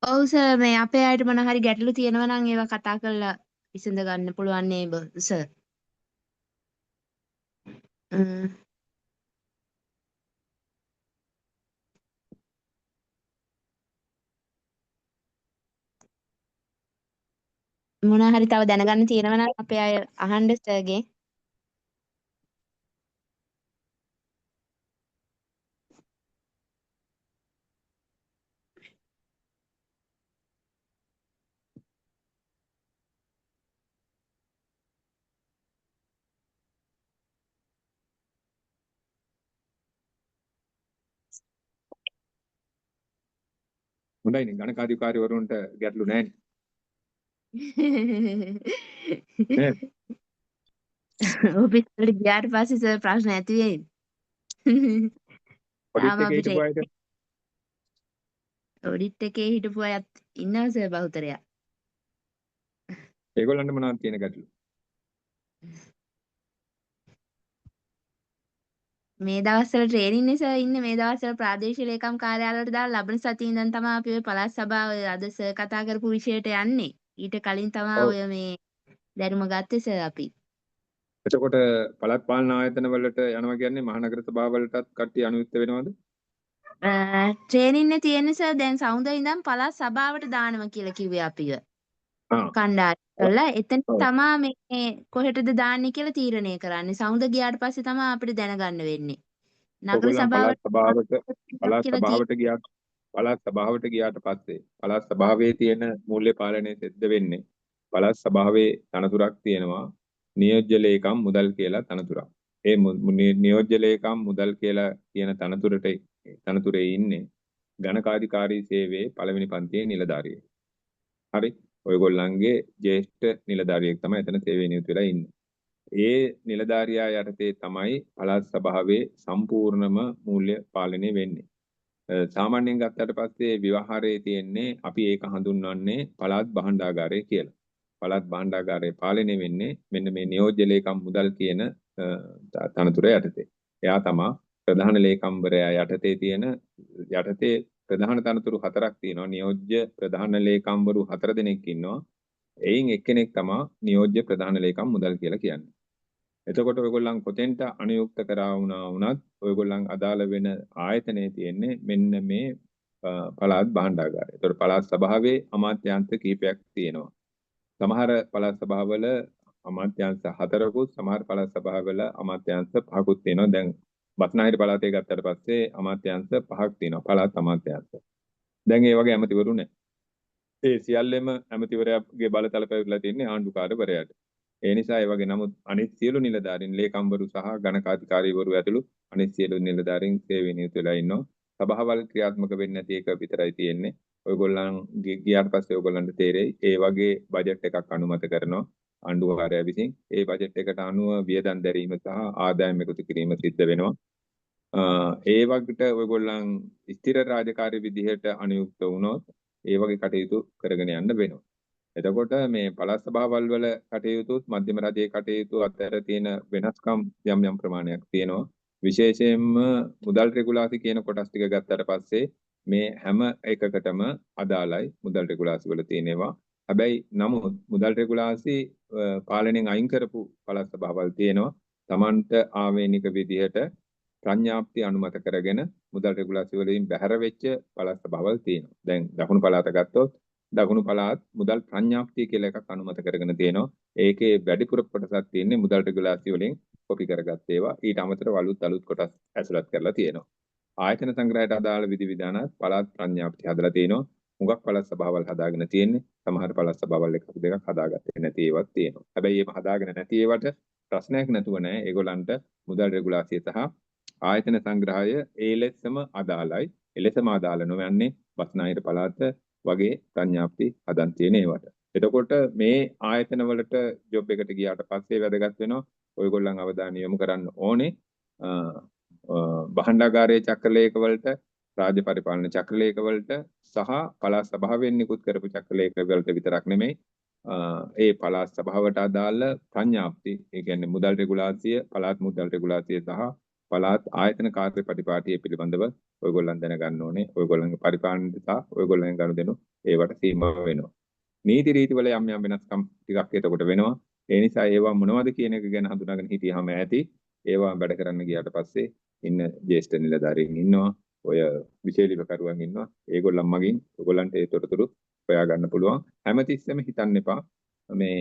ඔව් සර් මේ අපේ අයට මොන හරි ගැටලු තියෙනවා නම් ඒවා කතා කරලා විසඳ ගන්න පුළුවන් නේද සර්? මොන හරි තව දැනගන්න තියෙනවා නම් අපේ අය අහන්න සර්ගේ. හොඳයිනේ ගණකාධිකාරිවරුන්ට ගැටලු නැහැ නේ. ඔෆිස් වලට ගියාට පස්සේ සර් ප්‍රශ්න ඇති වෙයි. තාම අපිට ඔඩිට් එකේ හිටපු අයත් ඉන්නවා සර් බහුතරයක්. ඒගොල්ලන්ට මොනවද තියෙන ගැටලු? මේ දවස්වල ට්‍රේනින් නේ සර් ඉන්නේ. මේ දවස්වල ප්‍රාදේශීය ලේකම් කාර්යාලවලට දාලා ලබන සතියේ ඉඳන් තමයි අපි ඔය පළාත් සභාව අද සර් කතා කරපු විෂයට යන්නේ. ඊට කලින් තමයි ඔය මේ දැනුම ගත්තේ සර් අපි. එතකොට පළාත් පාලන ආයතන වලට යනවා කියන්නේ මහනගර සභාවලටත් කට්ටිය අනුයුක්ත වෙනවද? ට්‍රේනින් නේ තියෙන්නේ සර්. දැන් සමුදේ ඉඳන් පළාත් සභාවට දානවා කියලා කිව්වේ අපිව. කණ්ඩායම් කරලා එතන තමයි මේ කොහෙටද දාන්නේ කියලා තීරණය කරන්නේ. සමුද ගියාට පස්සේ තමයි අපිට දැනගන්න වෙන්නේ. නගර සභාවට පළාත් සභාවට ගියාට පස්සේ පළාත් සභාවේ තියෙන මූල්‍ය පාලනය සිද්ධ වෙන්නේ පළාත් සභාවේ තනතුරක් තියෙනවා නියෝජ්‍ය ලේකම් මුදල් කියලා තනතුරක්. ඒ නියෝජ්‍ය ලේකම් මුදල් කියලා කියන තනතුරේ ඉන්නේ ගණකාධිකාරී සේවයේ පළවෙනි පන්තියේ නිලධාරියෙක්. හරි. ඔයගොල්ලන්ගේ ජ්‍යෙෂ්ඨ නිලධාරියෙක් තමයි එතන සේවයේ නියුත් වෙලා ඉන්නේ. ඒ නිලධාරියා යටතේ තමයි පළාත් සභාවේ සම්පූර්ණම මූල්‍ය පාලනය වෙන්නේ. සාමාන්‍යයෙන් ගත්තට පස්සේ විවහාරයේ තියෙන්නේ අපි ඒක හඳුන්වන්නේ පළාත් භාණ්ඩාගාරය කියලා. පළාත් භාණ්ඩාගාරයේ පාලනය වෙන්නේ මෙන්න මේ නියෝජ්‍ය ලේකම් මුදල් කියන තනතුර යටතේ. එයා තමයි ප්‍රධාන ලේකම්වරයා යටතේ ප්‍රධාන තනතුරු 4ක් තියෙනවා. නියෝජ්‍ය ප්‍රධාන ලේකම්වරු 4 දෙනෙක් ඉන්නවා. එයින් එක්කෙනෙක් තමයි නියෝජ්‍ය ප්‍රධාන ලේකම් මුදල් කියලා කියන්නේ. එතකොට ඔයගොල්ලන් කොතෙන්ට අනුයුක්ත කරා වුණත් ඔයගොල්ලන් අදාළ වෙන ආයතනයේ තියෙන්නේ මෙන්න මේ පළාත් භාණ්ඩාගාරය. එතකොට පළාත් සභාවේ අමාත්‍යාංශ කිහිපයක් තියෙනවා. සමහර පළාත් සභාවල අමාත්‍යාංශ 4කුත් සමහර පළාත් සභාවල අමාත්‍යාංශ 5කුත් තියෙනවා. දැන් බස්නාහිර පළාතේ ගත්තට පස්සේ අමාත්‍යාංශ 5ක් තියෙනවා. පළාත් අමාත්‍යාංශ. දැන් ඒ වගේ ඇමතිවරු නැහැ. ඒ සියල්ලම ඇමතිවරයාගේ බලතල පැවතිලා තියෙන්නේ ආණ්ඩුකාරවරයාට. ඒ නිසා ඒ වගේ නමුත් අනිත් සියලු නිලධාරීන් ලේකම්වරු සහ ගණකාධිකාරීවරු ඇතුළු අනිත් සියලු නිලධාරීන් සේවයේ නියුත් වෙලා ඉන්නවා. සභාවල් ක්‍රියාත්මක වෙන්නේ නැති එක විතරයි තියෙන්නේ. ඔයගොල්ලන් ගියාට පස්සේ ඔයගොල්ලන්ට තේරෙයි ඒ වගේ බජට් එකක් අනුමත කරනවා ආණ්ඩුකාරයා විසින්. ඒ බජට් එකට අනුව වියදම් දැරීම සහ ආදායම් එකතු කිරීම සිද්ධ වෙනවා. ඒ වගේට ඔයගොල්ලන් ස්ථිර රාජකාරී විදිහට අනුයුක්ත වුණොත් ඒ වගේ කටයුතු කරගෙන යන්න වෙනවා. එතකොට මේ පළාත් සභාවල් වල කටයුතුත් මධ්‍යම රජයේ කටයුතු අතර තියෙන වෙනස්කම් යම් ප්‍රමාණයක් තියෙනවා. විශේෂයෙන්ම මුදල් රෙගුලාසි කියන කොටස් ටික ගත්තට පස්සේ මේ හැම එකකටම අදාළයි මුදල් රෙගුලාසි වල තියෙනවා. හැබැයි නමුත් මුදල් රෙගුලාසි පාලනයෙන් අයින් කරපු පළාත් සභාවල් තියෙනවා. Tamanට ආවේනික විදිහට ප්‍රඥාප්ති අනුමත කරගෙන මුදල් රෙගුලාසි වලින් බැහැර වෙච්ච පළාත් සභාවල් තියෙනවා. දැන් දකුණු පළාත ගත්තොත් දකුණු පළාත් මුදල් ප්‍රඥාප්තිය කියලා එකක් අනුමත කරගෙන තියෙනවා. ඒකේ වැඩිපුර කොටසක් තියෙන්නේ මුදල් රෙගුලාසි වලින් කොපි කරගත්ත ඒවා. ඊට අමතරව අලුත් කොටස් ඇතුළත් කරලා තියෙනවා. ආයතන සංග්‍රහයට අදාළ විධිවිධාන පළාත් ප්‍රඥාප්ති හදලා තියෙනවා. මුගක් පළාත් සභාවල් හදාගෙන තියෙන්නේ. සමහර පළාත් සභාවල් එකක් දෙකක් හදාගත්තේ නැති ඒවාත් තියෙනවා. හැබැයි මේව හදාගෙන නැති ඒවට ප්‍රශ්නයක් නැතුව නෑ. ඒගොල්ලන්ට මුදල් රෙගුලාසිය සහ ආයතන සංග්‍රහය ඒ ලෙසම අදාළයි. එලෙසම අදාළ නොවන්නේ බස්නාහිර පළාත වගේ ප්‍රඥාප්ති හදන් තියෙන ඒවට. එතකොට මේ ආයතන වලට ජොබ් එකට ගියාට පස්සේ වැදගත් වෙනවා ඔයගොල්ලන් අවධානය යොමු කරන්න ඕනේ භාණ්ඩාගාරයේ චක්‍රලේඛ වලට රාජ්‍ය පරිපාලන චක්‍රලේඛ වලට සහ පළාත් සභාවෙන් නිකුත් කරපු චක්‍රලේඛ වලට විතරක් නෙමෙයි ඒ පළාත් සභාවට අදාළ ප්‍රඥාප්ති ඒ කියන්නේ මුදල් රෙගුලාසිය පළාත් මුදල් රෙගුලාසිය සහ පළාත් ආයතන කාර්ය පරිපාටිය පිළිබඳව ඔයගොල්ලන් දැනගන්න ඕනේ ඔයගොල්ලන්ගේ පරිපාලනයට සහ ඔයගොල්ලන්ගේ ගනුදෙනු ඒවට සීමා වෙනවා නීති රීති වල යම් යම් වෙනස්කම් ටිකක් එතකොට වෙනවා ඒ නිසා ඒවා මොනවද කියන එක ගැන හඳුනාගෙන හිටියාම ඇති ඒවා වැඩ කරන්න ගියාට පස්සේ ඉන්න ජ්‍යෙෂ්ඨ නිලධාරීන් ඉන්නවා ඔය විශේෂීකරුවන් ඉන්නවා ඒගොල්ලන් මගින් ඔයගොල්ලන්ට ඒ තොරතුරු හොයා ගන්න පුළුවන් හැමතිස්සෙම හිතන්න එපා මේ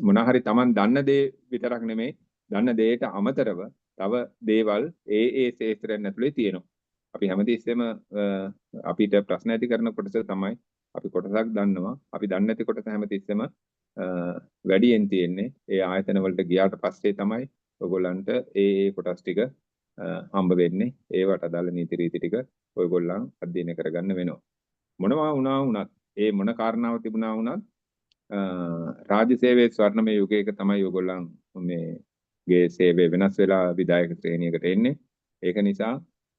මොන හරි Taman දන්න දේ විතරක් නෙමෙයි දන්න දේට අමතරව තව දේවල් ඒ ශේත්‍රයන් ඇතුලේ තියෙනවා අපි හැමතිස්සෙම අපිට ප්‍රශ්න ඇති කරන කොටස තමයි අපි කොටසක් දන්නවා අපි දන්නේ නැති කොටස හැමතිස්සෙම වැඩියෙන් තියෙන්නේ ඒ ආයතන වලට ගියාට පස්සේ තමයි ඔයගොල්ලන්ට ඒ කොටස් ටික හම්බ වෙන්නේ ඒවට අදාළ නීති රීති ටික ඔයගොල්ලන් අධ්‍යයනය කරගන්න වෙනවා මොනවා වුණා වුණත් ඒ මොන කාරණාව තිබුණා වුණත් රාජ්‍ය සේවයේ ස්වර්ණමය යුගයක තමයි ඔයගොල්ලන් මේගේ සේවය වෙනස් වෙලා විධායක ශ්‍රේණියකට එන්නේ ඒක නිසා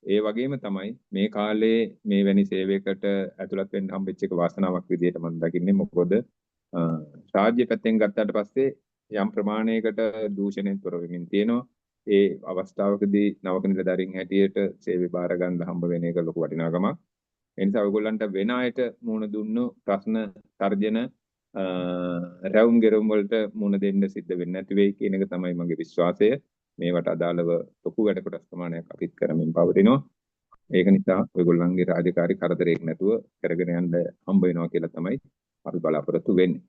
ඒ වගේම තමයි මේ කාලේ මේ වැනි සේවයකට ඇතුළත් වෙන්න හම්බෙච්ච එක වාසනාවක් විදිහට මම දකින්නේ මොකද රාජ්‍ය පැත්තෙන් ගත්තාට පස්සේ යම් ප්‍රමාණයකට දූෂණයෙන් තොර වෙමින් තියෙනවා ඒ අවස්ථාවකදී නවක නිලධාරීන් හැටියට සේවය බාර ගන්න හම්බ වෙන එක ලොකු වටිනාකමක් ඒ නිසා ඔයගොල්ලන්ට වෙන අයට මුණ දුන්නු ප්‍රශ්න තර්ජන රැවුම් ගෙරම් වලට මුණ දෙන්න සිද්ධ වෙන්නේ නැති වෙයි කියන එක තමයි මගේ විශ්වාසය මේවට අදාළව ලොකු වැඩ කොටස් ප්‍රමාණයක් අපිත් කරමින් පවතිනවා ඒක නිසා ඔයගොල්ලන්ගේ රාජකාරී කරදරයක් නැතුව කරගෙන යන්න හම්බ වෙනවා කියලා තමයි අපි බලාපොරොත්තු වෙන්නේ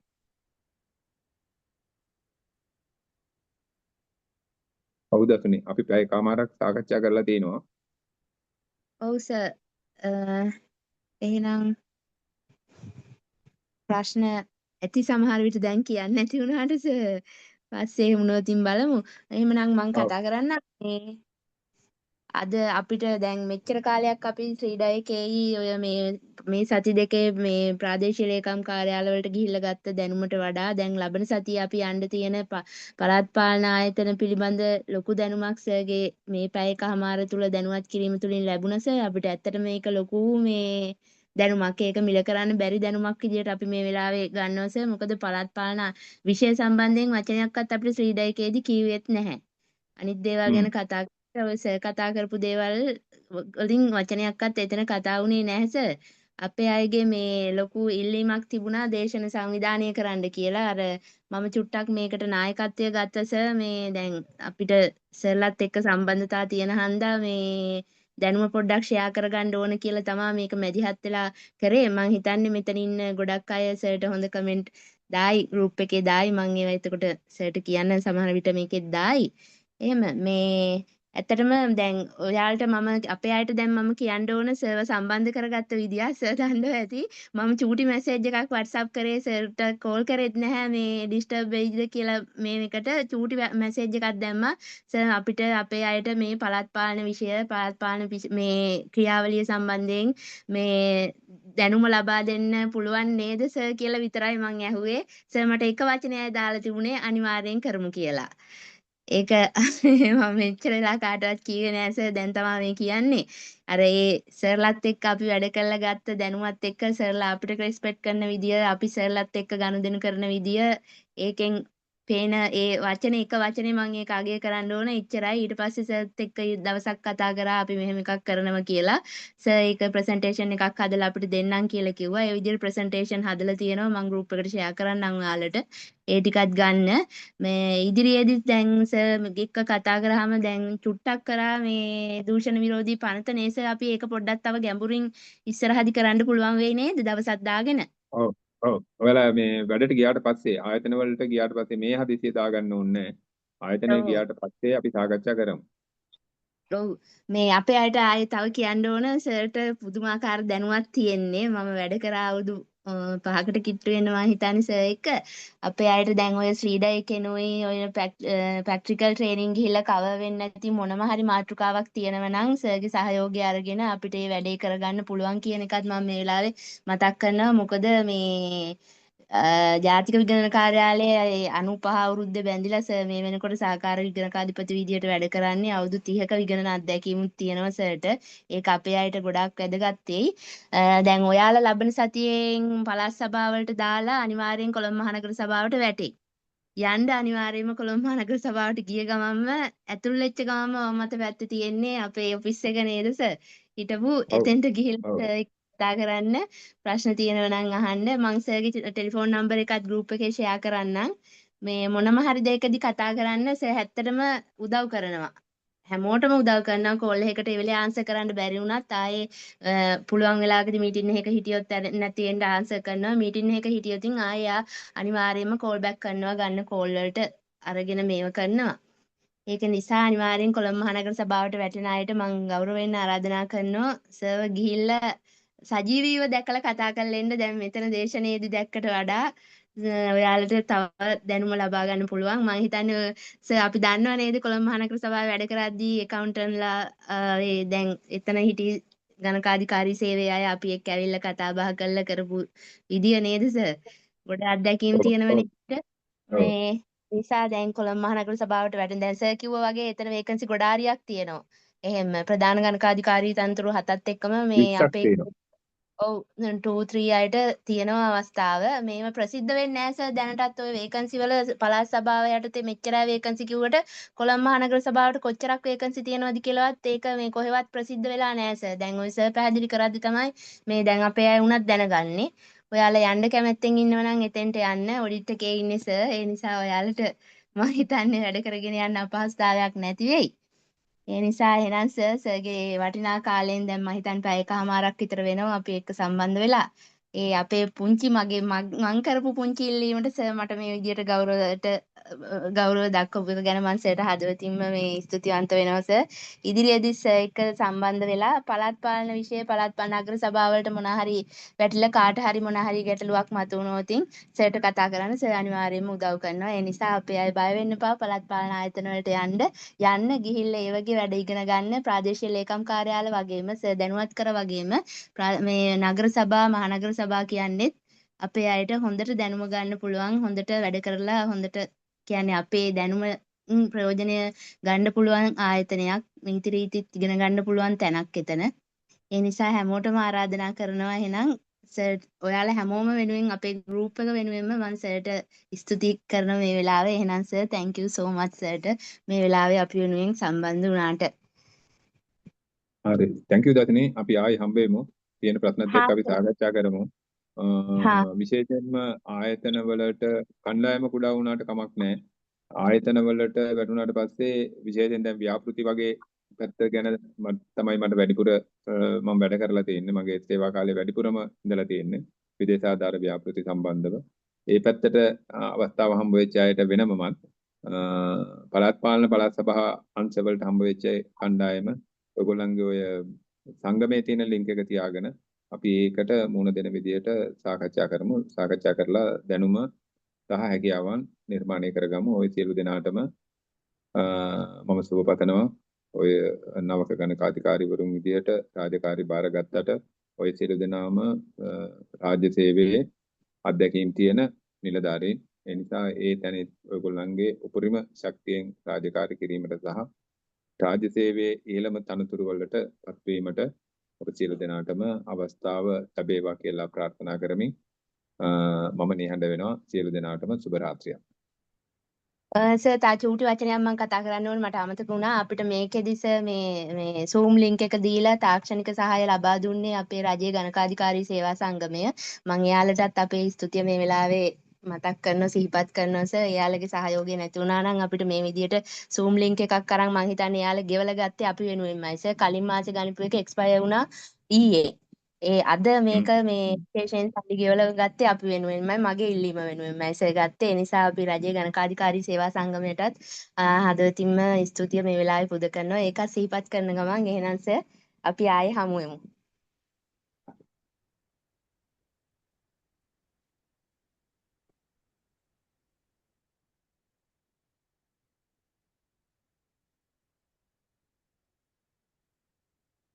අවුදතුනේ අපි පැය කමාරක් සාකච්ඡා කරලා තිනවා ඔව් සර් එහෙනම් ප්‍රශ්න ඇති සමහර විට දැන් කියන්නේ නැති වුණාට සර් පස්සේ වුණොතින් බලමු එහෙමනම් මම කතා කරන්න මේ අද අපිට දැන් මෙච්චර කාලයක් අපි ශ්‍රීඩයකේයි ඔය මේ සති දෙකේ මේ ප්‍රාදේශීය ලේකම් කාර්යාලවලට ගිහිල්ලා ගත්ත දැනුමට වඩා දැන් ලබන සතියේ අපි යන්න තියෙන පළාත් පාලන ආයතන පිළිබඳ ලොකු දැනුමක් සර්ගේ මේ පැයකමාර තුල දැනුවත් කිරීම තුලින් ලැබුණා සර් අපිට ඇත්තට මේක ලොකු මේ දැනුමක් ඒක මිල කරන්න බැරි දැනුමක් විදියට අපි මේ වෙලාවේ ගන්නවා සර් මොකද පළාත් පාලන විෂය සම්බන්ධයෙන් වචනයක්වත් අපිට ශ්‍රීඩයකේදී කිව්වෙත් නැහැ අනිත් දේවල් ගැන කතා ඔය සර් කතා කරපු දේවල් වලින් වචනයක්වත් එතන කතා වුණේ නැහැ සර්. අපේ අයගේ මේ ලොකු ඉල්ලීමක් තිබුණා දේශන සංවිධානය කරන්න කියලා. අර මම චුට්ටක් මේකට නායකත්වය ගත්ත සර් මේ දැන් අපිට සර්ලත් එක්ක සම්බන්ධතා තියෙන හන්දා මේ දැනුම පොඩ්ඩක් ෂෙයා කරගන්න ඕන කියලා තමයි මේක මැදිහත් වෙලා කරේ. මම හිතන්නේ මෙතන ඉන්න ගොඩක් අය සර්ට හොඳ කමෙන්ට් දායි ගෲප් එකේ දායි මම ඒවා එතකොට සර්ට කියන්න සමහර විට මේකෙත් දායි. එහෙම මේ ඇත්තටම දැන් ඔයාලට මම අපේ අයට දැන් මම කියන්න ඕන සර්ව සම්බන්ධ කරගත්ත විදිය සර් දන්නවා ඇති මම චූටි මැසේජ් එකක් WhatsApp කරේ සර්ට කෝල් කරෙත් නැහැ මේ ඩිස්ටර්බ් වෙයිද කියලා මේ එකට චූටි මැසේජ් එකක් දැම්මා සර් අපිට අපේ අයට මේ පළාත් පාලන විෂය පළාත් පාලන මේ ක්‍රියාවලිය සම්බන්ධයෙන් මේ දැනුම ලබා දෙන්න පුළුවන් නේද සර් කියලා විතරයි මම ඇහුවේ සර් මට එක වචනයයි දාලා තිබුණේ අනිවාර්යෙන් කරමු කියලා ඒක මම මෙච්චර වෙලා කාටවත් කිව්වේ නෑ සර් දැන් තමයි මේ කියන්නේ අර ඒ සර්ලත් එක්ක අපි වැඩ කරලා ගත්ත දැනුමත් එක්ක සර්ලා අපිට රෙස්පෙක්ට් කරන විදිය අපි සර්ලත් එක්ක ගනුදෙනු කරන විදිය ඒකෙන් පේන ඒ වචනේ එක වචනේ මම ඒක අගය කරන්න ඕන එච්චරයි ඊට පස්සේ සර්ත් එක්ක දවසක් කතා කරා අපි මෙහෙම එකක් කරනවා කියලා සර් ඒක ප්‍රසන්ටේෂන් එකක් හදලා අපිට දෙන්නම් කියලා කිව්වා ඒ විදිහට ප්‍රසන්ටේෂන් හදලා තියෙනවා මම ගෲප් එකට ෂෙයා කරන්නම් ඔයාලට ඒ ටිකත් ගන්න මේ ඉදිරියේදීත් දැන් සර් එක්ක කතා කරාම දැන් චුට්ටක් කරා මේ දූෂණ විරෝධී පනත නේස අපි ඒක පොඩ්ඩක් තව ගැඹුරින් ඉස්සරහදි කරන්න පුළුවන් වෙයි නේද දවසක් දාගෙන ඔව් ඔව් ඔයාලා මේ වැඩට ගියාට පස්සේ ආයතන වලට ගියාට පස්සේ මේ හදිසිය දාගන්න ඕනේ ආයතනයේ ගියාට පස්සේ අපි සාකච්ඡා කරමු ඔව් මේ අපේ අයට ආයේ තව කියන්න ඕන සර්ට පුදුමාකාර දැනුමක් තියෙන්නේ මම වැඩ කරා අවුරුදු 5කට කිට්ටු වෙනවා හිතන්නේ සර් එක අපේ අයට දැන් ඔය ශ්‍රීඩය කෙනුයි ඔය ප්‍රැක්ටිකල් ට්‍රේනින් ගිහිල්ලා කවර් වෙන්නේ නැති මොනම හරි මාතෘකාවක් තියෙනවා නම් සර්ගේ සහයෝගය අරගෙන අපිට මේ වැඩේ කරගන්න පුළුවන් කියන එකත් මම මේ වෙලාවේ මතක් කරනවා මොකද මේ ජාතික විගණන කාර්යාලයේ 95 අවුරුද්ද බැඳිලා සර් මේ වෙනකොට සහකාර විගණකාධිපති විදියට වැඩ කරන්නේ අවුරුදු 30ක විගණන අත්දැකීමුත් තියෙනවා සර්ට. ඒක අපේ අයට ගොඩාක් වැදගත් වෙයි. දැන් ඔයාලා ලබන සතියෙන් පළාත් සභාවලට දාලා අනිවාර්යෙන් කොළඹ මහනගර සභාවට වැටේ. යන්න අනිවාර්යයෙන්ම කොළඹ මහනගර සභාවට ගිය ගමන්ම ඇතුල් වෙච්ච ගමන්ම මම මත පැත්තේ තියෙන්නේ අපේ ඔෆිස් එක නේද සර්. හිටපු එතෙන්ට ගිහිල්ලා ඔව්. සර් කතා කරන්න ප්‍රශ්න තියෙනවා නම් අහන්න මං සර්ගේ ටෙලිෆෝන් නම්බර් එකත් ගෲප් එකේ ෂෙයා කරන්නම් මේ මොනම හරි දෙයකදී කතා කරන්න සර් හැත්තටම උදව් කරනවා හැමෝටම උදව් කරනවා කෝල් එකකට ඒ වෙලේ ආන්සර් කරන්න බැරි වුණත් ආයේ පුළුවන් වෙලාවකදී මීටින් එකක හිටියොත් නැති වෙන්න ආන්සර් කරනවා මීටින් එකක හිටියොතින් ආයේ අනිවාර්යයෙන්ම කෝල් බෑක් කරනවා ගන්න කෝල් වලට අරගෙන මේව කරනවා ඒක නිසා අනිවාර්යෙන් කොළඹ මහනගර සභාවට වැටෙන අයට මම ගෞරවයෙන් ආරාධනා කරනවා සර්ව ගිහිල්ලා සජීවීව දැකලා කතා කරලා එන්න දැන් මෙතන දේශනයේදී දැක්කට වඩා ඔයාලට තව දැනුම ලබා ගන්න පුළුවන් මම හිතන්නේ සර් අපි දන්නව නේද කොළඹ මහනගර සභාවේ වැඩ කරද්දී ඇකවුන්ටන්ට්ලා ඒ දැන් එතන හිටි ගණකාධිකාරී සේවයේ අය අපි එක්ක ඇවිල්ලා කතා බහ කරලා කරපු විදිය නේද සර් ගොඩ අත්දැකීම් ඔව්. තියෙනව ඔව්. නේද ඔව්. මේ නිසා දැන් කොළඹ මහනගර සභාවට වැටෙන දැන් සර් කිව්වා වගේ එතන වේකන්සි ගොඩාරියක් තියෙනවා. එහෙම ප්‍රධාන ගණකාධිකාරී තනතුරු 7ත් එක්කම මේ 20ක් අපේ තියෙනවා. ඔව් 2 3 අයට තියෙනවා අවස්ථාව. මේව ප්‍රසිද්ධ වෙන්නේ නැහැ සර් දැනටත් ওই වේකන්සි වල පළාත් සභාව යටතේ මෙච්චරයි වේකන්සි කිව්වට කොළඹ මහනගර සභාවට කොච්චරක් වේකන්සි තියෙනවද කියලාවත් ඒක මේ කොහෙවත් ප්‍රසිද්ධ වෙලා නැහැ සර්. දැන් ওই සර් පැහැදිලි කරද්දි තමයි මේ දැන් අපේ අය වුණත් දැනගන්නේ. ඔයාලා යන්න කැමැත්තෙන් ඉන්නව නම් එතෙන්ට යන්න. ඔඩිට් එකේ ඉන්නේ සර්. ඒ නිසා ඔයාලට මම හිතන්නේ වැඩ කරගෙන යන්න අපහසුතාවයක් නැති වෙයි. ඒ නිසා එහෙනම් සර්ගේ වටිනා කාලයෙන් දැන් මම හිතන්නේ පැය එකමාරක් විතර වෙනවා අපි එක්ක සම්බන්ධ වෙලා. ඒ අපේ පුංචි මගේ මං කරපු පුංචි ඉල්ලීමට සර් මට මේ විදියට ගෞරව දක්වපු එක ගැන මම සර්ට හදවතින්ම මේ ස්තුතිවන්ත වෙනවා සර්. ඉදිරියේදී සර් එක්ක සම්බන්ධ වෙලා පළාත් පාලන විෂය පළාත් නගර සභාවලට මොනවා හරි වැටිලා කාට හරි මොනවා හරි ගැටලුවක් මතුවුණොතින් සර්ට කතා කරන්න සර් අනිවාර්යයෙන්ම උදව් කරනවා. ඒ නිසා අපේ අය බය වෙන්න එපා පළාත් පාලන ආයතන වලට යන්න ගිහිල්ලා ඒ වගේ වැඩ ඉගෙන ගන්න ප්‍රාදේශීය ලේකම් කාර්යාල වගේම සර් දැනුවත් කර වගේම මේ නගර සභා මහනගර සභා කියන්නේත් අපේ අයට හොඳට දැනුම ගන්න පුළුවන් හොඳට වැඩ කරලා හොඳට කියන්නේ අපේ දැනුම ප්‍රයෝජනය ගන්න පුළුවන් ආයතනයක් නීති රීතිත් ඉගෙන ගන්න පුළුවන් තැනක් එතන. ඒ නිසා හැමෝටම ආරාධනා කරනවා එහෙනම් සර් ඔයාලා හැමෝම වෙනුවෙන් අපේ ගෲප් එක වෙනුවෙන්ම මම සර්ට ස්තුති කරන මේ වෙලාවේ එහෙනම් sir thank you so much සර්ට මේ වෙලාවේ අපි වෙනුවෙන් සම්බන්ධ වුණාට. හරි. thank you දතිනි. අපි ආයි හම්බෙමු. තියෙන ප්‍රශ්නත් එක්ක අපි සාකච්ඡා කරමු. විශේෂයෙන්ම ආයතන වලට කණ්ඩායම කුඩා වුණාට කමක් නැහැ. ආයතන වලට වැටුණාට පස්සේ විශේෂයෙන් දැන් ව්‍යාපෘති වගේ පැත්ත ගැන තමයි මට වැඩිපුර මම වැඩ කරලා තියෙන්නේ. මගේ සේවා කාලේ වැඩිපුරම ඉඳලා තියෙන්නේ. විදේශ ආධාර ව්‍යාපෘති සම්බන්ධව. ඒ පැත්තට අවස්ථාව හම්බ වෙච්ච අයට වෙනමමත් පළාත් පාලන පළාත් සභා අංශ වලට හම්බ වෙච්ච කණ්ඩායම ඔයගොල්ලන්ගේ ඔය සංගමයේ තියෙන ලින්ක් එක තියාගෙන අපි ඒකට මුණ දෙන විදියට සාකච්ඡා කරමු. සාකච්ඡා කරලා දැනුම සහ හැකියාවන් නිර්මාණය කරගමු. ওই සියලු දෙනාටම මම සුබ පතනවා. ඔය නවක ගණකාධිකාරීවරුන් විදියට රාජකාරී බාරගත්තට ඔය සියලු දෙනාම රාජ්‍ය සේවයේ අධ්‍යක්ීම් තියෙන නිලධාරීන්. ඒ නිසා ඒ තැන ඔයගොල්ලන්ගේ උපරිම ශක්තියෙන් රාජකාරී කිරීමට සහ රාජ්‍ය සේවයේ ඉහළම තනතුරු වලට පත්වීමට ඔබ සියලු දෙනාටම අවස්ථාව ලැබේවා කියලා ප්‍රාර්ථනා කරමින් මම නිහඬ වෙනවා. සියලු දෙනාටම සුබ රාත්‍රියක්. සර් තා චූටි වචනයක් මම කතා කරන්න ඕනේ මට අමතක වුණා අපිට මේකෙදි සර් මේ Zoom link එක දීලා තාක්ෂණික සහාය ලබා දුන්නේ අපේ රජයේ ගණකාධිකාරී සේවා සංගමය මම එයාලටත් අපේ ස්තුතිය මේ වෙලාවේ මතක් කරනවා සිහිපත් කරනවා සර් එයාලගේ සහයෝගය නැති වුණා නම් අපිට මේ විදියට Zoom link එකක් අරන් මම හිතන්නේ එයාලා ගෙවලා ගත්තේ අපි වෙනුවෙන්මයි සර් කලින් මාසේ ගණිපු එක expire වුණා ඊයේ ඒ අද මේක මේ විශේෂයෙන් සල්ලි ගෙවලා ගත්තේ අපි වෙනුවෙන්මයි මගේ ඉල්ලීම වෙනුවෙන්මයි සර් ගත්තේ ඒ නිසා අපි රජයේ ගණකාධිකාරී සේවා සංගමයටත් හදවතින්ම ස්තුතිය මේ වෙලාවේ පුද කරනවා ඒකත් සිහිපත් කරන ගමන් එහෙනම් සර් අපි ආයේ හමු වෙමු